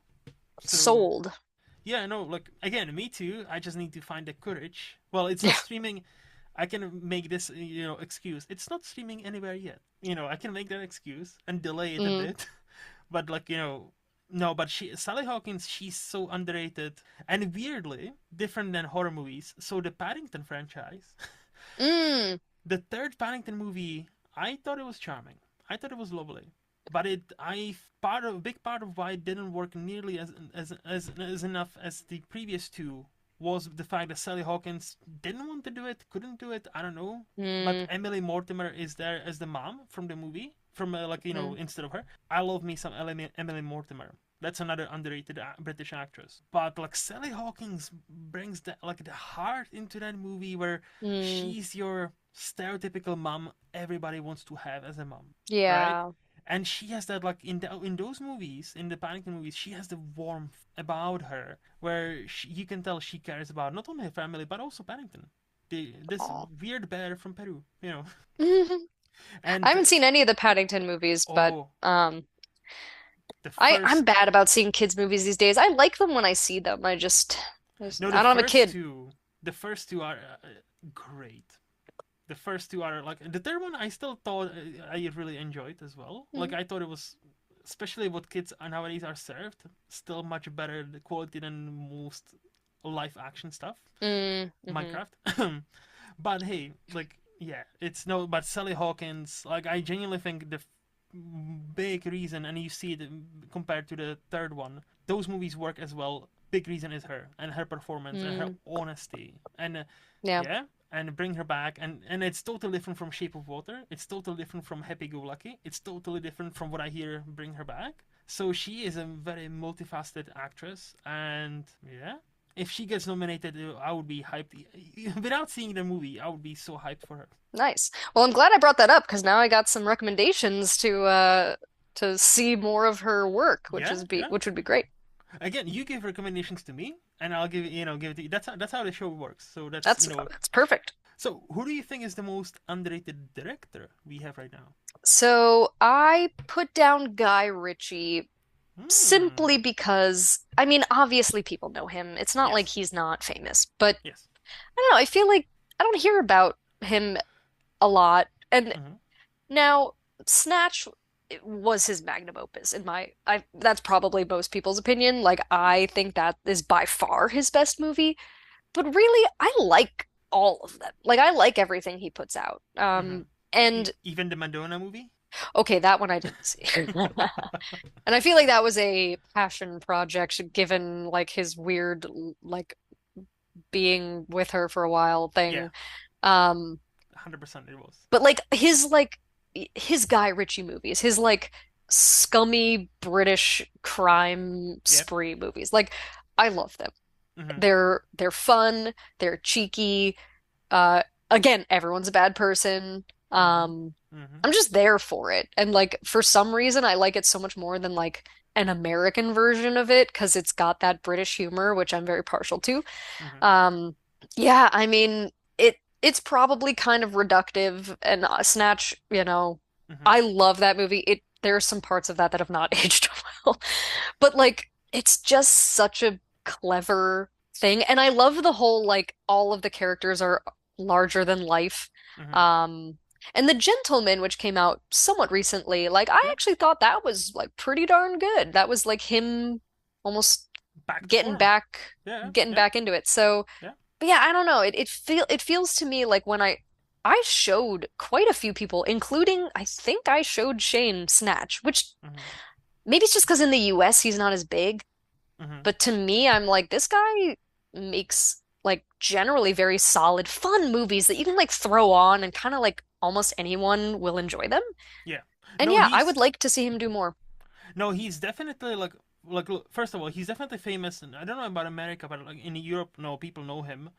So Sold. yeah, no, like again, me too. I just need to find the courage. Well, it's not Yeah. streaming. I can make this, excuse. It's not streaming anywhere yet. I can make that excuse and delay it a Mm. bit. But like, no, but Sally Hawkins, she's so underrated and weirdly different than horror movies. So the Paddington franchise, Mm, the third Paddington movie, I thought it was charming. I thought it was lovely, but a big part of why it didn't work nearly as enough as the previous two was the fact that Sally Hawkins didn't want to do it, couldn't do it. I don't know, but mm, Emily Mortimer is there as the mom from the movie, from mm, instead of her. I love me some Emily Mortimer. That's another underrated British actress. But like Sally Hawkins brings the heart into that movie where mm. she's your stereotypical mom everybody wants to have as a mom, right? Yeah. And she has that like in those movies, in the Paddington movies, she has the warmth about her where you can tell she cares about not only her family but also Paddington, this Aw. weird bear from Peru, I and haven't seen any of the Paddington movies, but oh, the I'm first bad about seeing kids movies these days. I like them when I see them. no, the I don't have a first kid. two, the first two are great. The first two are like the third one. I still thought I really enjoyed as well. Like Mm, I thought it was, especially what kids nowadays are served, still much better the quality than most live action stuff. mm, hmm. Minecraft, but hey, like yeah, it's no. But Sally Hawkins, like I genuinely think the big reason, and you see it compared to the third one, those movies work as well. Big reason is her and her performance and her Mm, honesty and yeah. yeah, and bring her back, and it's totally different from Shape of Water. It's totally different from Happy Go Lucky. It's totally different from what I hear bring her back. So she is a very multifaceted actress, and yeah, if she gets nominated, I would be hyped. Without seeing the movie, I would be so hyped for her. Nice. Well, I'm glad I brought that up because now I got some recommendations to see more of her work, Yeah, yeah. which would be great. Again, you give recommendations to me, and I'll give it to you. That's how the show works. So That's perfect. So who do you think is the most underrated director we have right now? So I put down Guy Ritchie Hmm. simply because, I mean, obviously people know him. It's not like Yes. he's not famous, but Yes. I don't know. I feel like I don't hear about him a lot. And Mm-hmm. now, Snatch was his magnum opus that's probably most people's opinion. Like I think that is by far his best movie, but really I like all of them. Like I like everything he puts out. Mm-hmm. And Even the Madonna movie. okay, that one I didn't see. And I feel like that was a passion project given like his weird like being with her for a while Yeah, thing. Um 100% it was. But his Guy Ritchie movies, his like scummy British crime Yep. spree movies. Like I love them. Mm-hmm. They're fun, they're cheeky. Uh Again, everyone's a bad person. Mm-hmm. Um Mm-hmm. I'm just there for it. And like for some reason I like it so much more than like an American version of it because it's got that British humor, which I'm very partial to. Mm-hmm. Um, yeah, I mean, it's probably kind of reductive and Snatch, Mm-hmm. I love that movie. There's some parts of that that have not aged well. But like it's just such a clever thing. And I love the whole like all of the characters are larger than life. Mm-hmm. Um and The Gentleman, which came out somewhat recently, like I Yeah. actually thought that was like pretty darn good. That was like him almost Back to getting form. back Yeah. getting Yeah. back into it. So, Yeah. but yeah, I don't know. It feels to me like when I showed quite a few people, including I think I showed Shane Snatch, which Mm-hmm. maybe it's just because in the US he's not as big, Mm-hmm. but to me I'm like this guy makes like generally very solid, fun movies that you can like throw on and kind of like almost anyone will enjoy them. Yeah. And No, yeah, I would he's like to see him do more. no, he's definitely like look, first of all, he's definitely famous, and I don't know about America, but like in Europe, no, people know him.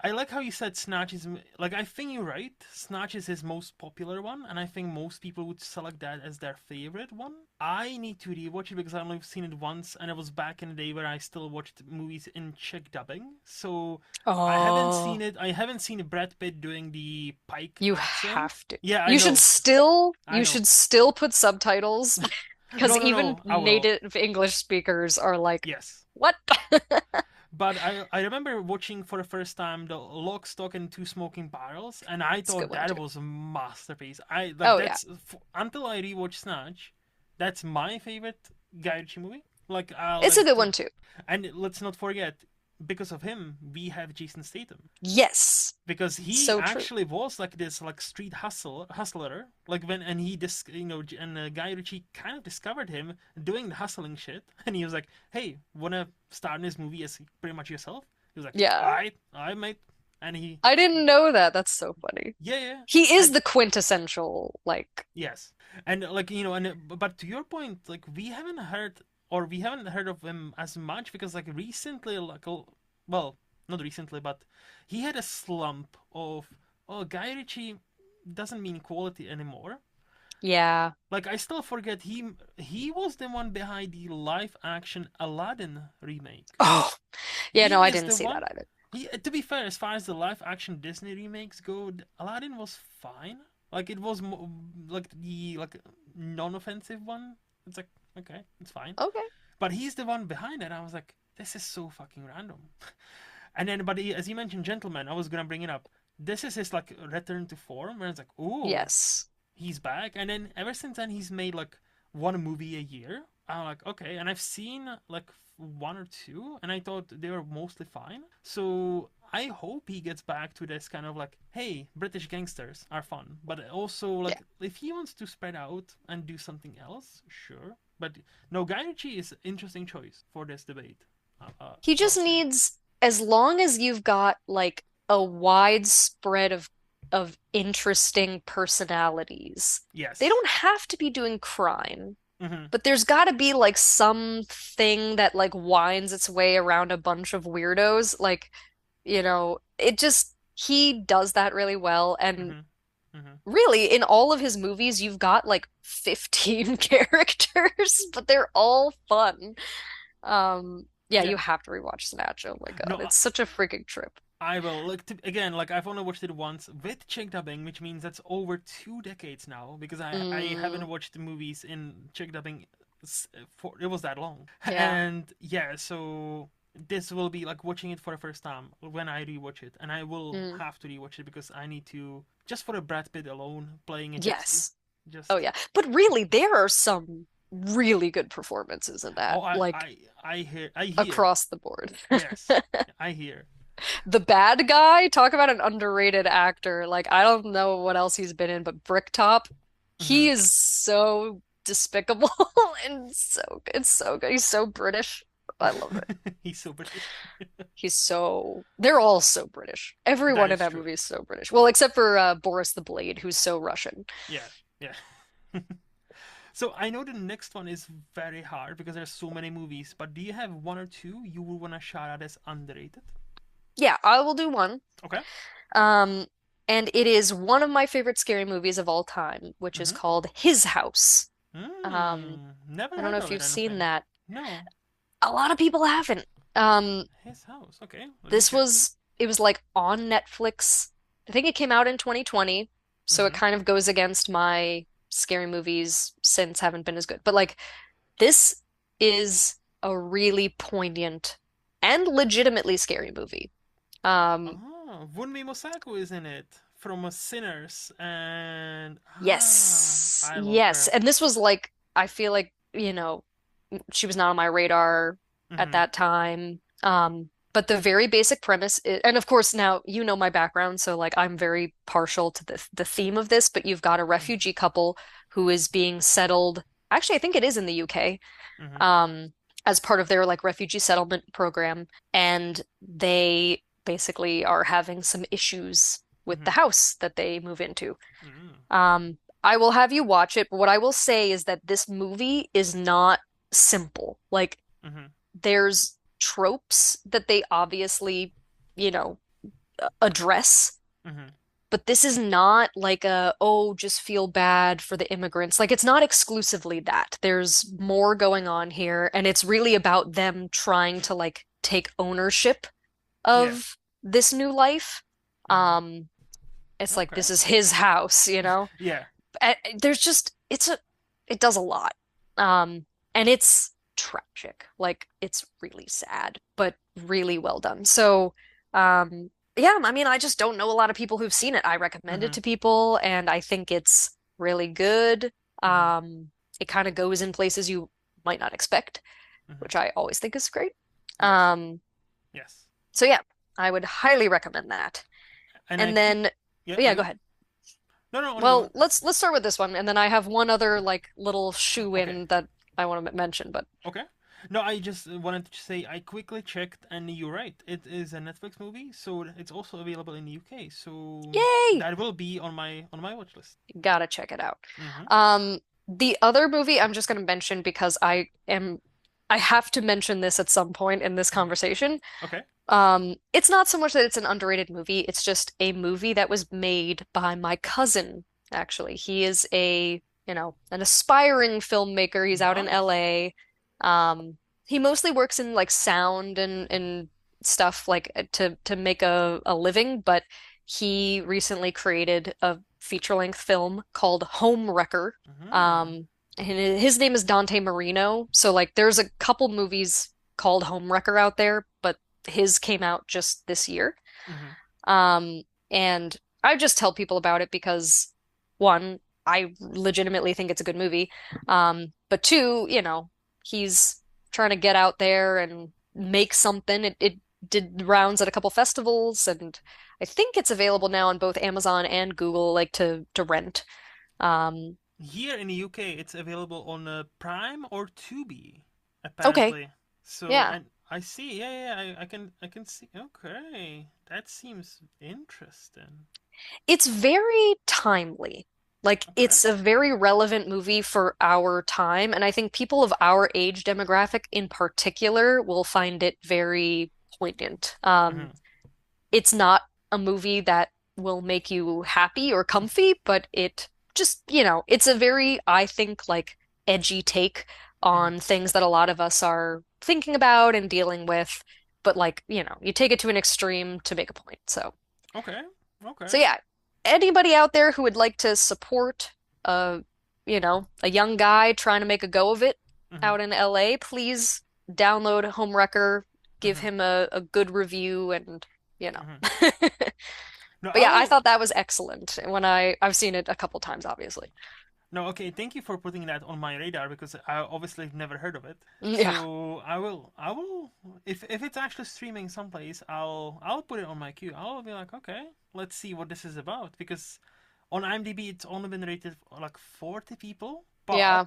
I like how you said Snatch is like I think you're right. Snatch is his most popular one, and I think most people would select that as their favorite one. I need to rewatch it because I only seen it once, and it was back in the day where I still watched movies in Czech dubbing. So I haven't seen Oh, it. I haven't seen Brad Pitt doing the Pike you accent. have to. Yeah, I know. I You know. should still put subtitles because No, no, even no. I will. native English speakers are like, Yes. what? But I remember watching for the first time the Lock, Stock, and Two Smoking Barrels, and I It's a good thought one that too. was a masterpiece. I like Oh yeah. that's until I rewatched Snatch, that's my favorite Guy Ritchie movie. It's a good one too. And let's not forget, because of him, we have Jason Statham. Yes, Because he so true. actually was like this like street hustler, like when and he and Guy Ritchie kind of discovered him doing the hustling shit, and he was like, hey, wanna star in this movie as pretty much yourself? He was like, Yeah. I mate. And he, I didn't know that. That's so funny. yeah, yeah. He is And the quintessential, like, yes, and like and but to your point, like we haven't heard of him as much because like recently, well, not recently, but he had a slump of, oh, Guy Ritchie doesn't mean quality anymore. yeah. Like I still forget he was the one behind the live action Aladdin remake. Oh, yeah, no, He I is didn't the see that one. either. To be fair, as far as the live action Disney remakes go, Aladdin was fine. Like it was like the like non-offensive one. It's like okay, it's fine. Okay. But he's the one behind it. I was like, this is so fucking random. And then, but as you mentioned, Gentleman, I was gonna bring it up. This is his like return to form, where it's like, ooh, Yes. he's back. And then ever since then, he's made like one movie a year. I'm like, okay. And I've seen like one or two, and I thought they were mostly fine. So I hope he gets back to this kind of like, hey, British gangsters are fun, but also Yeah. like if he wants to spread out and do something else, sure. But no, Guy Ritchie is an interesting choice for this debate. He I'll just say needs, as long as you've got like a wide spread of interesting personalities. They yes. don't have to be doing crime, Mm-hmm. but there's got to be like something that like winds its way around a bunch of weirdos. Like, it just he does that really well. And Mm-hmm. Mm-hmm. really, in all of his movies, you've got like 15 characters, but they're all fun. Yeah, Yeah. you have to rewatch Snatch. Oh my God, No, it's such a freaking trip. I will. Like again, like I've only watched it once with Czech dubbing, which means that's over 2 decades now. Because I Mm, haven't watched the movies in Czech dubbing for it was that long. yeah. And yeah, so this will be like watching it for the first time when I rewatch it, and I will Mm, have to rewatch it because I need to just for the Brad Pitt alone playing a gypsy. yes. Oh Just yeah. But really, there are some really good performances in oh, that, like I hear across the board. yes, I hear. The bad guy, talk about an underrated actor. Like, I don't know what else he's been in, but Bricktop, Mm-hmm. he is so despicable and it's so good. He's so British. I love it. He's so British. They're all so British. That Everyone in is that true. movie is so British. Well, except for Boris the Blade, who's so Russian. Yeah, yeah. So I know the next one is very hard because there's so many movies, but do you have one or two you would want to shout out as underrated? Yeah, I will do one. Okay. Um, and it is one of my favorite scary movies of all time, which is Mm-hmm. called His House. Never I don't know heard if of it, you've I don't seen think. that. No. A lot of people haven't. Um, His house. Okay, let me this check. was it was like on Netflix. I think it came out in 2020, so it Mm-hmm. kind of goes against my scary movies since haven't been as good. But like this is a really poignant and legitimately scary movie. Um, Oh, Wunmi Mosaku is in it from Sinners, and yes, I love yes. her. And this was like I feel like, she was not on my radar at Mm-hmm. that time. But the very basic premise is, and of course now you know my background, so like I'm very partial to the theme of this, but you've got a Mm-hmm. refugee couple who is being settled. Actually, I think it is in the UK, Mm-hmm. um, as part of their like refugee settlement program, and they basically are having some issues with Mm-hmm. the house that they move into. Mm-hmm. I will have you watch it, but what I will say is that this movie is not simple. Like, Mm-hmm. there's tropes that they obviously, you know, address, Mm-hmm. but this is not like oh, just feel bad for the immigrants. Like, it's not exclusively that. There's more going on here, and it's really about them trying to like take ownership Yeah. of this new life. Mm-hmm. Um, it's like Okay. this is his house, Yeah. there's just it does a lot. Um, and it's tragic. Like it's really sad, but really well done. So, yeah, I mean, I just don't know a lot of people who've seen it. I recommend it Mm-hmm. to people, and I think it's really good. Mm-hmm. It kind of goes in places you might not expect. Hmm. which I always think is great. Yes. Um, Yes. so yeah, I would highly recommend that. And I And think. then, Yeah. oh yeah, You go go. ahead. No, no, only go Well, on. let's start with this one, and then I have one other like little shoe Okay. in that I want to mention, but Okay. No, I just wanted to say I quickly checked, and you're right. It is a Netflix movie, so it's also available in the UK. So yay! that will be on my watch list. Gotta check it out. Mm-hmm. The other movie I'm just gonna mention because I have to mention this at some point in this Mm-hmm. conversation. Okay. It's not so much that it's an underrated movie, it's just a movie that was made by my cousin, actually. He is an aspiring filmmaker. He's out in Nice. LA. He mostly works in like sound and stuff like to make a living, but he recently created a feature-length film called Home Wrecker. Mm-hmm. Um, and his name is Dante Marino. So like there's a couple movies called Home Wrecker out there, but his came out just this year. Mm-hmm. Um, and I just tell people about it because one, I legitimately think it's a good movie. But two, he's trying to get out there and make something. It did rounds at a couple festivals, and I think it's available now on both Amazon and Google, like to rent. Um, Here in the UK, it's available on Prime or Tubi, okay, apparently. So, yeah. and I see, yeah, yeah, I can see. Okay, that seems interesting. It's very timely. Like, Okay. it's a very relevant movie for our time, and I think people of our age demographic in particular will find it very poignant. Mm-hmm. It's not a movie that will make you happy or comfy, but it just, it's a very, I think, like edgy take Mm-hmm. on things that a lot of us are thinking about and dealing with, but like, you take it to an extreme to make a point. Okay. So Okay. yeah, anybody out there who would like to support a young guy trying to make a go of it Mm-hmm. out in LA, please download Homewrecker, give Mm-hmm. him a good review and you know. Mm-hmm. No, But I yeah, I will. thought that was excellent when I've seen it a couple times, obviously. No, okay. Thank you for putting that on my radar because I obviously have never heard of it. Yeah, So I will. If it's actually streaming someplace, I'll put it on my queue. I'll be like, okay, let's see what this is about because on IMDb it's only been rated for like 40 people, but yeah,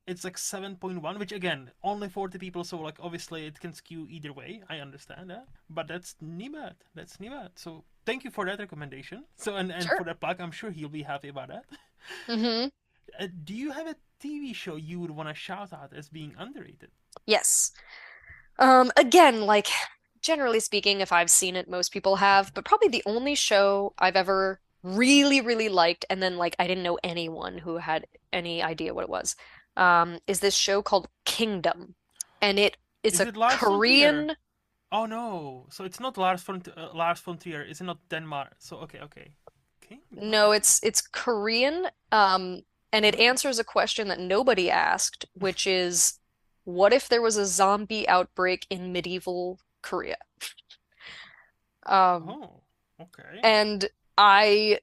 it's like 7.1, which again, only 40 people, so like obviously it can skew either way. I understand that. But that's Nibat. That's Nibat. So thank you for that recommendation. So and sure. for that plug, I'm sure he'll be happy about that. Hmm. Do you have a TV show you would want to shout out as being underrated? Yes. Again, like generally speaking, if I've seen it, most people have, but probably the only show I've ever really, really liked, and then like I didn't know anyone who had any idea what it was, is this show called Kingdom. And it's Is a it Lars von Trier? Korean, Oh no, so it's not Lars von Trier. Is it not Denmark? So okay, okay. Kingdom. no, it's Korean, and it Mm. answers a question that nobody asked, which is, what if there was a zombie outbreak in medieval Korea? Um, Oh, okay. And I,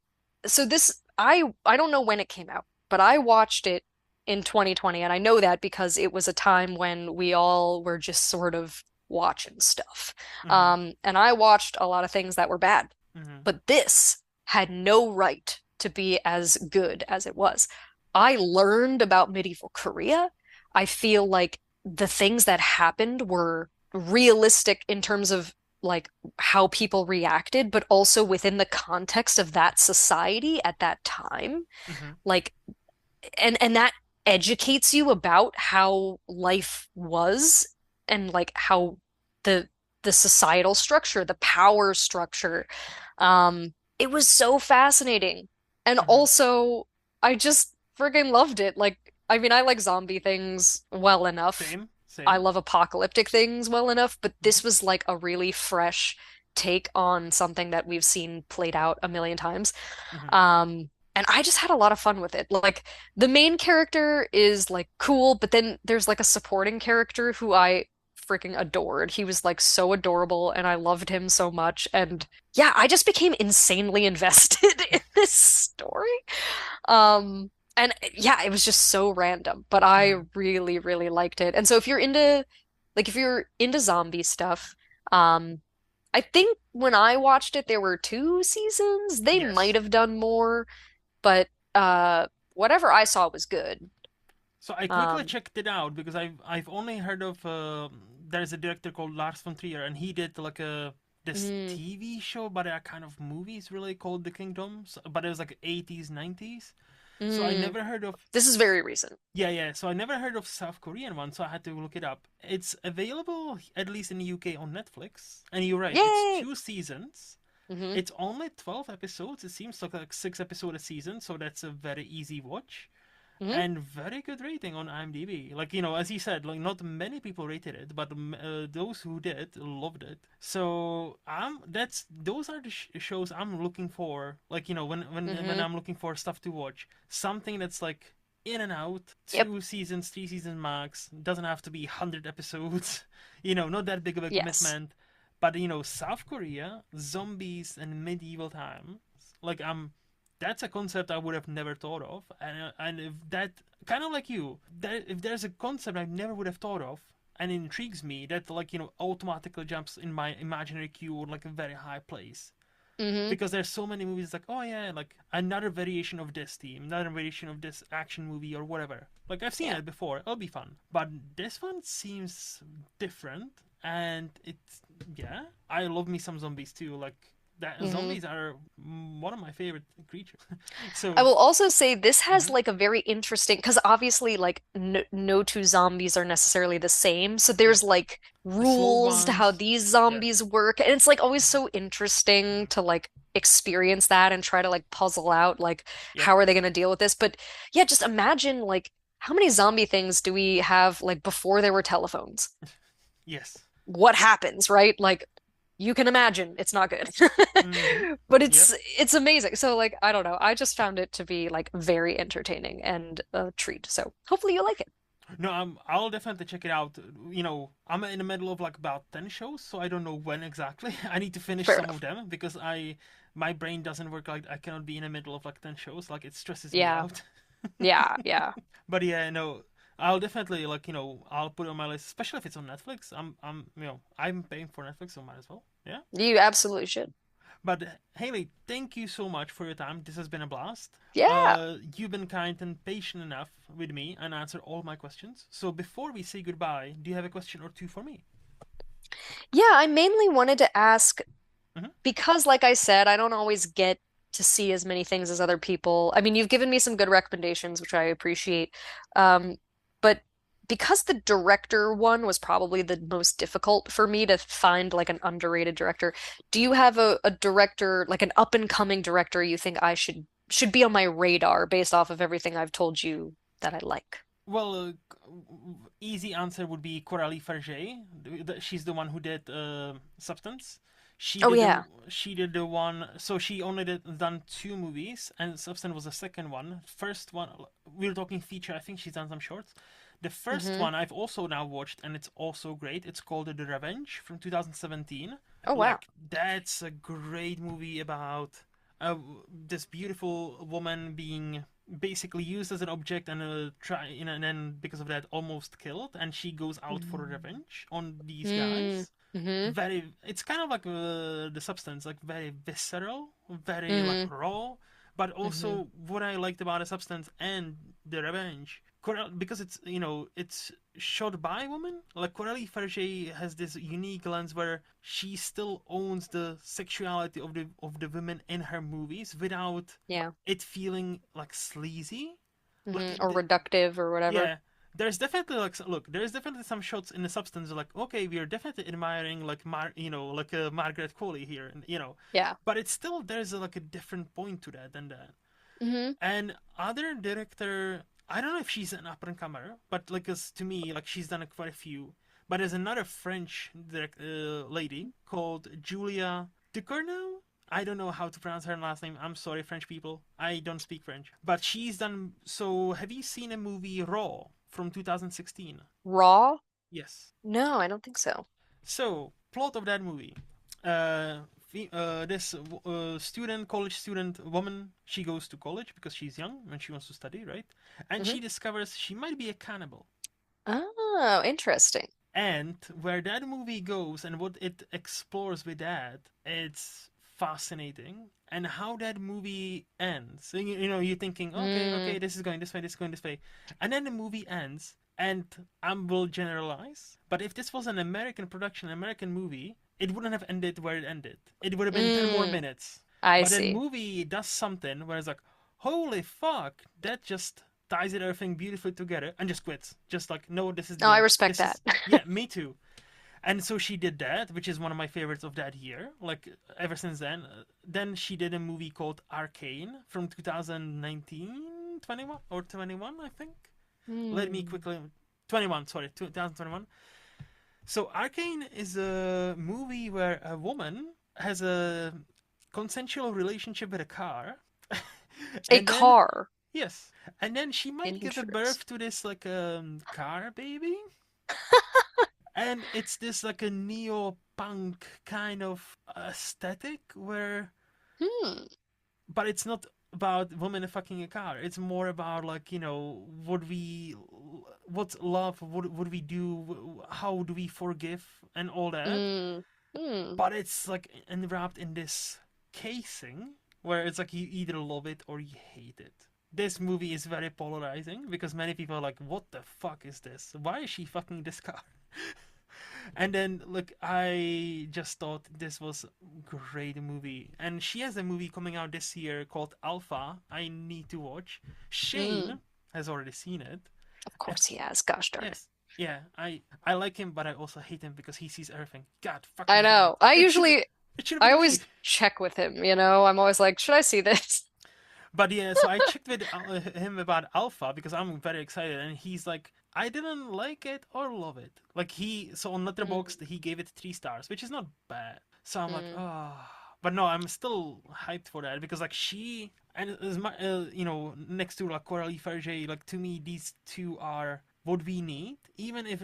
so this, I don't know when it came out, but I watched it in 2020, and I know that because it was a time when we all were just sort of watching stuff. Mm-hmm. And I watched a lot of things that were bad, Mm-hmm. but this had no right to be as good as it was. I learned about medieval Korea. I feel like the things that happened were realistic in terms of like how people reacted, but also within the context of that society at that time. Mm-hmm. Like, and that educates you about how life was and like how the the societal structure, the power structure. It was so fascinating. And Mm-hmm. also, I just friggin' loved it. Like, I mean, I like zombie things well enough. Same, I same. love apocalyptic things well enough, but Mm-hmm. this was like a really fresh take on something that we've seen played out a million times. Mm-hmm. And I just had a lot of fun with it. Like the main character is like cool, but then there's like a supporting character who I freaking adored. He was like so adorable and I loved him so much. And yeah, I just became insanely invested in this story. And yeah, it was just so random, but I Mm-hmm. really, really liked it. And so if you're into like if you're into zombie stuff, um, I think when I watched it, there were two seasons. They might Yes. have done more, but whatever I saw was good. So I quickly Um, checked it out because I've only heard of there's a director called Lars von Trier, and he did like a this mm, TV show, but a kind of movies really called The Kingdom, but it was like 80s 90s. So I mm, never heard of. this is very recent. Yeah. So I never heard of South Korean one, so I had to look it up. It's available at least in the UK on Netflix, and you're right, it's Yay! 2 seasons. Hmm. It's only 12 episodes. It seems like 6 episodes a season, so that's a very easy watch Hmm. and very good rating on IMDb. Like as he said, like not many people rated it, but those who did loved it. So that's those are the shows I'm looking for. Like when Hmm. I'm looking for stuff to watch, something that's like in and out, Yep. 2 seasons, 3 seasons max. Doesn't have to be 100 episodes. Not that big of a Yes. commitment. But South Korea, zombies, and medieval times. Like that's a concept I would have never thought of, and if that kind of like you, that if there's a concept I never would have thought of and it intrigues me, that like automatically jumps in my imaginary queue or like a very high place Hmm. because there's so many movies like oh yeah like another variation of this theme, another variation of this action movie or whatever. Like I've seen Yeah. it before, it'll be fun, but this one seems different and it's yeah. I love me some zombies too. Like that Hmm. zombies are one of my favorite creatures. I So will also say this has mhm, like a very interesting, because obviously like no two zombies are necessarily the same. So yep, there's like slow rules to how ones, these yeah, zombies work. And it's like always so interesting to like experience that and try to like puzzle out like yep, how are they going to deal with this. But yeah, just imagine like how many zombie things do we have like before there were telephones? yes, What happens, right? Like you can imagine it's not good. mm-hmm, But yep. it's amazing. So like I don't know. I just found it to be like very entertaining and a treat. So hopefully you like it. No, I'll definitely check it out. I'm in the middle of like about 10 shows, so I don't know when exactly. I need to finish Fair some of enough. them because my brain doesn't work like I cannot be in the middle of like 10 shows. Like it stresses me Yeah. out. Yeah, yeah. But yeah, no, I'll definitely like I'll put it on my list, especially if it's on Netflix. I'm paying for Netflix, so might as well. Yeah. You absolutely should. But Haley, thank you so much for your time. This has been a blast. Yeah. You've been kind and patient enough with me and answered all my questions. So before we say goodbye, do you have a question or two for me? Yeah, I mainly wanted to ask Hmm. because like I said, I don't always get to see as many things as other people. I mean, you've given me some good recommendations, which I appreciate. Um, but because the director one was probably the most difficult for me to find like an underrated director, do you have a director, like an up and coming director you think I should be on my radar based off of everything I've told you that I like? Well, easy answer would be Coralie Farge. She's the one who did Substance. She Oh did the yeah. she did the one. So she only done 2 movies, and Substance was the second one. First one, we're talking feature. I think she's done some shorts. The first Hmm. one I've also now watched, and it's also great. It's called The Revenge from 2017. Oh wow. Like that's a great movie about uh, this beautiful woman being basically used as an object and and then because of that almost killed, and she goes out for revenge on these Mm-hmm. guys. Mm-hmm. Very, it's kind of like the Substance, like very visceral, very like Mm-hmm. raw. But Mm-hmm. also, what I liked about the Substance and the Revenge, because it's shot by a woman. Like Coralie Farge has this unique lens where she still owns the sexuality of the women in her movies without Yeah. it feeling like sleazy. Like Hmm. Or reductive or whatever. yeah, there's definitely like look, there's definitely some shots in the Substance like okay, we are definitely admiring like like Margaret Qualley here, and Yeah. but it's still there's like a different point to that than that. Hmm. And other director, I don't know if she's an up and comer, but like as to me, like she's done quite a few. But there's another French lady called Julia Ducournau. I don't know how to pronounce her last name. I'm sorry, French people. I don't speak French. But she's done. So, have you seen a movie Raw from 2016? Raw? Yes. No, I don't think so. So, plot of that movie. This college student woman, she goes to college because she's young and she wants to study, right? And Hmm. she discovers she might be a cannibal. Oh, interesting. And where that movie goes and what it explores with that, it's fascinating. And how that movie ends. So, you're thinking, okay, Mm, okay, this is going this way, this is going this way. And then the movie ends, and I will generalize, but if this was an American production, an American movie, it wouldn't have ended where it ended. It would have been 10 more mm, minutes. I But that see. movie does something where it's like, holy fuck, that just ties it everything beautifully together and just quits. Just like, no, this is No, the I end. respect This that. is, yeah, me too. And so she did that, which is one of my favorites of that year. Like ever since then. Then she did a movie called Arcane from 2019, 21 or 21, I think. Let me Hmm. quickly 21, sorry, 2021. So Arcane is a movie where a woman has a consensual relationship with a car, A and then car. yes, and then she might give a birth Interest. to this like car baby, and it's this like a neo punk kind of aesthetic where, Hmm. but it's not about women fucking a car. It's more about like, would we, what's love, what would we do, how do we forgive, and all that. Mm. Hmm. But it's like enwrapped in this casing where it's like you either love it or you hate it. This movie is very polarizing because many people are like, what the fuck is this? Why is she fucking this car? And then, look, I just thought this was a great movie. And she has a movie coming out this year called Alpha. I need to watch. Mm. Shane has already seen it. Of course he has. Gosh darn it. Yes. Yeah, I like him, but I also hate him because he sees everything. God I fucking damn it! know. I It should usually, it should have I been me. always check with him, you know? I'm always like, should I see this? But yeah, so I checked with him about Alpha because I'm very excited, and he's like, I didn't like it or love it. Like so on Mm. Letterboxd he gave it 3 stars, which is not bad. So I'm like, Mm. oh, but no, I'm still hyped for that because like she and as my, next to like Coralie Farge, like to me these two are what we need.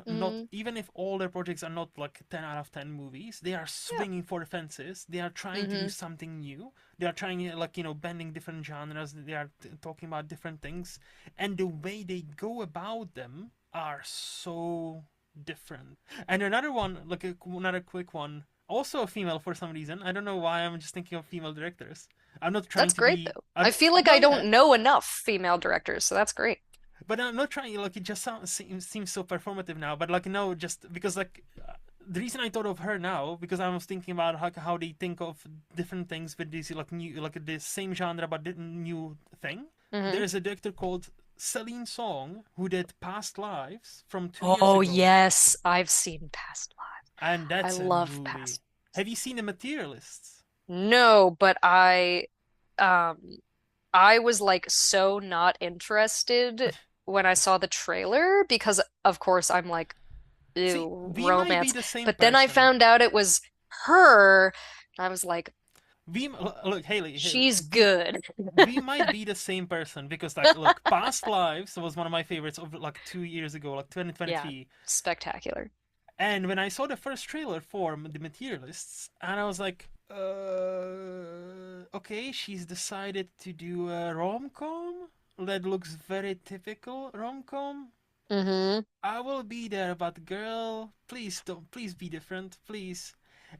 Mm. Even if all their projects are not like 10 out of 10 movies, they are Yeah. swinging for the fences. They are trying to do Mm-hmm. something new. They are trying like bending different genres. They are talking about different things, and the way they go about them are so different. And another one, like another quick one, also a female for some reason. I don't know why. I'm just thinking of female directors. I'm not trying That's to great, be. though. I feel like No, I yeah, don't know enough female directors, so that's great. but I'm not trying. Like it just seems so performative now. But like no, just because like the reason I thought of her now because I was thinking about how they think of different things with this like new like the same genre but new thing. Hmm. There's a director called Celine Song who did Past Lives from 2 years Oh, ago, yes. I've seen Past Lives. and I that's a love movie. Past Have you seen The Materialists? No, but um I was like so not interested when I saw the trailer because of course I'm like, See, ew, we might be romance. the same But then I person. found out it was her. And I was like, We look, Haley, she's good. we might be the same person because like look, Past Lives was one of my favorites of like 2 years ago, like Yeah, 2023. spectacular. And when I saw the first trailer for The Materialists, and I was like, okay, she's decided to do a rom com that looks very typical rom com. Hmm. I will be there, but girl, please don't, please be different, please.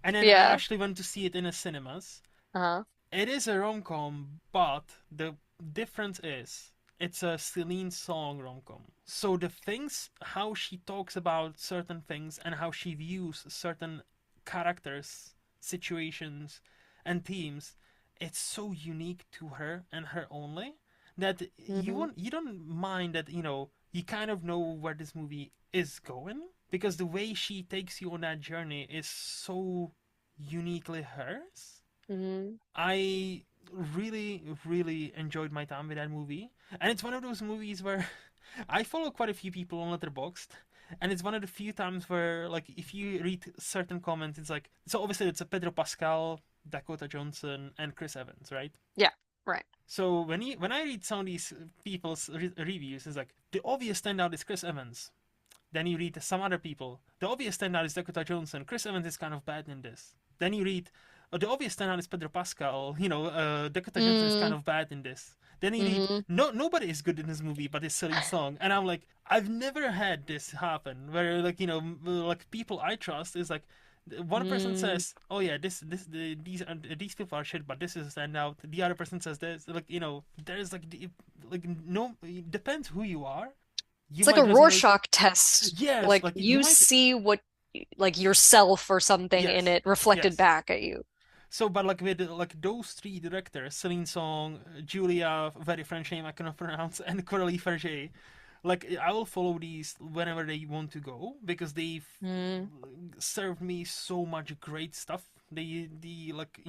And then I Yeah. actually went to see it in the cinemas. Uh-huh. It is a rom com, but the difference is it's a Celine Song rom com. So the things, how she talks about certain things and how she views certain characters, situations, and themes, it's so unique to her and her only that Hmm. you don't mind that you kind of know where this movie is going because the way she takes you on that journey is so uniquely hers. Hmm. I really, really enjoyed my time with that movie, and it's one of those movies where I follow quite a few people on Letterboxd, and it's one of the few times where, like, if you read certain comments, it's like, so obviously it's a Pedro Pascal, Dakota Johnson, and Chris Evans, right? Yeah, right. So when I read some of these people's reviews, it's like the obvious standout is Chris Evans. Then you read some other people. The obvious standout is Dakota Johnson. Chris Evans is kind of bad in this. Then you read the obvious standout is Pedro Pascal. Dakota Johnson is kind Mm, of bad in this. Then you need Hmm. nobody is good in this movie but this Celine Song, and I'm like, I've never had this happen where like like people I trust is like one person Mm. says, "Oh yeah, these people are shit, but this is a standout." The other person says this, like there's like no, it depends who you are. You It's like a might resonate. Rorschach test. Yes, Like like you you might. see what like yourself or something in Yes, it reflected yes. back at you. So, but like with like those three directors, Celine Song, Julia, very French name I cannot pronounce, and Coralie Farge, like I will follow these whenever they want to go because they've Mm. served me so much great stuff. They like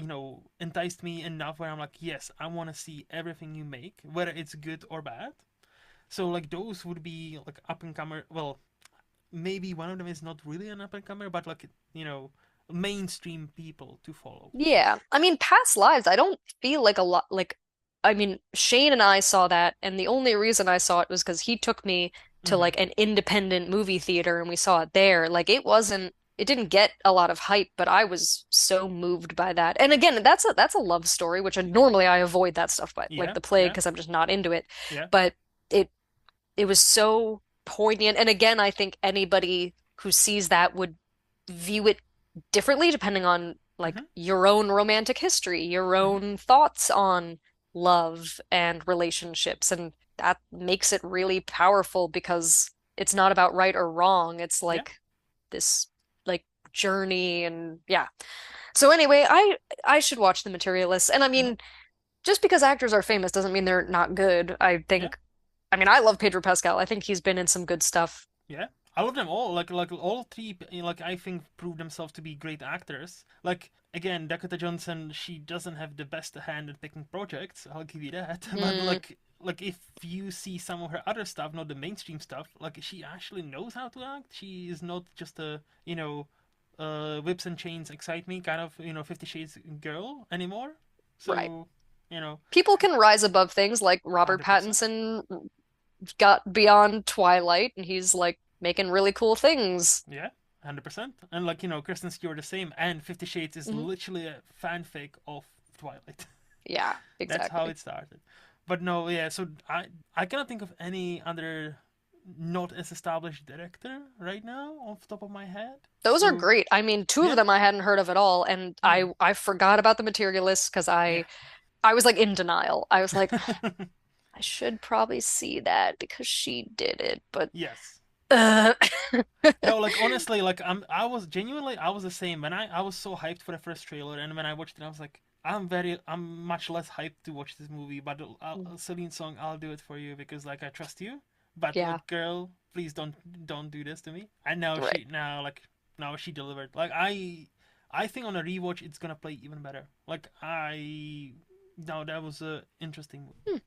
enticed me enough where I'm like, yes, I want to see everything you make, whether it's good or bad. So like those would be like up and comer. Well, maybe one of them is not really an up and comer, but like mainstream people to follow. Yeah. I mean, past lives, I don't feel like a lot like I mean, Shane and I saw that, and the only reason I saw it was because he took me to Mm-hmm. like an independent movie theater and we saw it there. Like it didn't get a lot of hype, but I was so moved by that. And again, that's a love story, which normally I avoid that stuff, but like Yeah, the plague yeah, because I'm just not into it. yeah. But it it was so poignant. And again, I think anybody who sees that would view it differently depending on like Mm-hmm. your own romantic history, your Mm-hmm. own thoughts on love and relationships. And that makes it really powerful because it's not about right or wrong. It's Yeah. like this like journey and yeah. So anyway, I should watch The Materialist. And I Mm-hmm. mean, just because actors are famous doesn't mean they're not good. Yeah. I mean, I love Pedro Pascal. I think he's been in some good stuff. Yeah. I love them all. Like all three. Like I think proved themselves to be great actors. Like again, Dakota Johnson. She doesn't have the best hand at picking projects. I'll give you that. But Mm, like if you see some of her other stuff, not the mainstream stuff, like she actually knows how to act. She is not just a whips and chains excite me kind of 50 Shades girl anymore. right. So you know, People can rise above things like Robert 100%. Pattinson got beyond Twilight and he's like making really cool things. Yeah, 100%. And like Kristen Stewart the same. And 50 Shades is Hmm. literally a fanfic of Twilight. Yeah, That's how exactly. it started. But no, yeah. So I cannot think of any other not as established director right now off the top of my head. Those are So great. I mean, two of yeah, them I hadn't heard of at all, and mm, I forgot about The Materialist because yeah. I was like in denial. I was like, I should probably see that because she did it, but Yes. uh, No, like honestly, like I was the same. When I was so hyped for the first trailer, and when I watched it, I was like, I'm much less hyped to watch this movie. But Celine Song, I'll do it for you because like I trust you. But yeah, like, girl, please don't do this to me. And now right. now she delivered. Like I think on a rewatch it's gonna play even better. Like I no, that was a interesting movie. Hmm.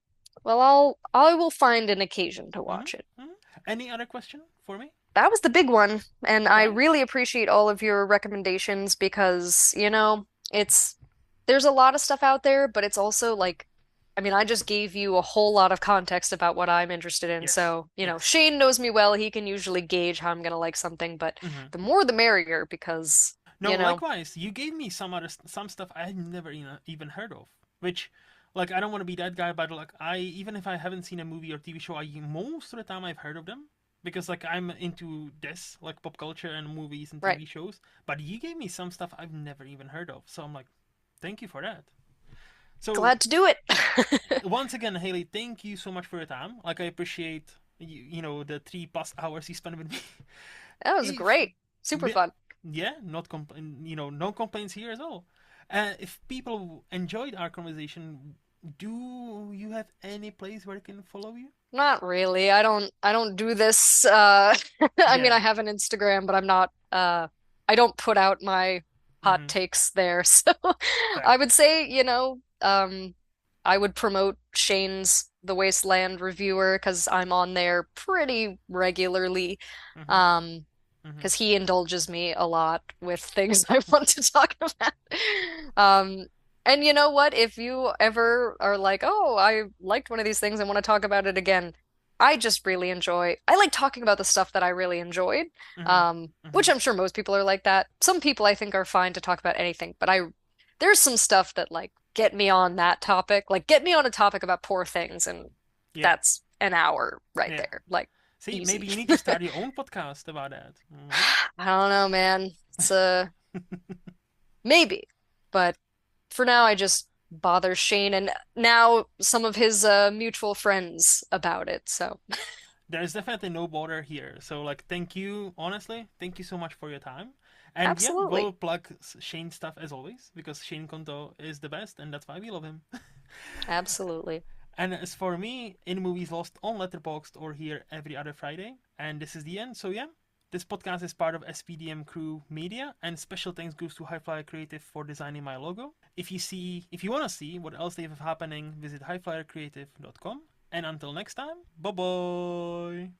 Well, I will find an occasion to Hmm. watch it. Hmm. Any other question for me? That was the big one, and I Right? really appreciate all of your recommendations because, it's there's a lot of stuff out there, but it's also like I mean, I just gave you a whole lot of context about what I'm interested in. Yes. So, Yes. Shane knows me well. He can usually gauge how I'm gonna like something, but Hmm. the more the merrier because, No, likewise. You gave me some stuff I had never even heard of. Which, like, I don't want to be that guy, but like, I even if I haven't seen a movie or TV show, I most of the time I've heard of them because like I'm into this like pop culture and movies and right. TV shows. But you gave me some stuff I've never even heard of, so I'm like, thank you for that. So Glad to do it. once again, Haley, thank you so much for your time. Like, I appreciate the 3+ hours you spent with me. That was If great. Super yeah, fun. yeah, not no complaints here at all. If people enjoyed our conversation, do you have any place where they can follow you? Not really. I don't do this I mean Yeah. I have an Instagram, but I'm not I don't put out my hot Mm-hmm. takes there. So Fair. I would say, I would promote Shane's The Wasteland Reviewer because I'm on there pretty regularly. Mm-hmm. Um Mm-hmm. because he indulges me a lot with things I want to talk about. Um, and you know what? If you ever are like, oh, I liked one of these things and want to talk about it again, I like talking about the stuff that I really enjoyed, Mm-hmm. which Mm-hmm. I'm sure most people are like that. Some people I think are fine to talk about anything, but there's some stuff that like get me on that topic. Like, get me on a topic about poor things, and Yeah, that's an hour right yeah. there. Like, See, maybe easy. you need to start your own podcast about that. Maybe. I don't know, man. It's maybe. But for now, I just bother Shane and now some of his mutual friends about it. So, There's definitely no border here. So, like, thank you, honestly. Thank you so much for your time. And yeah, absolutely. we'll plug Shane stuff as always because Shane Konto is the best, and that's why we love him. Absolutely. And as for me, In Movies Lost on Letterboxd or here every other Friday. And this is the end. So yeah, this podcast is part of SPDM Crew Media, and special thanks goes to Highflyer Creative for designing my logo. If you want to see what else they have happening, visit highflyercreative.com. And until next time, bye bye.